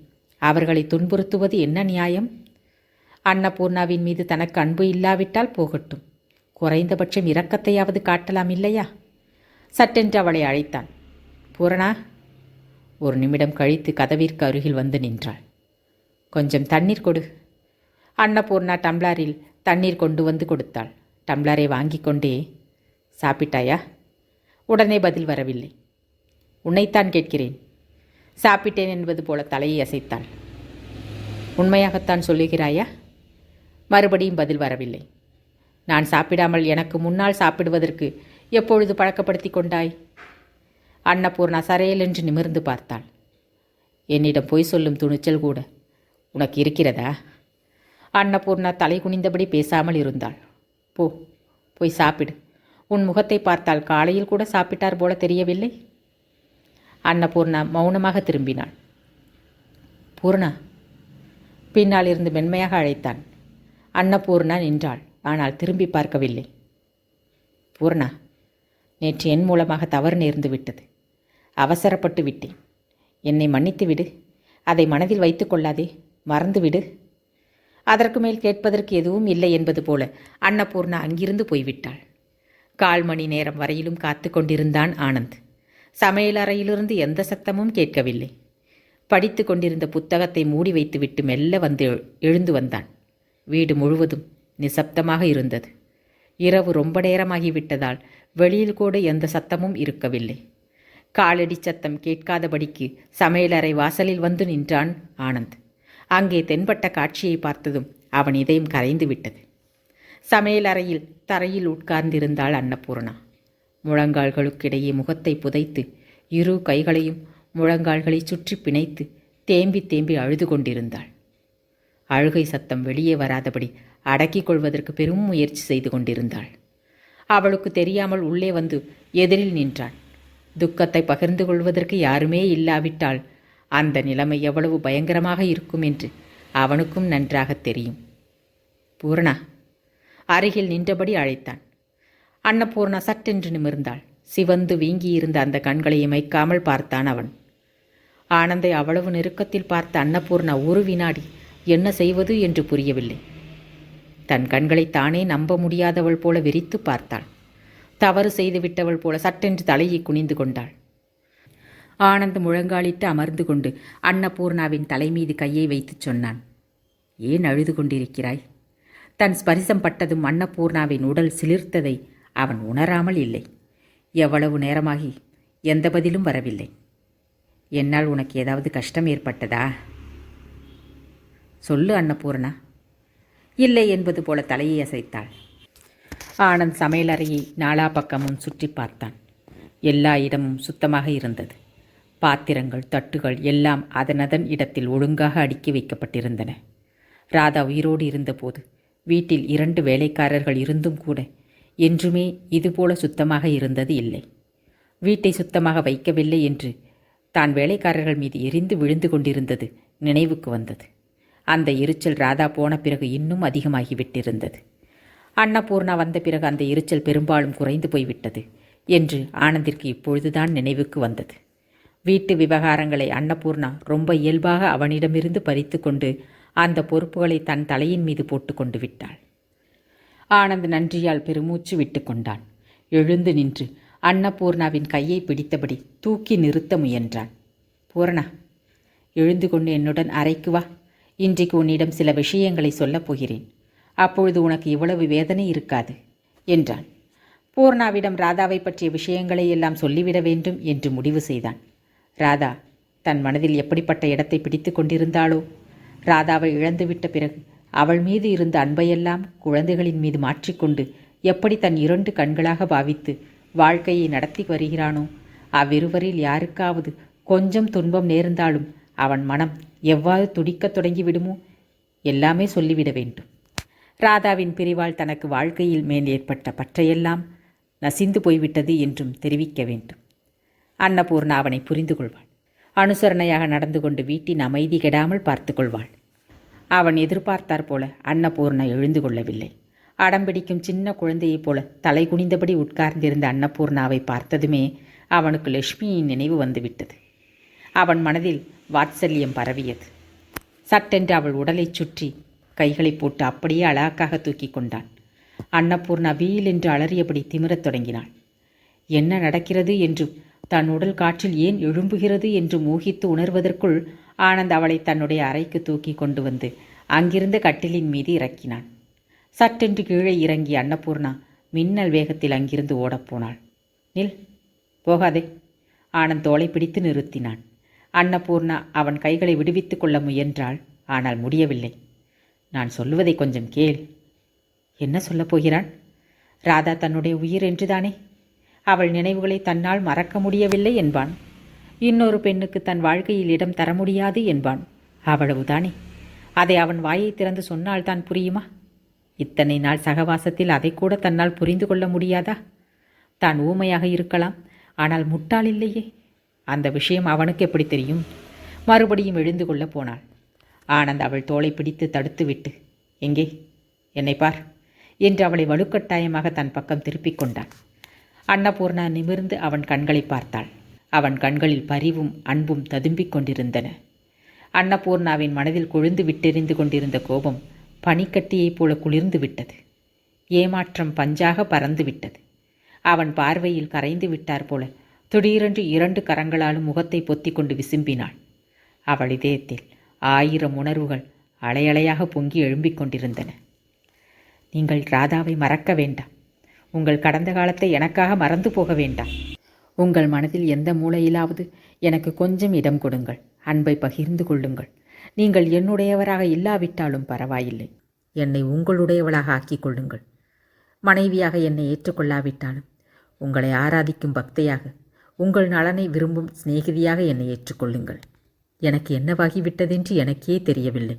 அவர்களை துன்புறுத்துவது என்ன நியாயம்? அன்னபூர்ணாவின் மீது தனக்கு அன்பு இல்லாவிட்டால் போகட்டும், குறைந்தபட்சம் இரக்கத்தையாவது காட்டலாம் இல்லையா? சட்டென்று அவளை அழைத்தான். பூரணா. ஒரு நிமிடம் கழித்து கதவிற்கு அருகில் வந்து நின்றாள். கொஞ்சம் தண்ணீர் கொடு. அன்னபூர்ணா டம்ளரில் தண்ணீர் கொண்டு வந்து கொடுத்தாள். டம்ளரை வாங்கி கொண்டே, சாப்பிட்டாயா? உடனே பதில் வரவில்லை. உன்னைத்தான் கேட்கிறேன். சாப்பிட்டேன் என்பது போல தலையை அசைத்தாள். உண்மையாகத்தான் சொல்லுகிறாயா? மறுபடியும் பதில் வரவில்லை. நான் சாப்பிடாமல் எனக்கு முன்னால் சாப்பிடுவதற்கு எப்பொழுது பழக்கப்படுத்தி கொண்டாய்? அன்னபூர்ணா சரையலென்று நிமிர்ந்து பார்த்தாள். என்னிடம் பொய் சொல்லும் துணிச்சல் கூட உனக்கு இருக்கிறதா? அன்னபூர்ணா தலை குனிந்தபடி பேசாமல் இருந்தாள். போய் சாப்பிடு. உன் முகத்தை பார்த்தால் காலையில் கூட சாப்பிட்டார் போல தெரியவில்லை. அன்னபூர்ணா மௌனமாக திரும்பினாள். பூர்ணா. பின்னால் இருந்து மென்மையாக அழைத்தான். அன்னபூர்ணா நின்றாள். ஆனால் திரும்பி பார்க்கவில்லை. பூர்ணா, நேற்று என் மூலமாக தவறு நேர்ந்து விட்டது. அவசரப்பட்டு விட்டேன். என்னை மன்னித்து விடு. அதை மனதில் வைத்து கொள்ளாதே. மறந்துவிடு. அதற்கு மேல் கேட்பதற்கு எதுவும் இல்லை என்பது போல அன்னபூர்ணா அங்கிருந்து போய்விட்டாள். 1/4 மணி நேரம் வரையிலும் காத்து கொண்டிருந்தான் ஆனந்த். சமையலறையிலிருந்து எந்த சத்தமும் கேட்கவில்லை. படித்து கொண்டிருந்த புத்தகத்தை மூடி வைத்துவிட்டு மெல்ல வந்து எழுந்து வந்தான். வீடு முழுவதும் நிசப்தமாக இருந்தது. இரவு ரொம்ப நேரமாகிவிட்டதால் வெளியில் கூட எந்த சத்தமும் இருக்கவில்லை. காலடி சத்தம் கேட்காதபடிக்கு சமையலறை வாசலில் வந்து நின்றான் ஆனந்த். அங்கே தென்பட்ட காட்சியை பார்த்ததும் அவன் இதயம் கரைந்து விட்டது. சமையலறையில் தரையில் உட்கார்ந்திருந்தாள் அன்னபூர்ணா. முழங்கால்களுக்கிடையே முகத்தை புதைத்து 2 கைகளையும் முழங்கால்களை சுற்றி பிணைத்து தேம்பி தேம்பி அழுது கொண்டிருந்தாள். அழுகை சத்தம் வெளியே வராதபடி அடக்கிக் கொள்வதற்கு பெரும் முயற்சி செய்து கொண்டிருந்தாள். அவளுக்கு தெரியாமல் உள்ளே வந்து எதிரில் நின்றான். துக்கத்தை பகிர்ந்து கொள்வதற்கு யாருமே இல்லாவிட்டால் அந்த நிலைமை எவ்வளவு பயங்கரமாக இருக்கும் என்று அவனுக்கும் நன்றாக தெரியும். பூர்ணா. அருகில் நின்றபடி அழைத்தான். அன்னபூர்ணா சட்டென்று நிமிர்ந்தாள். சிவந்து வீங்கியிருந்த அந்த கண்களை இமைக்காமல் பார்த்தான் அவன். ஆனந்தை அவ்வளவு நெருக்கத்தில் பார்த்த அன்னபூர்ணா ஒரு வினாடி என்ன செய்வது என்று புரியவில்லை. தன் கண்களை தானே நம்ப முடியாதவள் போல விரித்து பார்த்தாள். தவறு செய்துவிட்டவள் போல சட்டென்று தலையை குனிந்து கொண்டாள். ஆனந்த் முழங்காலிட்டு அமர்ந்து கொண்டு அன்னபூர்ணாவின் தலை மீது கையை வைத்துச் சொன்னான். ஏன் அழுது கொண்டிருக்கிறாய்? தன் ஸ்பரிசம் பட்டதும் அன்னபூர்ணாவின் உடல் சிலிர்த்ததை அவன் உணராமல் இல்லை. எவ்வளவு நேரமாகி எந்த பதிலும் வரவில்லை. என்னால் உனக்கு ஏதாவது கஷ்டம் ஏற்பட்டதா? சொல்லு அன்னபூர்ணா. இல்லை என்பது போல தலையை அசைத்தாள். ஆனந்த் சமையலறையை நாலா பக்கமும் சுற்றி பார்த்தான். எல்லா இடமும் சுத்தமாக இருந்தது. பாத்திரங்கள், தட்டுகள் எல்லாம் அதனதன் இடத்தில் ஒழுங்காக அடுக்கி வைக்கப்பட்டிருந்தன. ராதா உயிரோடு இருந்தபோது வீட்டில் 2 வேலைக்காரர்கள் இருந்தும் கூட என்றுமே இதுபோல சுத்தமாக இருந்தது இல்லை. வீட்டை சுத்தமாக வைக்கவில்லை என்று தான் வேலைக்காரர்கள் மீது எரிந்து விழுந்து கொண்டிருந்தது நினைவுக்கு வந்தது. அந்த எரிச்சல் ராதா போன பிறகு இன்னும் அதிகமாகிவிட்டிருந்தது. அன்னபூர்ணா வந்த பிறகு அந்த எரிச்சல் பெரும்பாலும் குறைந்து போய்விட்டது என்று ஆனந்திற்கு இப்பொழுதுதான் நினைவுக்கு வந்தது. வீட்டு விவகாரங்களை அன்னபூர்ணா ரொம்ப இயல்பாக அவனிடமிருந்து பறித்து கொண்டு அந்த பொறுப்புகளை தன் தலையின் மீது போட்டு கொண்டு விட்டாள். ஆனந்த் நன்றியால் பெருமூச்சு விட்டு கொண்டான். எழுந்து நின்று அன்னபூர்ணாவின் கையை பிடித்தபடி தூக்கி நிறுத்த முயன்றான். பூர்ணா, எழுந்து கொண்டு என்னுடன் அறைக்கு வா. இன்றைக்கு உன்னிடம் சில விஷயங்களை சொல்லப் போகிறேன். அப்பொழுது உனக்கு இவ்வளவு வேதனை இருக்காது என்றான். பூர்ணாவிடம் ராதாவை பற்றிய விஷயங்களை எல்லாம் சொல்லிவிட வேண்டும் என்று முடிவு செய்தான். ராதா தன் மனதில் எப்படிப்பட்ட இடத்தை பிடித்து கொண்டிருந்தாளோ, ராதாவை இழந்துவிட்ட பிறகு அவள் மீது இருந்த அன்பையெல்லாம் குழந்தைகளின் மீது மாற்றிக்கொண்டு எப்படி தன் 2 கண்களாக பாவித்து வாழ்க்கையை நடத்தி வருகிறானோ, அவ்விருவரில் யாருக்காவது கொஞ்சம் துன்பம் நேர்ந்தாலும் அவன் மனம் எவ்வாறு துடிக்கத் தொடங்கிவிடுமோ, எல்லாமே சொல்லிவிட வேண்டும். ராதாவின் பிரிவால் தனக்கு வாழ்க்கையில் மேல் ஏற்பட்ட பற்றையெல்லாம் நசிந்து போய்விட்டது என்றும் தெரிவிக்க வேண்டும். அன்னபூர்ணா அவனை புரிந்து கொள்வாள். அனுசரணையாக நடந்து கொண்டு வீட்டின் அமைதி கெடாமல் பார்த்து கொள்வாள். அவன் எதிர்பார்த்தாற் போல அன்னபூர்ணா எழுந்து கொள்ளவில்லை. அடம்பிடிக்கும் சின்ன குழந்தையைப் போல தலை குனிந்தபடி உட்கார்ந்திருந்த அன்னபூர்ணாவை பார்த்ததுமே அவனுக்கு லட்சுமியின் நினைவு வந்துவிட்டது. அவன் மனதில் வாத்சல்யம் பரவியது. சட்டென்று அவள் உடலைச் சுற்றி கைகளை போட்டு அப்படியே அழகாக தூக்கி கொண்டான். அன்னபூர்ணா வீல் என்று அலறியபடி திமிரத் தொடங்கினாள். என்ன நடக்கிறது என்று, தன் உடல் காற்றில் ஏன் எழும்புகிறது என்று ஊகித்து உணர்வதற்குள் ஆனந்த் அவளை தன்னுடைய அறைக்கு தூக்கி கொண்டு வந்து அங்கிருந்த கட்டிலின் மீது இறக்கினான். சட்டென்று கீழே இறங்கிய அன்னபூர்ணா மின்னல் வேகத்தில் அங்கிருந்து ஓடப்போனாள். நில், போகாதே. ஆனந்த் தோளை பிடித்து நிறுத்தினான். அன்னபூர்ணா அவன் கைகளை விடுவித்து கொள்ள முயன்றாள். ஆனால் முடியவில்லை. நான் சொல்லுவதை கொஞ்சம் கேள். என்ன சொல்லப் போகிறான்? ராதா தன்னுடைய உயிர் என்றுதானே? அவள் நினைவுகளை தன்னால் மறக்க முடியவில்லை என்பான். இன்னொரு பெண்ணுக்கு தன் வாழ்க்கையில் இடம் தர முடியாது என்பான். அவ்வளவுதானே. அதை அவன் வாயை திறந்து சொன்னால் தான் புரியுமா? இத்தனை நாள் சகவாசத்தில் அதை கூட தன்னால் புரிந்து கொள்ள முடியாதா? தான் ஊமையாக இருக்கலாம், ஆனால் முட்டாள் இல்லையே. அந்த விஷயம் அவனுக்கு எப்படி தெரியும்? மறுபடியும் எழுந்து கொள்ள போனாள். ஆனந்த் அவள் தோளை பிடித்து தடுத்துவிட்டு, எங்கே, என்னை பார் என்று அவளை வலுக்கட்டாயமாக தன் பக்கம் திருப்பிக் கொண்டான். அன்னபூர்ணா நிமிர்ந்து அவன் கண்களை பார்த்தாள். அவன் கண்களில் பரிவும் அன்பும் ததும்பிக் கொண்டிருந்தன. அன்னபூர்ணாவின் மனதில் கொழுந்து விட்டெறிந்து கொண்டிருந்த கோபம் பனிக்கட்டியைப் போல குளிர்ந்து விட்டது. ஏமாற்றம் பஞ்சாக பறந்து விட்டது. அவன் பார்வையில் கரைந்து விட்டார் போல திடீரென்று 2 கரங்களாலும் முகத்தை பொத்திக் கொண்டு விசும்பினாள். அவள் இதயத்தில் 1000 உணர்வுகள் அலையலையாக பொங்கி எழும்பிக் கொண்டிருந்தன. நீங்கள் ராதாவை மறக்க வேண்டாம். உங்கள் கடந்த காலத்தை எனக்காக மறந்து போக வேண்டாம். உங்கள் மனதில் எந்த மூலையிலாவது எனக்கு கொஞ்சம் இடம் கொடுங்கள். அன்பை பகிர்ந்து கொள்ளுங்கள். நீங்கள் என்னுடையவராக இல்லாவிட்டாலும் பரவாயில்லை. என்னை உங்களுடையவளாக ஆக்கிக் கொள்ளுங்கள். மனைவியாக என்னை ஏற்றுக்கொள்ளாவிட்டாலும் உங்களை ஆராதிக்கும் பக்தையாக, உங்கள் நலனை விரும்பும் சிநேகிதியாக என்னை ஏற்றுக்கொள்ளுங்கள். எனக்கு என்னவாகிவிட்டதென்று எனக்கே தெரியவில்லை.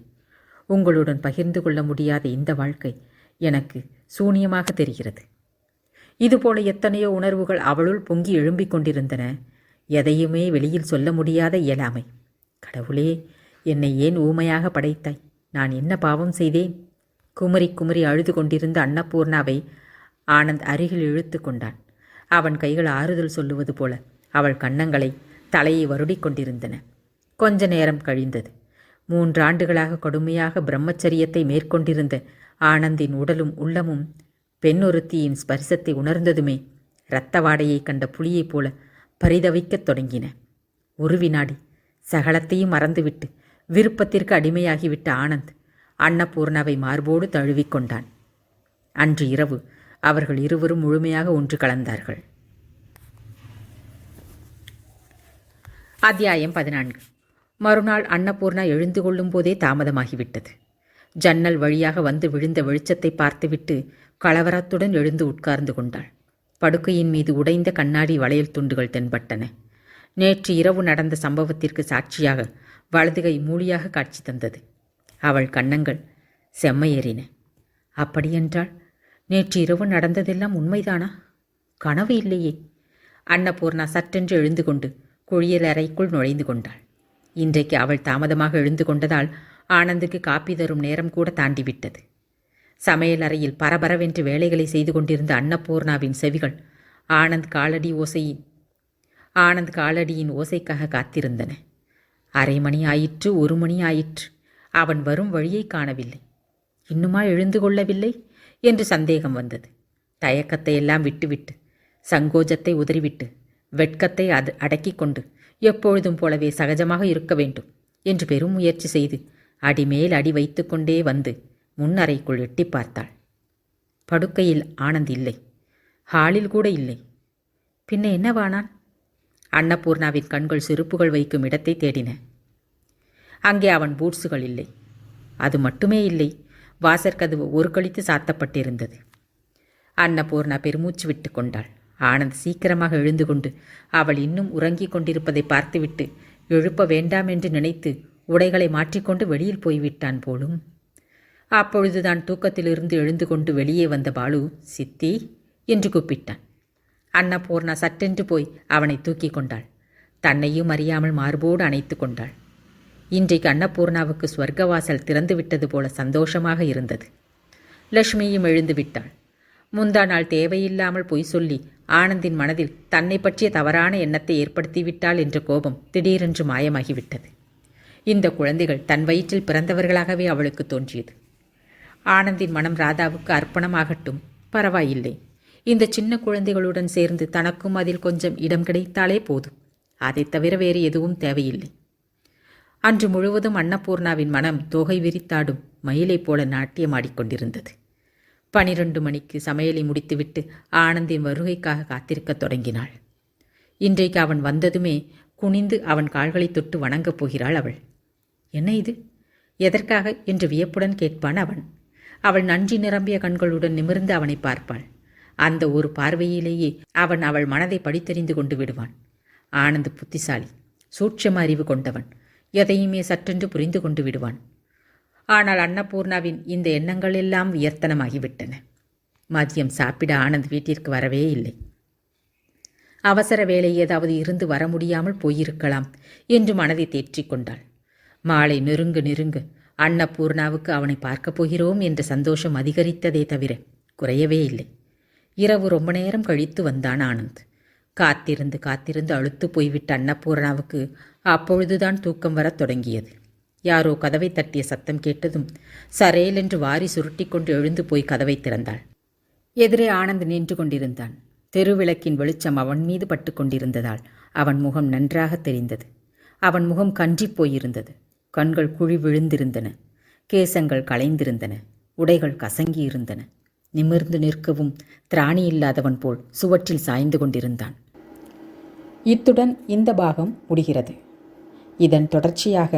உங்களுடன் பகிர்ந்து கொள்ள முடியாத இந்த வாழ்க்கை எனக்கு சூனியமாக தெரிகிறது. இதுபோல எத்தனையோ உணர்வுகள் அவளுள் பொங்கி எழும்பிக் கொண்டிருந்தன. எதையுமே வெளியில் சொல்ல முடியாத இயலாமை. கடவுளே, என்னை ஏன் ஊமையாக படைத்தாய்? நான் என்ன பாவம் செய்தேன்? குமரி குமரி அழுது கொண்டிருந்த அன்னபூர்ணாவை ஆனந்த் அருகில் இழுத்து கொண்டான். அவன் கைகள் ஆறுதல் சொல்லுவது போல அவள் கன்னங்களை, தலையை வருடிக் கொண்டிருந்தன. கொஞ்ச நேரம் கழிந்தது. 3 ஆண்டுகளாக கடுமையாக பிரம்மச்சரியத்தை மேற்கொண்டிருந்த ஆனந்தின் உடலும் உள்ளமும் பெண்ணொருத்தியின் ஸ்பரிசத்தை உணர்ந்ததுமே இரத்த வாடையை கண்ட புலியைப் போல பரிதவிக்கத் தொடங்கின. ஒரு வினாடி சகலத்தையும் மறந்துவிட்டு விருப்பத்திற்கு அடிமையாகிவிட்ட ஆனந்த் அன்னபூர்ணாவை மார்போடு தழுவிக்கொண்டான். அன்று இரவு அவர்கள் இருவரும் முழுமையாக ஒன்று கலந்தார்கள். அத்தியாயம் 14. மறுநாள் அன்னபூர்ணா எழுந்து கொள்ளும் போதே தாமதமாகிவிட்டது. ஜன்னல் வழியாக வந்து விழுந்த வெளிச்சத்தை பார்த்துவிட்டு கலவரத்துடன் எழுந்து உட்கார்ந்து கொண்டாள். படுக்கையின் மீது உடைந்த கண்ணாடி வளையல் துண்டுகள் தென்பட்டன. நேற்று இரவு நடந்த சம்பவத்திற்கு சாட்சியாக வலதுகை மூலியாக காட்சி தந்தது. அவள் கன்னங்கள் செம்மையேறின. அப்படியென்றால் நேற்று இரவு நடந்ததெல்லாம் உண்மைதானா? கனவு இல்லையே. அன்னபூர்ணா சற்றென்று எழுந்து கொண்டு குளியல் அறைக்குள் நுழைந்து கொண்டாள். இன்றைக்கு அவள் தாமதமாக எழுந்து கொண்டதால் ஆனந்துக்கு காப்பி தரும் நேரம் கூட தாண்டிவிட்டது. சமையல் அறையில் பரபரவென்று வேலைகளை செய்து கொண்டிருந்த அன்னபூர்ணாவின் செவிகள் ஆனந்த் காலடி ஓசையின் ஆனந்த் காலடியின் ஓசைக்காக காத்திருந்தன. 1/2 மணி ஆயிற்று, 1 மணி ஆயிற்று. அவன் வரும் வழியை காணவில்லை. இன்னுமா எழுந்து கொள்ளவில்லை என்று சந்தேகம் வந்தது. தயக்கத்தை எல்லாம் விட்டுவிட்டு, சங்கோஜத்தை உதறிவிட்டு, வெட்கத்தை அடக்கிக் கொண்டு எப்பொழுதும் போலவே சகஜமாக இருக்க வேண்டும் என்று பெரும் முயற்சி செய்து அடிமேல் அடி வைத்து கொண்டே வந்து முன்னறைக்குள் எட்டி பார்த்தாள். படுக்கையில் ஆனந்த் இல்லை. ஹாலில் கூட இல்லை. பின்ன என்னவானான்? அன்னபூர்ணாவின் கண்கள் செருப்புகள் வைக்கும் இடத்தை தேடின. அங்கே அவன் பூட்ஸுகள் இல்லை. அது மட்டுமே இல்லை, வாசற்கதவு ஒரு கழித்து சாத்தப்பட்டிருந்தது. அன்னபூர்ணா பெருமூச்சு விட்டு கொண்டாள். ஆனந்த் சீக்கிரமாக எழுந்து கொண்டு அவள் இன்னும் உறங்கிக் கொண்டிருப்பதை பார்த்துவிட்டு எழுப்ப வேண்டாம் என்று நினைத்து உடைகளை மாற்றிக்கொண்டு வெளியில் போய்விட்டான் போலும். அப்பொழுதுதான் தூக்கத்திலிருந்து எழுந்து கொண்டு வெளியே வந்த பாலு சித்தி என்று கூப்பிட்டான். அன்னபூர்ணா சட்டென்று போய் அவனை தூக்கி கொண்டாள். தன்னையும் அறியாமல் மார்போடு அணைத்து கொண்டாள். இன்றைக்கு அன்னபூர்ணாவுக்கு ஸ்வர்க்கவாசல் திறந்துவிட்டது போல சந்தோஷமாக இருந்தது. லட்சுமியும் எழுந்து விட்டாள். முந்தா நாள் தேவையில்லாமல் பொய் சொல்லி ஆனந்தின் மனதில் தன்னை பற்றிய தவறான எண்ணத்தை ஏற்படுத்திவிட்டாள் என்ற கோபம் திடீரென்று மாயமாகிவிட்டது. இந்த குழந்தைகள் தன் வயிற்றில் பிறந்தவர்களாகவே அவளுக்கு தோன்றியது. ஆனந்தின் மனம் ராதாவுக்கு அர்ப்பணமாகட்டும், பரவாயில்லை. இந்த சின்ன குழந்தைகளுடன் சேர்ந்து தனக்கும் அதில் கொஞ்சம் இடம் கிடைத்தாலே போதும். அதைத் தவிர வேறு எதுவும் தேவையில்லை. அன்று முழுவதும் அன்னபூர்ணாவின் மனம் தோகை விரித்தாடும் மயிலைப் போல நாட்டியமாடிக்கொண்டிருந்தது. 12 மணிக்கு சமையலை முடித்துவிட்டு ஆனந்தின் வருகைக்காக காத்திருக்கத் தொடங்கினாள். இன்றைக்கு அவன் வந்ததுமே குனிந்து அவன் கால்களை தொட்டு வணங்கப் போகிறாள் அவள். என்ன இது, எதற்காக என்று வியப்புடன் கேட்பான் அவன். அவள் நன்றி நிரம்பிய கண்களுடன் நிமிர்ந்து அவனை பார்ப்பாள். அந்த ஒரு பார்வையிலேயே அவன் அவள் மனதை படித்தறிந்து கொண்டு விடுவான். ஆனந்த் புத்திசாலி, சூட்சம அறிவு கொண்டவன். எதையுமே சற்றென்று புரிந்து கொண்டு விடுவான். ஆனால் அன்னபூர்ணாவின் இந்த எண்ணங்கள் எல்லாம் வியர்த்தனமாகிவிட்டன. மதியம் சாப்பிட ஆனந்த் வீட்டிற்கு வரவே இல்லை. அவசர வேலை ஏதாவது இருந்து வர முடியாமல் போயிருக்கலாம் என்று மனதை தேற்றிக்கொண்டாள். மாலை நெருங்க அன்னபூர்ணாவுக்கு அவனை பார்க்கப் போகிறோம் என்ற சந்தோஷம் அதிகரித்ததே தவிர குறையவே இல்லை. இரவு ரொம்ப நேரம் கழித்து வந்தான் ஆனந்த். காத்திருந்து அழுத்து போய்விட்ட அன்னபூர்ணாவுக்கு அப்பொழுதுதான் தூக்கம் வரத் தொடங்கியது. யாரோ கதவை தட்டிய சத்தம் கேட்டதும் சரேல் என்று வாரி சுருட்டி கொண்டு எழுந்து போய் கதவை திறந்தாள். எதிரே ஆனந்த் நின்று கொண்டிருந்தான். தெருவிளக்கின் வெளிச்சம் அவன் மீது பட்டு கொண்டிருந்ததால் அவன் முகம் நன்றாக தெரிந்தது. அவன் முகம் கன்றிப் போயிருந்தது. கண்கள் குழி விழுந்திருந்தன. கேசங்கள் களைந்திருந்தன. உடைகள் கசங்கியிருந்தன. நிமிர்ந்து நிற்கவும் திராணி இல்லாதவன் போல் சுவற்றில் சாய்ந்து கொண்டிருந்தான். இத்துடன் இந்த பாகம் முடிகிறது. இதன் தொடர்ச்சியாக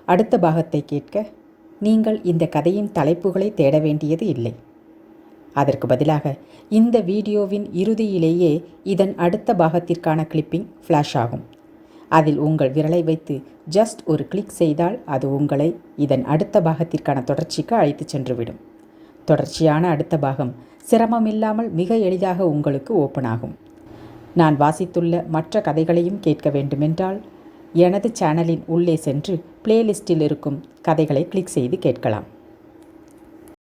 அடுத்த பாகத்தை கேட்க நீங்கள் இந்த கதையின் தலைப்புகளை தேட வேண்டியது இல்லை. அதற்கு பதிலாக இந்த வீடியோவின் இறுதியிலேயே இதன் அடுத்த பாகத்திற்கான கிளிப்பிங் ஃப்ளாஷ் ஆகும். அதில் உங்கள் விரலை வைத்து ஜஸ்ட் ஒரு கிளிக் செய்தால் அது உங்களை இதன் அடுத்த பாகத்திற்கான தொடர்ச்சிக்கு அழைத்து சென்றுவிடும். தொடர்ச்சியான அடுத்த பாகம் சிரமமில்லாமல் மிக எளிதாக உங்களுக்கு ஓப்பன் ஆகும். நான் வாசித்துள்ள மற்ற கதைகளையும் கேட்க வேண்டுமென்றால் எனது சேனலின் உள்ளே சென்று பிளேலிஸ்டில் இருக்கும் கதைகளை கிளிக் செய்து கேட்கலாம்.